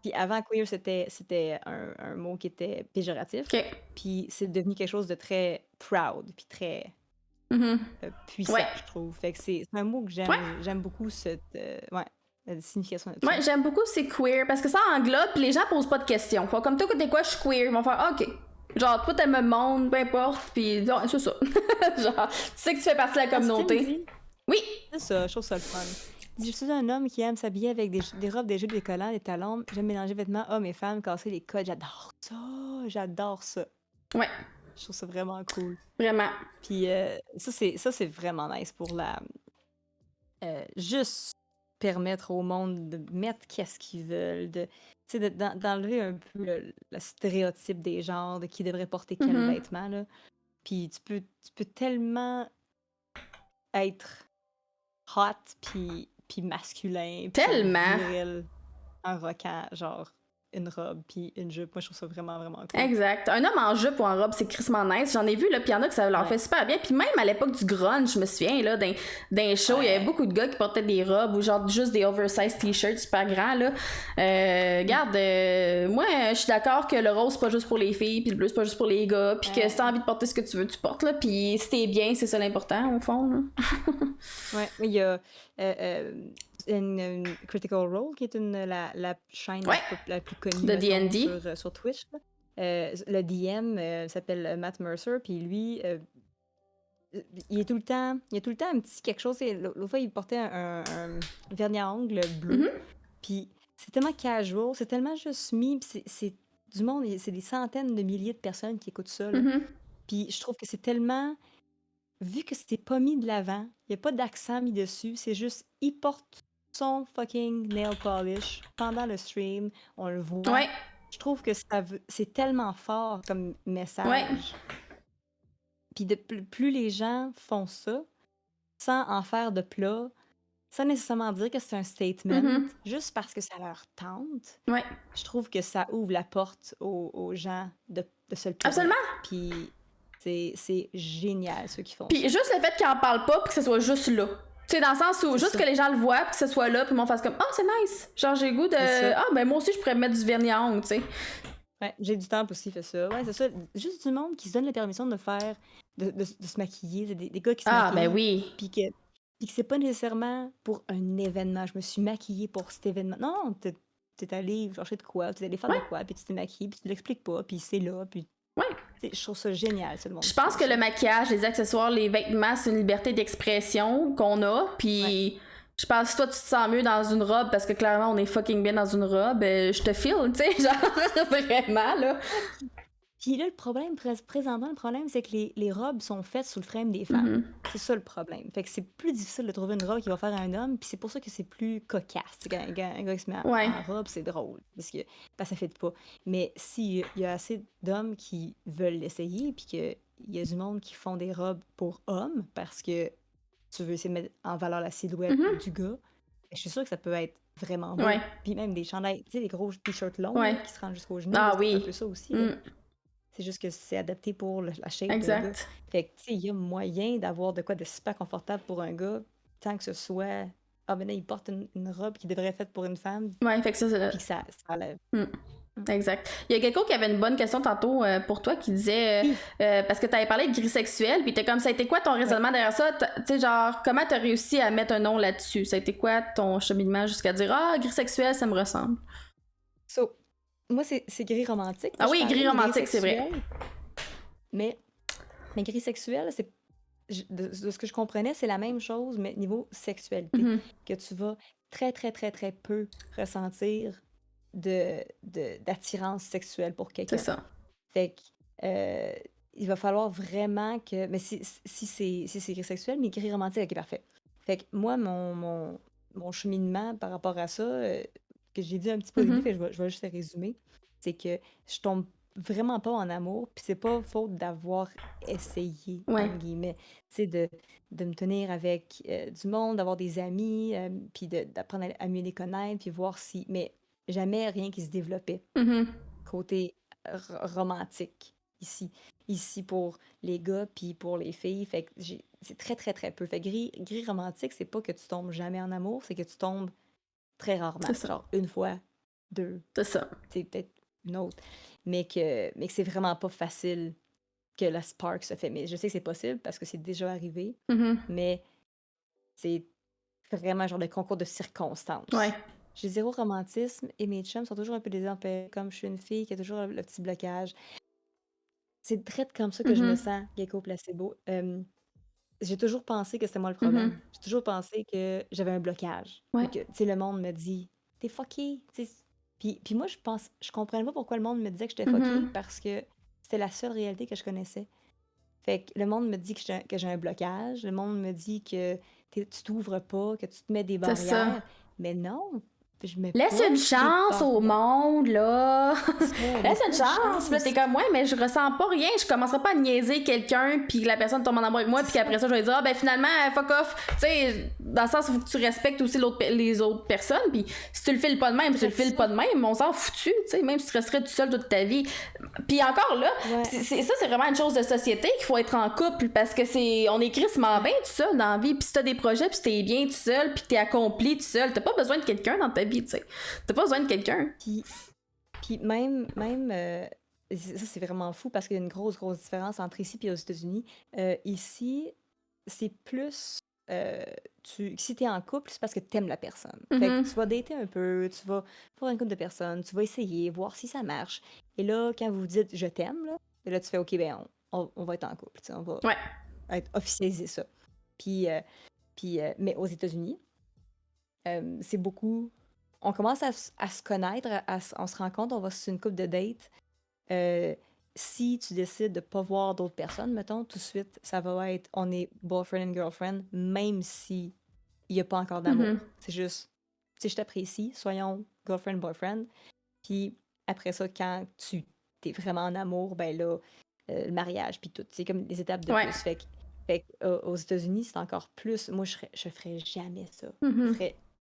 Puis avant, queer, c'était un mot qui était péjoratif. Okay. Puis c'est devenu quelque chose de très proud, puis très puissant, je trouve. Fait que c'est un mot que j'aime. J'aime beaucoup la signification de ça. Ouais, j'aime beaucoup c'est queer, parce que ça englobe, puis les gens posent pas de questions. Faut comme toi, t'es quoi, je suis queer. Ils vont faire, OK. Genre, toi, t'aimes le monde, peu importe, puis c'est ça. Genre, tu sais que tu fais partie de la communauté. Oui! C'est ça, je trouve ça le fun. Je suis un homme qui aime s'habiller avec des robes, des jupes, des collants, des talons. J'aime mélanger vêtements hommes et femmes, casser les codes. J'adore ça. Ouais. Je trouve ça vraiment cool. Vraiment. Puis ça, c'est vraiment nice pour juste permettre au monde de mettre qu'est-ce qu'ils veulent, d'enlever un peu le stéréotype des genres, de qui devrait porter quel Mhm. vêtement, là. Puis tu peux tellement être hot, puis masculin, puis genre Tellement. viril, en rockant, genre, une robe, puis une jupe. Moi, je trouve ça vraiment, vraiment cool. Exact. Un homme en jupe ou en robe, c'est crissement nice. J'en ai vu, là, puis il y en a que ça leur Ouais. fait super bien. Puis même à l'époque du grunge, je me souviens, là, d'un show, il y avait Ouais. beaucoup de gars qui portaient des robes ou genre juste des oversized t-shirts super grands, là. Regarde, moi, je suis d'accord que le rose, c'est pas juste pour les filles, puis le bleu, c'est pas juste pour les gars, puis que si t'as envie de porter ce que tu veux, tu portes, là. Puis si t'es bien, c'est ça l'important, au fond, là. Ouais, mais il y a une Critical Role, qui est la chaîne Ouais, la plus connue, de mettons, D&D. sur Twitch, là. Le DM s'appelle Matt Mercer, puis lui, il y a tout le temps un petit quelque chose. L'autre fois, il portait un vernis à ongles bleu, Mhm, puis c'est tellement casual, c'est tellement juste mis, puis c'est du monde, c'est des centaines de milliers de personnes qui écoutent ça, là. mhm. Puis je trouve que c'est tellement... Vu que c'est pas mis de l'avant, il y a pas d'accent mis dessus, c'est juste, il porte son fucking nail polish pendant le stream, on le voit. Ouais, Je trouve que c'est tellement fort comme ouais. message. Puis plus les gens font ça, sans en faire de plat, sans nécessairement dire que c'est un statement, Mhm, juste parce que ça leur tente, ouais. je trouve que ça ouvre la porte aux gens de se le Absolument. permettre. Puis c'est génial, ceux qui font Puis ça. juste le fait qu'il en parle pas, puis que ce soit juste là. Tu sais, dans le sens où C'est juste ça, que les gens le voient, puis que ce soit là, puis le monde fasse comme c'est nice. Genre, j'ai le goût de. c'est ça. Ah, ben moi aussi, je pourrais mettre du vernis à ongles, tu sais. Ouais, j'ai du temps aussi fait ça. Ouais, c'est ça. Juste du monde qui se donne la permission de le faire, de se maquiller. C'est des gars qui se Ah, ben maquillent, oui. puis que c'est pas nécessairement pour un événement. Je me suis maquillée pour cet événement. Non, t'es allé chercher de quoi, t'es allé faire de Ouais, quoi, puis tu t'es maquillée, puis tu l'expliques pas, puis c'est là, puis ouais. je trouve ça génial, tout le monde Je qui pense font que ça. le maquillage, les accessoires, les vêtements, c'est une liberté d'expression qu'on a, Ouais. puis. Je pense que si toi tu te sens mieux dans une robe parce que clairement on est fucking bien dans une robe, je te file, tu sais, genre vraiment là. Ouais, puis là, le problème, présentement, le problème, c'est que les robes sont faites sous le frame des femmes. Mhm. C'est ça le problème. Fait que c'est plus difficile de trouver une robe qui va faire un homme, puis c'est pour ça que c'est plus cocasse. C'est quand un gars qui se met Ouais. en robe, c'est drôle, parce que ça fait pas. Mais s'il y a assez d'hommes qui veulent l'essayer, puis qu'il y a du monde qui font des robes pour hommes, parce que tu veux essayer de mettre en valeur la silhouette Mhm. du gars, je suis sûre que ça peut être vraiment Ouais. beau. Puis même des chandails, tu sais, des gros t-shirts longs Ouais. là, qui se rendent jusqu'aux genoux, là, Ah c'est un oui. peu ça aussi, là. Mm. C'est juste que c'est adapté pour la shape d'un gars. Exact. Fait que, tu sais, il y a moyen d'avoir de quoi de super confortable pour un gars, tant que ce soit... Ah, ben là, il porte une robe qui devrait être faite pour une femme, Ouais, fait que ça, puis que ça enlève. Mm. Exact. Il y a quelqu'un qui avait une bonne question tantôt pour toi qui disait Oui, parce que tu avais parlé de gris sexuel, puis t'es comme ça a été quoi ton ouais. raisonnement derrière ça? Tu sais, genre, comment t'as réussi à mettre un nom là-dessus? Ça a été quoi ton cheminement jusqu'à dire gris sexuel, ça me ressemble? So, moi, c'est gris romantique que Ah je oui, parlais, gris gris romantique, c'est vrai. sexuel. Mais gris sexuel, de ce que je comprenais, c'est la même chose, mais niveau sexualité. Mhm. Que tu vas très, très, très, très peu ressentir d'attirance sexuelle pour C'est quelqu'un. ça. Fait que, il va falloir vraiment que... Mais si c'est gris sexuel, mais gris romantique, ok, parfait. Fait que moi, mon cheminement par rapport à ça, que j'ai dit un petit peu au début, Mhm. fait que je vais juste le résumer, c'est que je tombe vraiment pas en amour, puis c'est pas faute d'avoir essayé, Ouais. entre guillemets, tu sais, de me tenir avec du monde, d'avoir des amis, puis d'apprendre à mieux les connaître, puis voir si... Mais jamais rien qui se développait Mhm. côté romantique ici. Ici pour les gars, puis pour les filles. Fait que c'est très, très, très peu. Fait que gris romantique, c'est pas que tu tombes jamais en amour, c'est que tu tombes très rarement. C'est ça. Genre une fois, deux, C'est ça. c'est peut-être une autre. Mais que c'est vraiment pas facile que la spark se fait. Mais je sais que c'est possible parce que c'est déjà arrivé, Mhm. mais c'est vraiment genre le concours de circonstances. Ouais. J'ai zéro romantisme et mes chums sont toujours un peu désempérés. Comme je suis une fille qui a toujours le petit blocage. C'est très comme ça que je me Mhm. sens, Gecko Placebo. J'ai toujours pensé que c'était moi le Mhm. problème. J'ai toujours pensé que j'avais un blocage. Ouais. Mais que, tu sais, le monde me dit, t'es fucké. Tu sais. Puis moi, je comprenais pas pourquoi le monde me disait que j'étais fucké Mhm. parce que c'était la seule réalité que je connaissais. Fait que le monde me dit que j'ai un blocage, le monde me dit que tu t'ouvres pas, que tu te mets des C'est ça. barrières, mais non, je mets Laisse pas une des chance au barrières. monde, là. C'est ça, Laisse laisse une une chance. Puis là, t'es chance. comme, ouais, mais je ressens pas rien. Je commencerai pas à niaiser quelqu'un, puis que la personne tombe en amour avec moi, C'est puis ça. qu'après ça, je vais dire, ah, ben finalement, fuck off. Tu sais, dans le sens où il faut que tu respectes aussi les autres personnes. Puis si tu le files pas de même, tu le C'est files ça. pas de même, on s'en foutu. Tu sais, même si tu resterais tout seul toute ta vie. Puis encore là, Ouais. ça, c'est vraiment une chose de société qu'il faut être en couple, parce que on est crissement bien tout seul dans la vie. Puis si t'as des projets, puis t'es bien tout seul, puis t'es accompli tout seul, t'as pas besoin de quelqu'un dans ta vie, tu sais. T'as pas besoin de quelqu'un. Puis, puis même ça c'est vraiment fou parce qu'il y a une grosse différence entre ici et aux États-Unis. Ici, c'est plus si t'es en couple, c'est parce que t'aimes la personne. Fait que tu vas dater un peu, tu vas voir une couple de personnes, tu vas essayer, voir si ça marche. Et là, quand vous vous dites je t'aime, là, et là tu fais OK, ben on va être en couple, tu sais, on va Ouais. officialiser ça. Puis, mais aux États-Unis, c'est beaucoup. On commence à se connaître, on se rend compte, on va sur une couple de dates. Si tu décides de pas voir d'autres personnes, mettons, tout de suite, ça va être on est boyfriend and girlfriend, même si il n'y a pas encore d'amour. C'est juste, si je t'apprécie, soyons girlfriend, boyfriend. Puis après ça, quand tu es vraiment en amour, ben là, le mariage, puis tout. C'est comme des étapes de Ouais. plus. Fait que, aux États-Unis, c'est encore plus. Moi, je ferais jamais ça.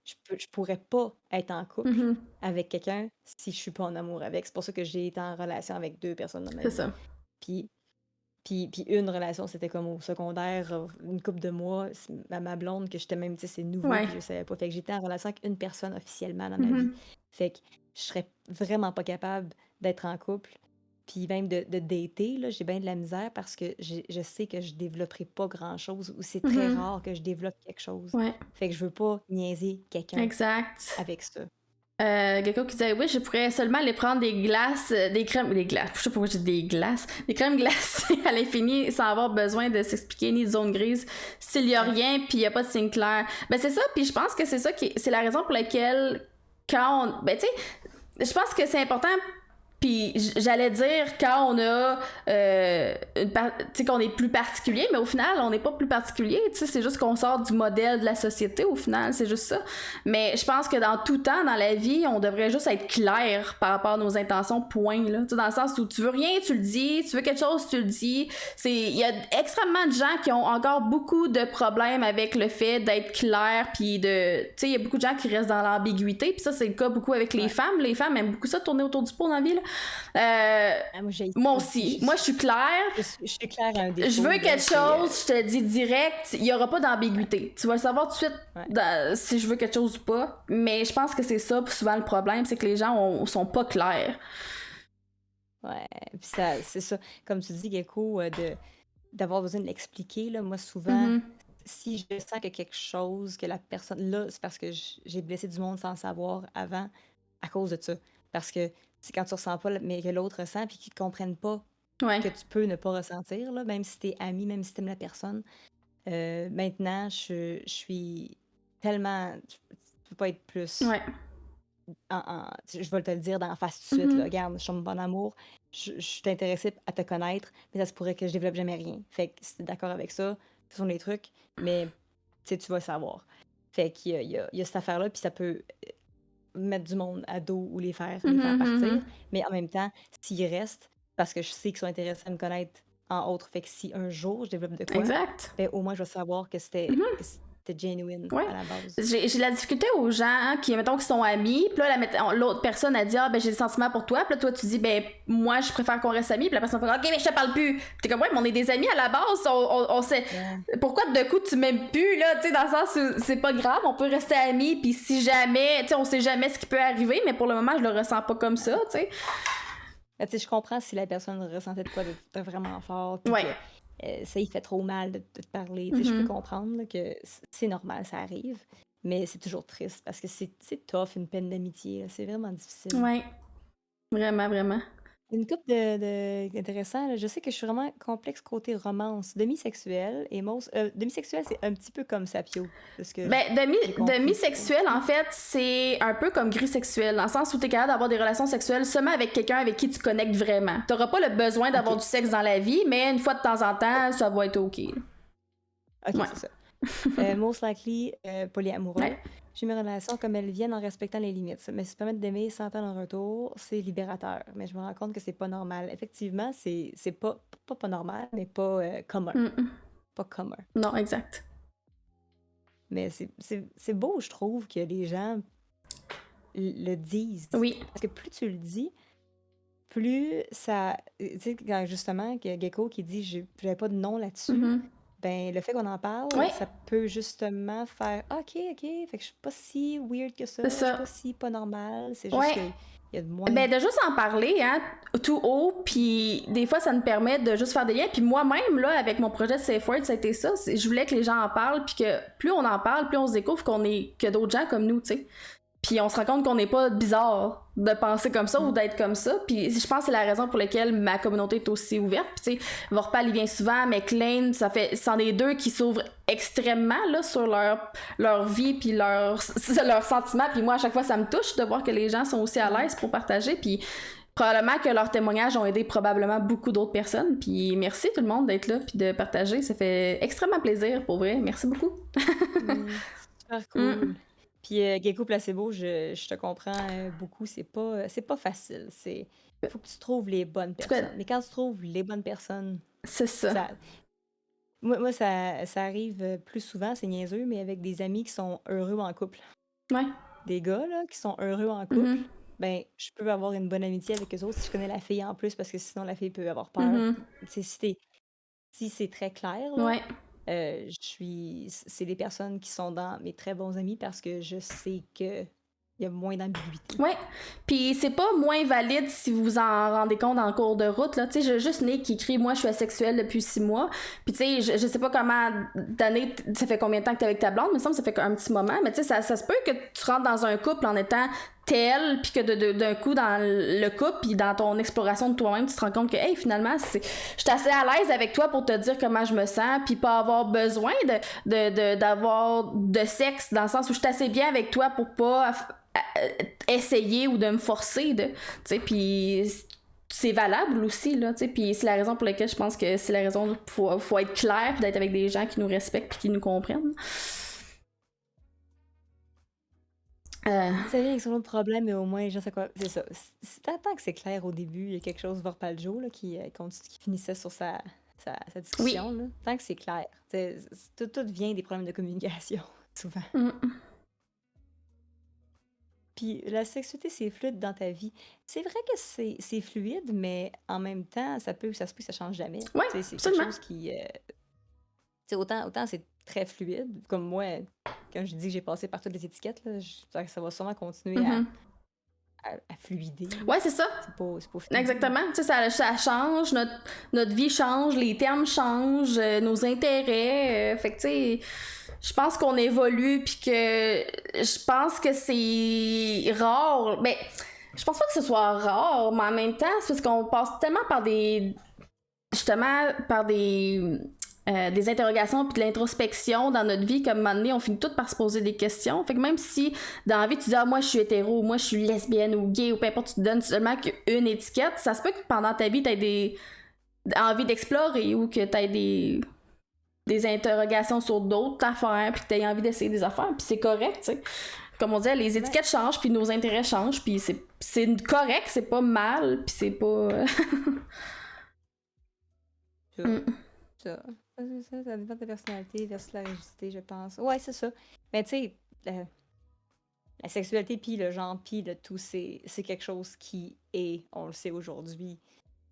Je pourrais pas être en couple avec quelqu'un si je suis pas en amour avec. C'est pour ça que j'ai été en relation avec 2 personnes dans ma C'est vie. ça. Puis une relation, c'était comme au secondaire, une couple de mois. Ma blonde, que j'étais même, tu sais, c'est nouveau, Ouais. puis je savais pas. Fait que j'étais en relation avec une personne officiellement dans ma vie. Fait que je serais vraiment pas capable d'être en couple. Puis même de dater, là, j'ai bien de la misère parce que je sais que je développerai pas grand-chose ou c'est très rare que je développe quelque chose. Ouais. Fait que je veux pas niaiser quelqu'un Exact. avec ça. Quelqu'un qui disait, oui, je pourrais seulement aller prendre des glaces, des crèmes, des glaces, je sais pas pourquoi j'ai des glaces, des crèmes glacées à l'infini sans avoir besoin de s'expliquer ni de zone grise s'il y a rien puis il y a pas de signe clair. Ben c'est ça, puis je pense que c'est ça c'est la raison pour laquelle quand on, ben tu sais, je pense que c'est important. Puis j'allais dire quand on a tu sais qu'on est plus particulier, mais au final on n'est pas plus particulier, tu sais, c'est juste qu'on sort du modèle de la société au final, c'est juste ça. Mais je pense que dans tout temps dans la vie, on devrait juste être clair par rapport à nos intentions, point là, tu sais, dans le sens où tu veux rien, tu le dis, tu veux quelque chose, tu le dis. Il y a extrêmement de gens qui ont encore beaucoup de problèmes avec le fait d'être clair, puis de, tu sais, il y a beaucoup de gens qui restent dans l'ambiguïté, puis ça c'est le cas beaucoup avec les femmes. Les femmes aiment beaucoup ça, tourner autour du pot dans la vie là. Moi aussi. Moi, je suis claire. Je suis claire à un défaut. Je veux quelque chose, je te dis direct, il y aura pas d'ambiguïté. Tu vas le savoir tout de suite si je veux quelque chose ou pas. Mais je pense que c'est ça, souvent le problème, c'est que les gens sont pas clairs. Ouais, puis c'est ça. Comme tu dis, Gecko, d'avoir besoin de l'expliquer, là, moi, souvent, si je sens que quelque chose, que la personne, là, c'est parce que j'ai blessé du monde sans le savoir avant, à cause de ça. Parce que c'est quand tu ressens pas, mais que l'autre ressent, puis qu'ils comprennent pas que tu peux ne pas ressentir, là, même si t'es ami, même si t'aimes la personne. Maintenant, je suis tellement... Tu peux pas être plus... Ouais. Je vais te le dire d'en face tout de suite, là. Regarde, je tombe en amour, je suis intéressée à te connaître, mais ça se pourrait que je développe jamais rien. Fait que si t'es d'accord avec ça, ce sont les trucs, mais tu vas savoir. Fait qu'il y a cette affaire-là, puis ça peut mettre du monde à dos ou les faire partir. Mais en même temps, s'ils restent, parce que je sais qu'ils sont intéressés à me connaître en autre, fait que si un jour je développe de quoi, ben au moins je vais savoir que c'était genuine à la base. J'ai de la difficulté aux gens qui, mettons, qui sont amis, puis là, l'autre personne a dit, ah, ben j'ai des sentiments pour toi, puis là, toi, tu dis, ben moi, je préfère qu'on reste amis, puis la personne fait, ok, mais je te parle plus. Puis t'es comme, ouais, mais on est des amis à la base, on sait. Pourquoi de coup tu m'aimes plus, là, tu sais, dans le sens où c'est pas grave, on peut rester amis, puis si jamais, tu sais, on sait jamais ce qui peut arriver, mais pour le moment, je le ressens pas comme ça, tu sais. Tu sais, je comprends si la personne ressentait de quoi de vraiment fort, puis que ça y fait trop mal de te parler. Tu sais, je peux comprendre là, que c'est normal, ça arrive, mais c'est toujours triste parce que c'est tough, une peine d'amitié. C'est vraiment difficile. Ouais, vraiment, vraiment. Une couple intéressant, là. Je sais que je suis vraiment complexe côté romance, demisexuelle et demisexuelle, c'est un petit peu comme Sapio, de ce que Ben, j'ai compris. demi-sexuel, en fait, c'est un peu comme gris sexuel, dans le sens où t'es capable d'avoir des relations sexuelles seulement avec quelqu'un avec qui tu connectes vraiment. T'auras pas le besoin d'avoir OK. du sexe dans la vie, mais une fois de temps en temps, ça va être OK. OK, Ouais. c'est ça. Most likely, polyamoureux. Ouais. J'ai mes relations comme elles viennent en respectant les limites. Mais se permettre d'aimer sans attendre en retour, c'est libérateur. Mais je me rends compte que c'est pas normal. Effectivement, c'est pas normal, mais pas commun. Mm-mm. Pas commun. Non, exact. Mais c'est beau, je trouve, que les gens le disent. Oui. Parce que plus tu le dis, plus ça. Tu sais, quand justement, Gecko qui dit j'avais pas de nom là-dessus, Mm-hmm. ben le fait qu'on en parle, Oui, ça peut justement faire OK, OK, fait que je suis pas si weird que ça, c'est je suis ça. pas si pas normale, c'est juste Ouais. qu'il y a de moins. Ben, de juste en parler, hein, tout haut, puis des fois, ça nous permet de juste faire des liens. Puis moi-même, là, avec mon projet de Safe Word, ça a été ça. Je voulais que les gens en parlent, puis que plus on en parle, plus on se découvre que d'autres gens comme nous, tu sais. Puis on se rend compte qu'on n'est pas bizarre de penser comme ça ou d'être comme ça. Puis je pense que c'est la raison pour laquelle ma communauté est aussi ouverte. Puis tu sais, Vorpal, il vient souvent, McLean, c'en est deux qui s'ouvrent extrêmement là, sur leur vie puis leurs sentiments. Puis moi, à chaque fois, ça me touche de voir que les gens sont aussi à l'aise pour partager. Puis probablement que leurs témoignages ont aidé probablement beaucoup d'autres personnes. Puis merci tout le monde d'être là puis de partager. Ça fait extrêmement plaisir, pour vrai. Merci beaucoup. Super cool. Puis Gecko Placebo, je te comprends beaucoup, c'est pas facile. Faut que tu trouves les bonnes personnes. Mais quand tu trouves les bonnes personnes, c'est ça. Moi, ça arrive plus souvent, c'est niaiseux, mais avec des amis qui sont heureux en couple. Ouais. Des gars là, qui sont heureux en couple, ben je peux avoir une bonne amitié avec eux autres si je connais la fille en plus, parce que sinon la fille peut avoir peur. Tu sais, si c'est très clair, là, Ouais. c'est des personnes qui sont dans mes très bons amis parce que je sais que il y a moins d'ambiguïté. Ouais. Puis c'est pas moins valide si vous vous en rendez compte en cours de route, là. Tu sais, j'ai juste Nick qui écrit « Moi, je suis asexuelle depuis 6 mois. » Puis tu sais, je sais pas comment d'années, ça fait combien de temps que t'es avec ta blonde, mais ça me semble que ça fait un petit moment. Mais tu sais, ça se peut que tu rentres dans un couple en étant tel, puis que d'un coup, dans le couple, puis dans ton exploration de toi-même, tu te rends compte que, hey, finalement, je suis assez à l'aise avec toi pour te dire comment je me sens, puis pas avoir besoin d'avoir de sexe, dans le sens où je suis assez bien avec toi pour pas essayer ou de me forcer de, tu sais, puis c'est valable aussi là, tu sais, puis c'est la raison pour laquelle je pense que c'est la raison faut être clair puis d'être avec des gens qui nous respectent puis qui nous comprennent. Ça vient avec son autre problème, mais au moins, je sais quoi. C'est ça. Tant que c'est clair au début, il y a quelque chose, Vorpaljo, là, qui finissait sur sa discussion. Oui. Là. Tant que c'est clair. Tout vient des problèmes de communication, souvent. Puis la sexualité, c'est fluide dans ta vie. C'est vrai que c'est fluide, mais en même temps, ça se peut que ça change jamais. Ouais, c'est quelque absolument. chose qui. Autant c'est très fluide, comme moi, quand je dis que j'ai passé par toutes les étiquettes, là, ça va sûrement continuer à fluider. Ouais, c'est ça. C'est pas fini. Exactement. Tu sais, ça change, notre vie change, les termes changent, nos intérêts. Fait que, tu sais, je pense qu'on évolue, puis que je pense que c'est rare. Mais je pense pas que ce soit rare, mais en même temps, c'est parce qu'on passe tellement par des interrogations puis de l'introspection dans notre vie, comme à un moment donné, on finit toutes par se poser des questions. Fait que même si dans la vie tu dis moi je suis hétéro, moi je suis lesbienne ou gay ou peu importe, tu te donnes seulement qu'une étiquette, ça se peut que pendant ta vie t'aies envie d'explorer ou que t'aies des interrogations sur d'autres affaires puis que t'aies envie d'essayer des affaires, puis c'est correct, tu sais. Comme on dit, les étiquettes changent puis nos intérêts changent, puis c'est correct, c'est pas mal, puis c'est pas... Ça dépend de ta personnalité versus la rigidité, je pense. Ouais, c'est ça. Mais tu sais, la sexualité puis le genre puis le tout, c'est quelque chose qui est, on le sait aujourd'hui,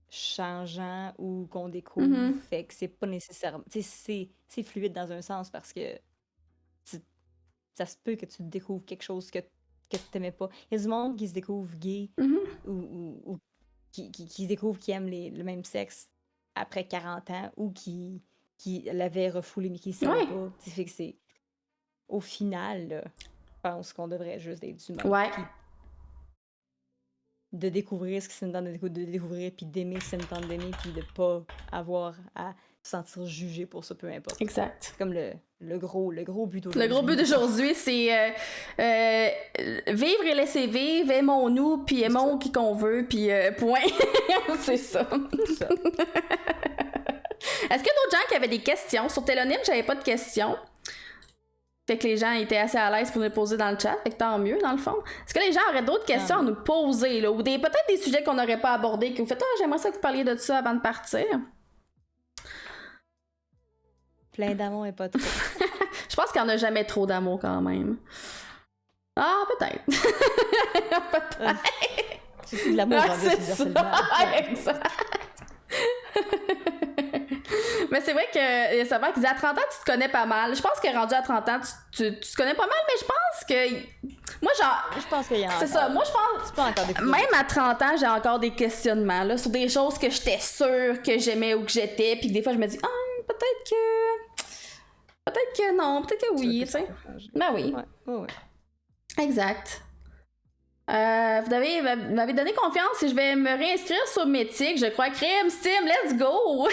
changeant ou qu'on découvre. Fait que c'est pas nécessairement... Tu sais, c'est fluide dans un sens parce que ça se peut que tu découvres quelque chose que tu t'aimais pas. Il y a du monde qui se découvre gay ou qui découvre qu'ils aiment le même sexe après 40 ans ou qui l'avait refoulé mais qui ne savait pas. Fait que c'est... Au final, là, je pense qu'on devrait juste être humain. Ouais. de découvrir ce qui se me tente de découvrir, puis d'aimer ce qui se me tente d'aimer, puis de pas avoir à se sentir jugé pour ça, peu importe. Exact. C'est comme le gros but d'aujourd'hui. Le gros but d'aujourd'hui, c'est vivre et laisser vivre, aimons-nous, puis aimons qui qu'on veut, puis point. C'est ça. C'est ça. Est-ce qu'il y a d'autres gens qui avaient des questions? Sur Télonyme, j'avais pas de questions. Fait que les gens étaient assez à l'aise pour nous les poser dans le chat, fait que tant mieux, dans le fond. Est-ce que les gens auraient d'autres questions à nous poser, là, ou peut-être des sujets qu'on n'aurait pas abordés, que vous faites « Ah, j'aimerais ça que vous parliez de ça avant de partir. » Plein d'amour et pas trop. Je pense qu'il n'y en a jamais trop d'amour, quand même. Ah, peut-être. Peut-être. C'est de l'amour Ah, c'est ça. Exact. Mais c'est vrai que ça va qu'ils à 30 ans, tu te connais pas mal. Je pense que rendu à 30 ans, tu te connais pas mal, mais je pense que. Moi, genre. Je pense qu'il y a C'est ça. Moi, je pense. Tu peux encore découvrir. Même à 30 ans, j'ai encore des questionnements là, sur des choses que j'étais sûre que j'aimais ou que j'étais. Puis des fois, je me dis, ah, peut-être que. Peut-être que non, peut-être que oui, tu sais. Ben oui. Ouais. Exact. Vous m'avez donné confiance et je vais me réinscrire sur Mythique. Je crois. Crime, Steam, let's go!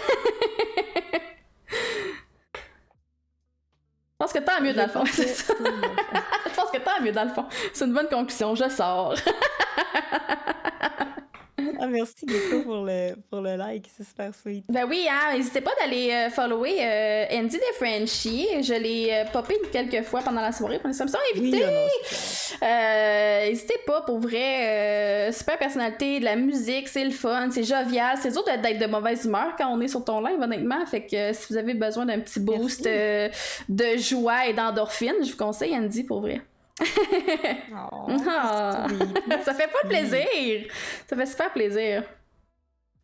Je pense que tant mieux dans le fond. C'est ça. Je pense que tant mieux dans le fond. C'est une bonne conclusion. Je sors. Ah, merci beaucoup pour le like, c'est super sweet. Ben oui, hein, n'hésitez pas d'aller follower Andy de Frenchie. Je l'ai popé quelques fois pendant la soirée. Ça me semble invité. N'hésitez pas, pour vrai. Super personnalité, de la musique, c'est le fun, c'est jovial. C'est dur d'être de mauvaise humeur quand on est sur ton live, honnêtement. Fait que si vous avez besoin d'un petit boost de joie et d'endorphine, je vous conseille Andy, pour vrai. Ça fait pas plaisir. Ça fait super plaisir.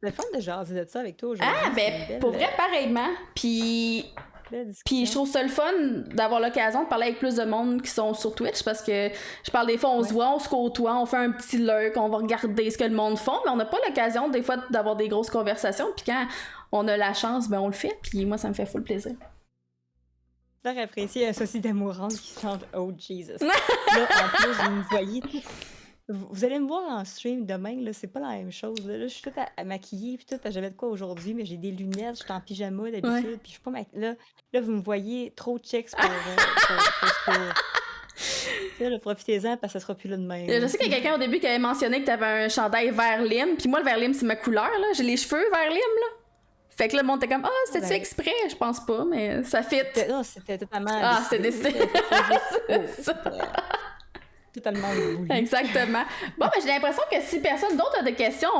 C'est le fun de jaser de ça avec toi aujourd'hui. Ah, ben, pour vrai, pareillement. Puis je trouve ça le fun d'avoir l'occasion de parler avec plus de monde qui sont sur Twitch, parce que je parle des fois, on se voit, on se côtoie, on fait un petit lurk, on va regarder ce que le monde fait, mais on n'a pas l'occasion des fois d'avoir des grosses conversations. Puis quand on a la chance, ben on le fait. Puis moi, ça me fait full plaisir. J'aurais apprécié un saucisse d'amourante qui chante Oh Jesus. Là, en plus, vous me voyez. Vous allez me voir en stream demain, là, c'est pas la même chose. Là, je suis toute à maquiller, puis tout, parce que j'avais de quoi aujourd'hui, mais j'ai des lunettes, je suis en pyjama d'habitude, puis je suis pas maquillée. Là, vous me voyez trop checks pour là, profitez-en, parce que ça sera plus là demain. Je sais qu'il y a quelqu'un au début qui avait mentionné que t'avais un chandail vert lime, puis moi, le vert lime, c'est ma couleur, là. J'ai les cheveux vert lime, là. Fait que là, le monde était comme, ah, c'était-tu exprès? Je pense pas, mais ça fit. Non, c'était totalement. Ah, c'était décidé. C'est ça. Totalement voulu. Exactement. Bon, ben, j'ai l'impression que si personne d'autre a des questions,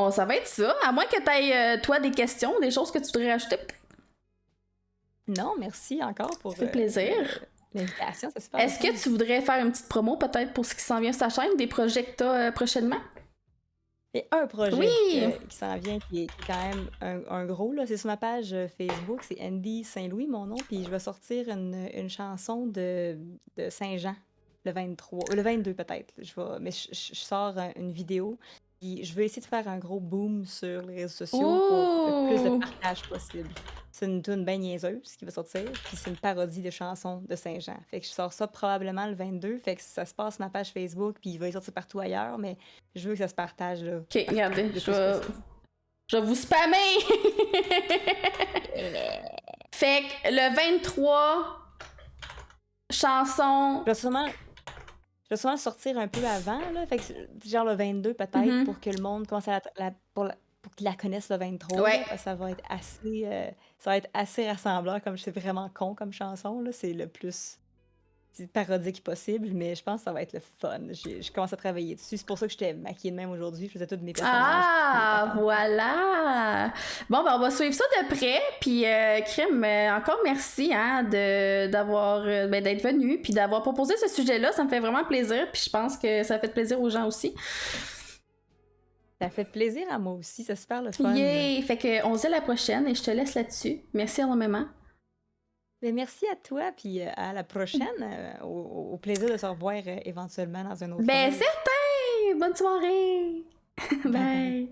ça va être ça. À moins que tu aies, toi, des questions, des choses que tu voudrais rajouter. Non, merci encore pour. Ça fait plaisir. L'invitation, c'est super. Est-ce que tu voudrais faire une petite promo, peut-être, pour ce qui s'en vient sur ta chaîne, des projets que tu as prochainement? Il y a un projet qui s'en vient, qui est quand même un gros, là. C'est sur ma page Facebook, c'est Andy Saint-Louis, mon nom, puis je vais sortir une chanson de Saint-Jean, le 22 peut-être. Mais je sors une vidéo, puis je vais essayer de faire un gros boom sur les réseaux sociaux pour le plus de partage possible. C'est une tune bien niaiseuse qui va sortir, puis c'est une parodie de chanson de Saint-Jean. Fait que je sors ça probablement le 22, fait que ça se passe sur ma page Facebook, puis il va y sortir partout ailleurs, mais je veux que ça se partage, là. OK, regardez, je vais vous spammer! Fait que le 23, chanson... Je vais sûrement sortir un peu avant, là, fait que genre le 22 peut-être, pour que le monde commence à pour qu'ils la connaissent le 23. Ouais. Là, parce que ça va être assez rassembleur, comme c'est vraiment con comme chanson. Là, c'est le plus parodique possible, mais je pense que ça va être le fun. Je commence à travailler dessus. C'est pour ça que j'étais maquillée de même aujourd'hui. Je faisais tous mes personnages. Ah, voilà! Bon, ben on va suivre ça de près. Puis, Crème, encore merci hein, d'être venu puis d'avoir proposé ce sujet-là. Ça me fait vraiment plaisir. Puis je pense que ça fait plaisir aux gens aussi. Ça fait plaisir à moi aussi, c'est super le fun. Yay! Fait que on se dit à la prochaine et je te laisse là-dessus. Merci énormément. Ben, merci à toi, puis à la prochaine. Au plaisir de se revoir éventuellement dans un autre Ben, certain! Bonne soirée! Bye!